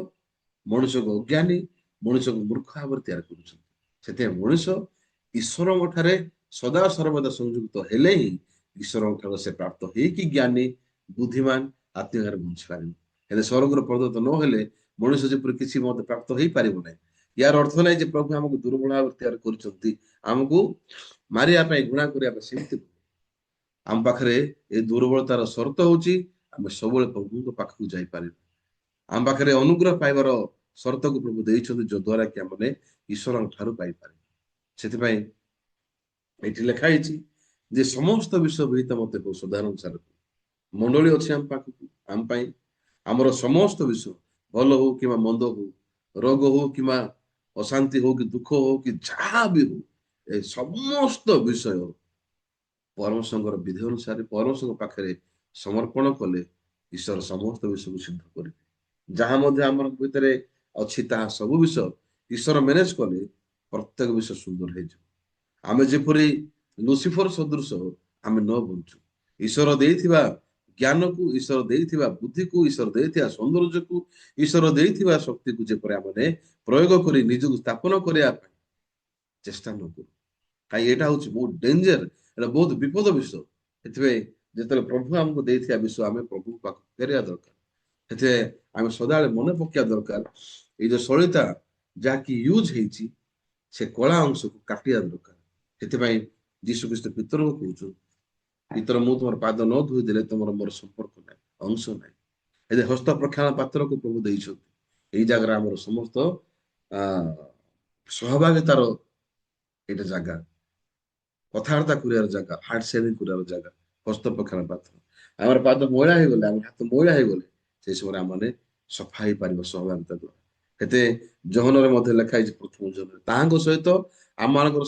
ମଣିଷକୁ ଅଜ୍ଞାନୀ, ମଣିଷକୁ ମୂର୍ଖ ଭାବରେ ତିଆରି କରୁଛନ୍ତି। ସେଥିପାଇଁ ମଣିଷ ଈଶ୍ୱରଙ୍କ ଠାରେ ସଦା ସର୍ବଦା ସଂଯୁକ୍ତ ହେଲେ ହିଁ ଈଶ୍ୱରଙ୍କ ଠାରୁ ସେ ପ୍ରାପ୍ତ ହେଇକି ଜ୍ଞାନୀ, ବୁଦ୍ଧିମାନ, ଆତ୍ମୀୟରେ ବଞ୍ଚି ପାରିବ। ହେଲେ ସ୍ୱର୍ଗର ପ୍ରଦତ୍ତ ନହେଲେ ମଣିଷ ଯେପରି କିଛି ମଧ୍ୟ ପ୍ରାପ୍ତ ହେଇପାରିବ ନାହିଁ। ୟାର ଅର୍ଥ ନାହିଁ ଯେ ପ୍ରଭୁ ଆମକୁ ଦୁର୍ବଳ ଭାବରେ ତିଆରି କରିଛନ୍ତି, ଆମକୁ ମାରିବା ପାଇଁ, ଘୃଣା କରିବା ପାଇଁ, ସେମିତି ଆମ ପାଖରେ ଏ ଦୁର୍ବଳତାର ସର୍ତ୍ତ ହଉଛି ଆମେ ସବୁବେଳେ ପ୍ରଭୁଙ୍କ ପାଖକୁ ଯାଇପାରିବା। ଆମ ପାଖରେ ଅନୁଗ୍ରହ ପାଇବାର ସର୍ତ୍ତକୁ ପ୍ରଭୁ ଦେଇଛନ୍ତି, ଯଦ୍ୱାରା କି ଆମେ ଈଶ୍ୱରଙ୍କ ଠାରୁ ପାଇପାରିବା। ସେଥିପାଇଁ ଏଠି ଲେଖା ହେଇଛି ଯେ ସମସ୍ତ ବିଷୟ ବିହିତ ମତେ ସଦାନୁସାର ମଣ୍ଡଳୀ ଅଛି ଆମ ପାଖକୁ, ଆମ ପାଇଁ ଆମର ସମସ୍ତ ବିଷୟ ଭଲ ହଉ କିମ୍ବା ମନ୍ଦ ହଉ, ରୋଗ ହଉ କିମ୍ବା ଅଶାନ୍ତି ହଉ କି ଦୁଃଖ ହଉ କି ଯାହା ବି ହଉ, ଏ ସମସ୍ତ ବିଷୟ ପରମେଶ୍ୱରଙ୍କର ବିଧି ଅନୁସାରେ ପରମେଶ୍ୱରଙ୍କ ପାଖରେ ସମର୍ପଣ କଲେ ଈଶ୍ୱର ସମସ୍ତ ବିଷୟକୁ ସିଦ୍ଧ କରିବେ। ଯାହା ମଧ୍ୟ ଆମର ଭିତରେ ଅଛି ତାହା ସବୁ ବିଷୟ ଈଶ୍ୱର ମ୍ୟାନେଜ କଲେ ପ୍ରତ୍ୟେକ ବିଷୟ ସୁନ୍ଦର ହେଇଯିବ। ଆମେ ଯେପରି ଲୁସିଫର ସଦୃଶ ଆମେ ନ ବଞ୍ଚୁ, ଈଶ୍ୱର ଦେଇଥିବା ଜ୍ଞାନକୁ, ଈଶ୍ୱର ଦେଇଥିବା ବୁଦ୍ଧିକୁ, ଈଶ୍ୱର ଦେଇଥିବା ସୌନ୍ଦର୍ଯ୍ୟକୁ, ଈଶ୍ୱର ଦେଇଥିବା ଶକ୍ତିକୁ ଯେପରି ଆମେ ପ୍ରୟୋଗ କରି ନିଜକୁ ସ୍ଥାପନ କରିବା ପାଇଁ ଚେଷ୍ଟା ନ କରୁ, କାହିଁକି ଏଇଟା ହଉଛି ବହୁତ ଡେଞ୍ଜର, ଏଇଟା ବହୁତ ବିପଦ ବିଷୟ। ସେଥିପାଇଁ ଯେତେବେଳେ ପ୍ରଭୁ ଆମକୁ ଦେଇଥିବା ବିଷୟ ଆମେ ପ୍ରଭୁଙ୍କ ପାଖକୁ ଫେରିବା ଦରକାର। ସେଥିପାଇଁ ଆମେ ସଦାବେଳେ ମନେ ପକେଇବା ଦରକାର, ଏଇ ଯୋଉ ସଳିତା ଯାହାକି ୟୁଜ ହେଇଛି ସେ କଳା ଅଂଶକୁ କାଟିବା ଦରକାର। ସେଥିପାଇଁ ଯୀଶୁ ଖ୍ରୀଷ୍ଟ ପିତରଙ୍କୁ କହୁଛୁ, ପିତର ମୁଁ ତୁମର ପାଦ ନ ଧୋଇଦେଲେ ତମର ମୋର ସମ୍ପର୍କ ନାହିଁ, ଅଂଶ ନାହିଁ। ଏ ହସ୍ତ ପ୍ରକ୍ଷାଳନ ପାତ୍ରକୁ ପ୍ରଭୁ ଦେଇଛନ୍ତି, ଏଇ ଜାଗାରେ ଆମର ସମସ୍ତ ସହଭାଗିତାର ଏଇଟା ଜାଗା, କଥାବାର୍ତ୍ତା କରିବାର ଜାଗା, ହାର୍ଟ ସେଭିଂ କରିବାର ଜାଗା, ହସ୍ତ ପ୍ରକ୍ଷାଳନ ପାତ୍ର। ଆମର ପାଦ ମଇଳା ହେଇଗଲେ, ଆମର ହାତ ମଇଳା ହେଇଗଲେ ସେଇ ସମୟରେ ଆମମାନେ ସଫା ହେଇପାରିବ ସହଭାଗିତା ଦ୍ୱାରା। ଏତେ ଜହନରେ ମଧ୍ୟ ଲେଖା ହେଇଛି, ପ୍ରଥମ ଜହନରେ ତାହାଙ୍କ ସହିତ ଆମମାନଙ୍କର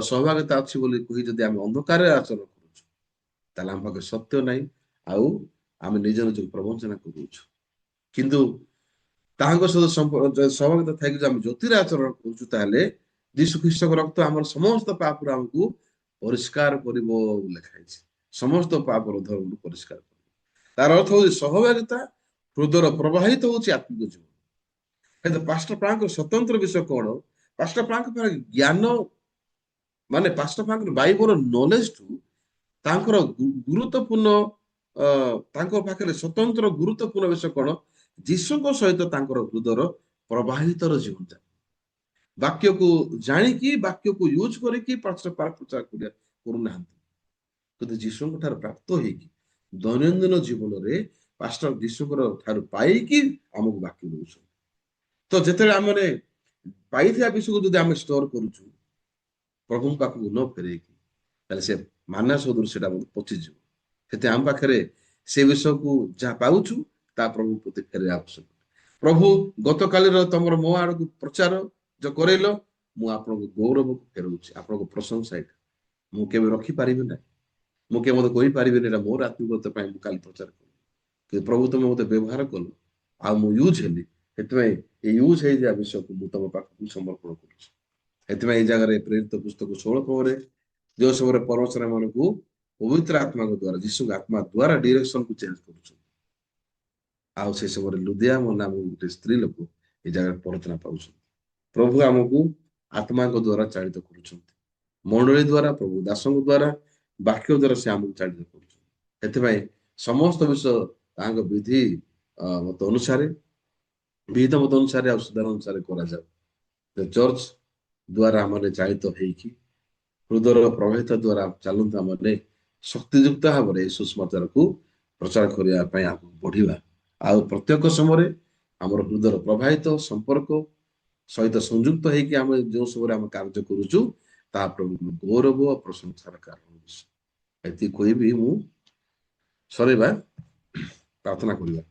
ସହଭାଗିତା ଅଛି ବୋଲି କହି ଯଦି ଆମେ ଅନ୍ଧକାରରେ ଆଚରଣ କରୁଛୁ, ତାହେଲେ ଆମ ପାଖରେ ସତ୍ୟ ନାହିଁ, ଆଉ ଆମେ ନିଜ ନିଜକୁ ପ୍ରବଞ୍ଚନା କରୁଛୁ। କିନ୍ତୁ ତାହାଙ୍କ ସହିତ ସହଭାଗିତା ଥାଇକି ଯଦି ଆମେ ଜ୍ୟୋତିରେ ଆଚରଣ କରୁଛୁ, ତାହେଲେ ଯୀଶୁ ଖ୍ରୀଷ୍ଟଙ୍କ ରକ୍ତ ଆମର ସମସ୍ତ ପାପରୁ ଆମକୁ ପରିଷ୍କାର କରିବ ଲେଖା ହେଇଛି, ସମସ୍ତ ପାପର ଧର୍ମରୁ ପରିଷ୍କାର କରିବ। ତାର ଅର୍ଥ ହଉଛି ସହଭାଗିତା ହୃଦୟର ପ୍ରବାହିତ ହଉଛି ଆତ୍ମିକ ଜୀବନ। କିନ୍ତୁ ପାଷ୍ଟର ପ୍ରାଣଙ୍କର ସ୍ୱତନ୍ତ୍ର ବିଷୟ କଣ? ପାଷ୍ଟର ପ୍ରାଣଙ୍କ ପାଖରେ ଜ୍ଞାନ, ମାନେ ପାଷ୍ଟର ପ୍ରାଣଙ୍କର ବାଇବଲର ନଲେଜଠୁ ତାଙ୍କର ଗୁରୁତ୍ୱପୂର୍ଣ୍ଣ ତାଙ୍କ ପାଖରେ ସ୍ୱତନ୍ତ୍ର ଗୁରୁତ୍ୱପୂର୍ଣ୍ଣ ବିଷୟ କଣ? ଯୀଶୁଙ୍କ ସହିତ ତାଙ୍କର ହୃଦୟର ପ୍ରବାହିତର ଜୀବନ, ବାକ୍ୟକୁ ଜାଣିକି ବାକ୍ୟକୁ ୟୁଜ କରିକି ପ୍ରଚାର କରିବା କରୁନାହାନ୍ତି, କିନ୍ତୁ ଯୀଶୁଙ୍କ ଠାରୁ ପ୍ରାପ୍ତ ହେଇକି ଦୈନନ୍ଦିନ ଜୀବନରେ ପାଷ୍ଟର ଯୀଶୁଙ୍କର ଠାରୁ ପାଇକି ଆମକୁ ବାକ୍ୟ ଦଉଛନ୍ତି। ତ ଯେତେବେଳେ ଆମେ ପାଇଥିବା ବିଷୟକୁ ଯଦି ଆମେ ଷ୍ଟୋର କରୁଛୁ ପ୍ରଭୁଙ୍କ ପାଖକୁ ନ ଫେରେଇକି, ତାହେଲେ ସେ ମାନସ ସଦୃଶ ସେଟା ପଚିଯିବ। ସେଥିପାଇଁ ଆମ ପାଖରେ ସେ ବିଷୟକୁ ଯାହା ପାଉଛୁ ତା ପ୍ରଭୁ ପ୍ରତି ଫେରିବା ଆବଶ୍ୟକ। ପ୍ରଭୁ ଗତକାଲିର ତମର ମୋ ଆଡକୁ ପ୍ରଚାର ଯୋଉ କରେଇଲ, ମୁଁ ଆପଣଙ୍କୁ ଗୌରବକୁ ଫେରଉଛି, ଆପଣଙ୍କ ପ୍ରଶଂସା ଏଇଟା ମୁଁ କେବେ ରଖିପାରିବି ନାହିଁ। ମୁଁ କେବେ ମତେ କହିପାରିବିନି ଏଇଟା ମୋର ଆତ୍ମୀୟତା ପାଇଁ ମୁଁ କାଲି ପ୍ରଚାର କଲି, କିନ୍ତୁ ପ୍ରଭୁ ତମେ ମତେ ବ୍ୟବହାର କଲ ଆଉ ମୁଁ ୟୁଜ ହେଲି। ସେଥିପାଇଁ ଏଇ ୟୁଜ ହେଇଯିବା ବିଷୟକୁ ମୁଁ ତମ ପାଖକୁ ସମର୍ପଣ କରୁଛି। ସେଥିପାଇଁ ଏଇ ଜାଗାରେ ପ୍ରେରିତ ପୁସ୍ତକ 16 ଯେଉଁ ସମୟରେ ପରମେଶ୍ୱର ମାନଙ୍କୁ ପବିତ୍ର ଆତ୍ମାଙ୍କ ଦ୍ୱାରା, ଯୀଶୁଙ୍କ ଆତ୍ମା ଦ୍ୱାରା ଡିରେକ୍ସନକୁ ଚେଞ୍ଜ କରୁଛନ୍ତି, ଆଉ ସେ ସମୟରେ ଲୁଦିଆ ନାମ ଗୋଟେ ସ୍ତ୍ରୀ ଲୋକ ଏଇ ଜାଗାରେ ପ୍ରାର୍ଥନା ପାଉଛନ୍ତି। ପ୍ରଭୁ ଆମକୁ ଆତ୍ମାଙ୍କ ଦ୍ୱାରା ଚାଳିତ କରୁଛନ୍ତି, ମଣ୍ଡଳୀ ଦ୍ୱାରା, ପ୍ରଭୁ ଦାସଙ୍କ ଦ୍ୱାରା, ବାକ୍ୟ ଦ୍ୱାରା ସେ ଆମକୁ ଚାଳିତ କରୁଛନ୍ତି। ସେଥିପାଇଁ ସମସ୍ତ ବିଷୟ ତାଙ୍କ ବିଧି ମତ ଅନୁସାରେ, ବିହିତ ମତ ଅନୁସାରେ ଆଉ ସୁଧାର ଅନୁସାରେ କରାଯାଉ। ଚର୍ଚ୍ଚ ଦ୍ୱାରା ଆମର ଚାଳିତ ହେଇକି ହୃଦୟର ପ୍ରବାହିତ ଦ୍ୱାରା ଚାଲନ୍ତୁ ଆମେ ଶକ୍ତିଯୁକ୍ତ ଭାବରେ ଏହି ସୁଷମାଚାରକୁ ପ୍ରଚାର କରିବା ପାଇଁ ଆଗକୁ ବଢିବା। ଆଉ ପ୍ରତ୍ୟେକ ସମୟରେ ଆମର ହୃଦୟର ପ୍ରବାହିତ ସମ୍ପର୍କ ସହିତ ସଂଯୁକ୍ତ ହେଇକି ଆମେ ଯେଉଁ ସମୟରେ ଆମେ କାର୍ଯ୍ୟ କରୁଛୁ ତାହା ପ୍ରଭୁଙ୍କ ଗୌରବ ଓ ପ୍ରଶଂସାର କାରଣ ବିଷୟ। ଏତିକି କହିବି ମୁଁ ସରେଇବା ପ୍ରାର୍ଥନା କରିବା।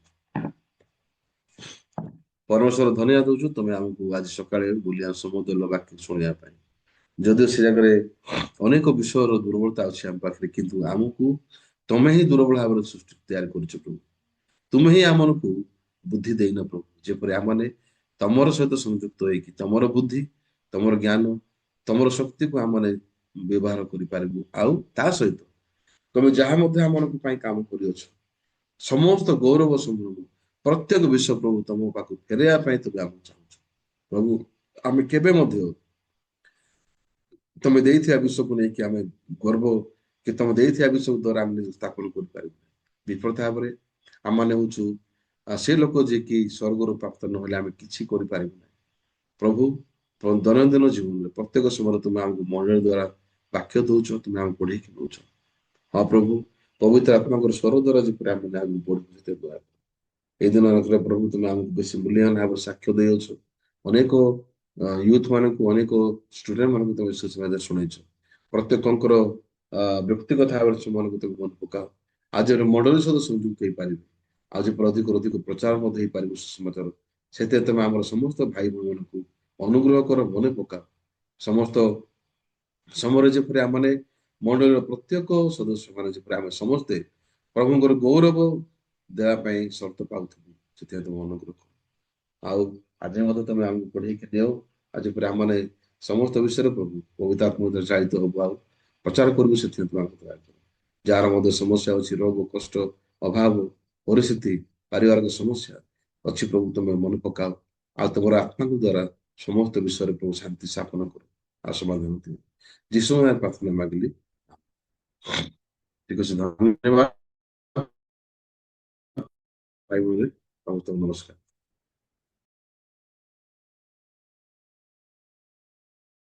ପରମେଶ୍ୱର ଧନ୍ୟବାଦ ଦଉଛୁ ତମେ ଆମକୁ ଆଜି ସକାଳେ ବୁଲିଆ ସମୟ ଦେଲ ବାକ୍ୟ ଶୁଣିବା ପାଇଁ। ଯଦିଓ ସେ ଜାଗାରେ ଅନେକ ବିଷୟର ଦୁର୍ବଳତା ଅଛି ଆମ ପାଖରେ, କିନ୍ତୁ ଆମକୁ ତମେ ହିଁ ଦୁର୍ବଳ ଭାବରେ ସୃଷ୍ଟି ତିଆରି କରିଛ ପ୍ରଭୁ। ତୁମେ ହିଁ ଆମମାନଙ୍କୁ ବୁଦ୍ଧି ଦେଇନ ପ୍ରଭୁ, ଯେପରି ଆମମାନେ ତମର ସହିତ ସଂଯୁକ୍ତ ହେଇକି ତମର ବୁଦ୍ଧି, ତମର ଜ୍ଞାନ, ତମର ଶକ୍ତିକୁ ଆମମାନେ ବ୍ୟବହାର କରିପାରିବୁ। ଆଉ ତା ସହିତ ତମେ ଯାହା ମଧ୍ୟ ଆମମାନଙ୍କ ପାଇଁ କାମ କରିଅଛ ସମସ୍ତ ଗୌରବ ସମ୍ଭ୍ରମ ପ୍ରତ୍ୟେକ ବିଷୟ ପ୍ରଭୁ ତମ ପାଖକୁ ଫେରାଇବା ପାଇଁ ତମେ ଆମକୁ ଚାହୁଁଛ ପ୍ରଭୁ। ଆମେ କେବେ ମଧ୍ୟ ତମେ ଦେଇଥିବା ବିଷୟକୁ ନେଇକି ଆମେ ଗର୍ବ କି ତମେ ଦେଇଥିବା ବିଷୟ ଦ୍ୱାରା ଆମେ ନିଜକୁ ସ୍ଥାପନ କରିପାରିବୁ। ବିପରୀତ ଭାବରେ ଆମମାନେ ହଉଛୁ ସେ ଲୋକ ଯିଏକି ସ୍ୱର୍ଗରୁ ପ୍ରାପ୍ତ ନହେଲେ ଆମେ କିଛି କରିପାରିବୁ ନାହିଁ ପ୍ରଭୁ। ଦୈନନ୍ଦିନ ଜୀବନରେ ପ୍ରତ୍ୟେକ ସମୟରେ ତୁମେ ଆମକୁ ମଣ୍ଡଳୀ ଦ୍ୱାରା ବାକ୍ୟ ଦଉଛ, ତୁମେ ଆମକୁ ପଢେଇକି ଦଉଛ। ହଁ ପ୍ରଭୁ, ପବିତ୍ର ଆତ୍ମାଙ୍କର ସ୍ୱର ଦ୍ୱାରା ଯେପରି ଆମେ ଆଗକୁ ବଢିବୁ ସେତେ ଦ୍ୱାରା এই ଦିନର ପ୍ରଭୁ ତୁମେ ଆମକୁ ବେଶୀ ମୂଲ୍ୟବାନ ଭାବରେ ସାକ୍ଷ୍ୟ ଦେଇଅଛ। ଅନେକ ୟୁଥ ମାନଙ୍କୁ, ଅନେକ ଷ୍ଟୁଡେଣ୍ଟ ମାନଙ୍କୁ ତମେ ସୁସମାଚାର ଶୁଣେଇଛ। ପ୍ରତ୍ୟେକଙ୍କର ବ୍ୟକ୍ତିଗତ ଭାବରେ ସେମାନଙ୍କୁ ତମେ ମନେ ପକାଅ। ଆଜି ମଣ୍ଡଳୀ ସହିତ ସଂଯୁକ୍ତ ହେଇପାରିବେ, ଆଉ ଯେପରି ଅଧିକରୁ ଅଧିକ ପ୍ରଚାର ମଧ୍ୟ ହେଇପାରିବ ସୁସମାଚାର, ସେଥିରେ ତମେ ଆମର ସମସ୍ତ ଭାଇ ଭଉଣୀମାନଙ୍କୁ ଅନୁଗ୍ରହ କର, ମନେ ପକାଅ। ସମସ୍ତ ସମୟରେ ଯେପରି ଆମମାନେ ମଣ୍ଡଳୀର ପ୍ରତ୍ୟେକ ସଦସ୍ୟ ମାନେ ଯେପରି ଆମେ ସମସ୍ତେ ପ୍ରଭୁଙ୍କର ଗୌରବ ଦେବା ପାଇଁ ସର୍ତ୍ତ ପାଉଥିବୁ, ସେଥିପାଇଁ ତମେ ଅନୁଗ୍ରହ କର। ଆଉ ଆଜି ମଧ୍ୟ ତମେ ଆମକୁ ପଢେଇକି ଦିଅ। ଆଜି ପରେ ଆମମାନେ ସମସ୍ତ ବିଷୟରେ ପ୍ରଭୁ ପବିତ୍ର ଆତ୍ମା ମଧ୍ୟରେ ଚାଳିତ ହବୁ, ଆଉ ପ୍ରଚାର କରିବୁ, ସେଥିପାଇଁ ତମେ ଆମକୁ ଦୟା କର। ଯାହାର ମଧ୍ୟ ସମସ୍ୟା ଅଛି, ରୋଗ, କଷ୍ଟ, ଅଭାବ, ପରିସ୍ଥିତି, ପାରିବାରିକ ସମସ୍ୟା ଅଛି ପ୍ରଭୁ ତମେ ମନେ ପକାଅ। ଆଉ ତମର ଆତ୍ମାଙ୍କ ଦ୍ୱାରା ସମସ୍ତ ବିଷୟରେ ପ୍ରଭୁ ଶାନ୍ତି ସ୍ଥାପନ କର, ଆଉ ସମାଧାନ ଦିଅ। ଯୀଶୁ ନାମରେ ପ୍ରାର୍ଥନା ମାଗିଲି, ଠିକ ଅଛି। ଧନ୍ୟବାଦ ଭାଇ ଭଉଣୀ, ସମସ୍ତଙ୍କୁ ନମସ୍କାର।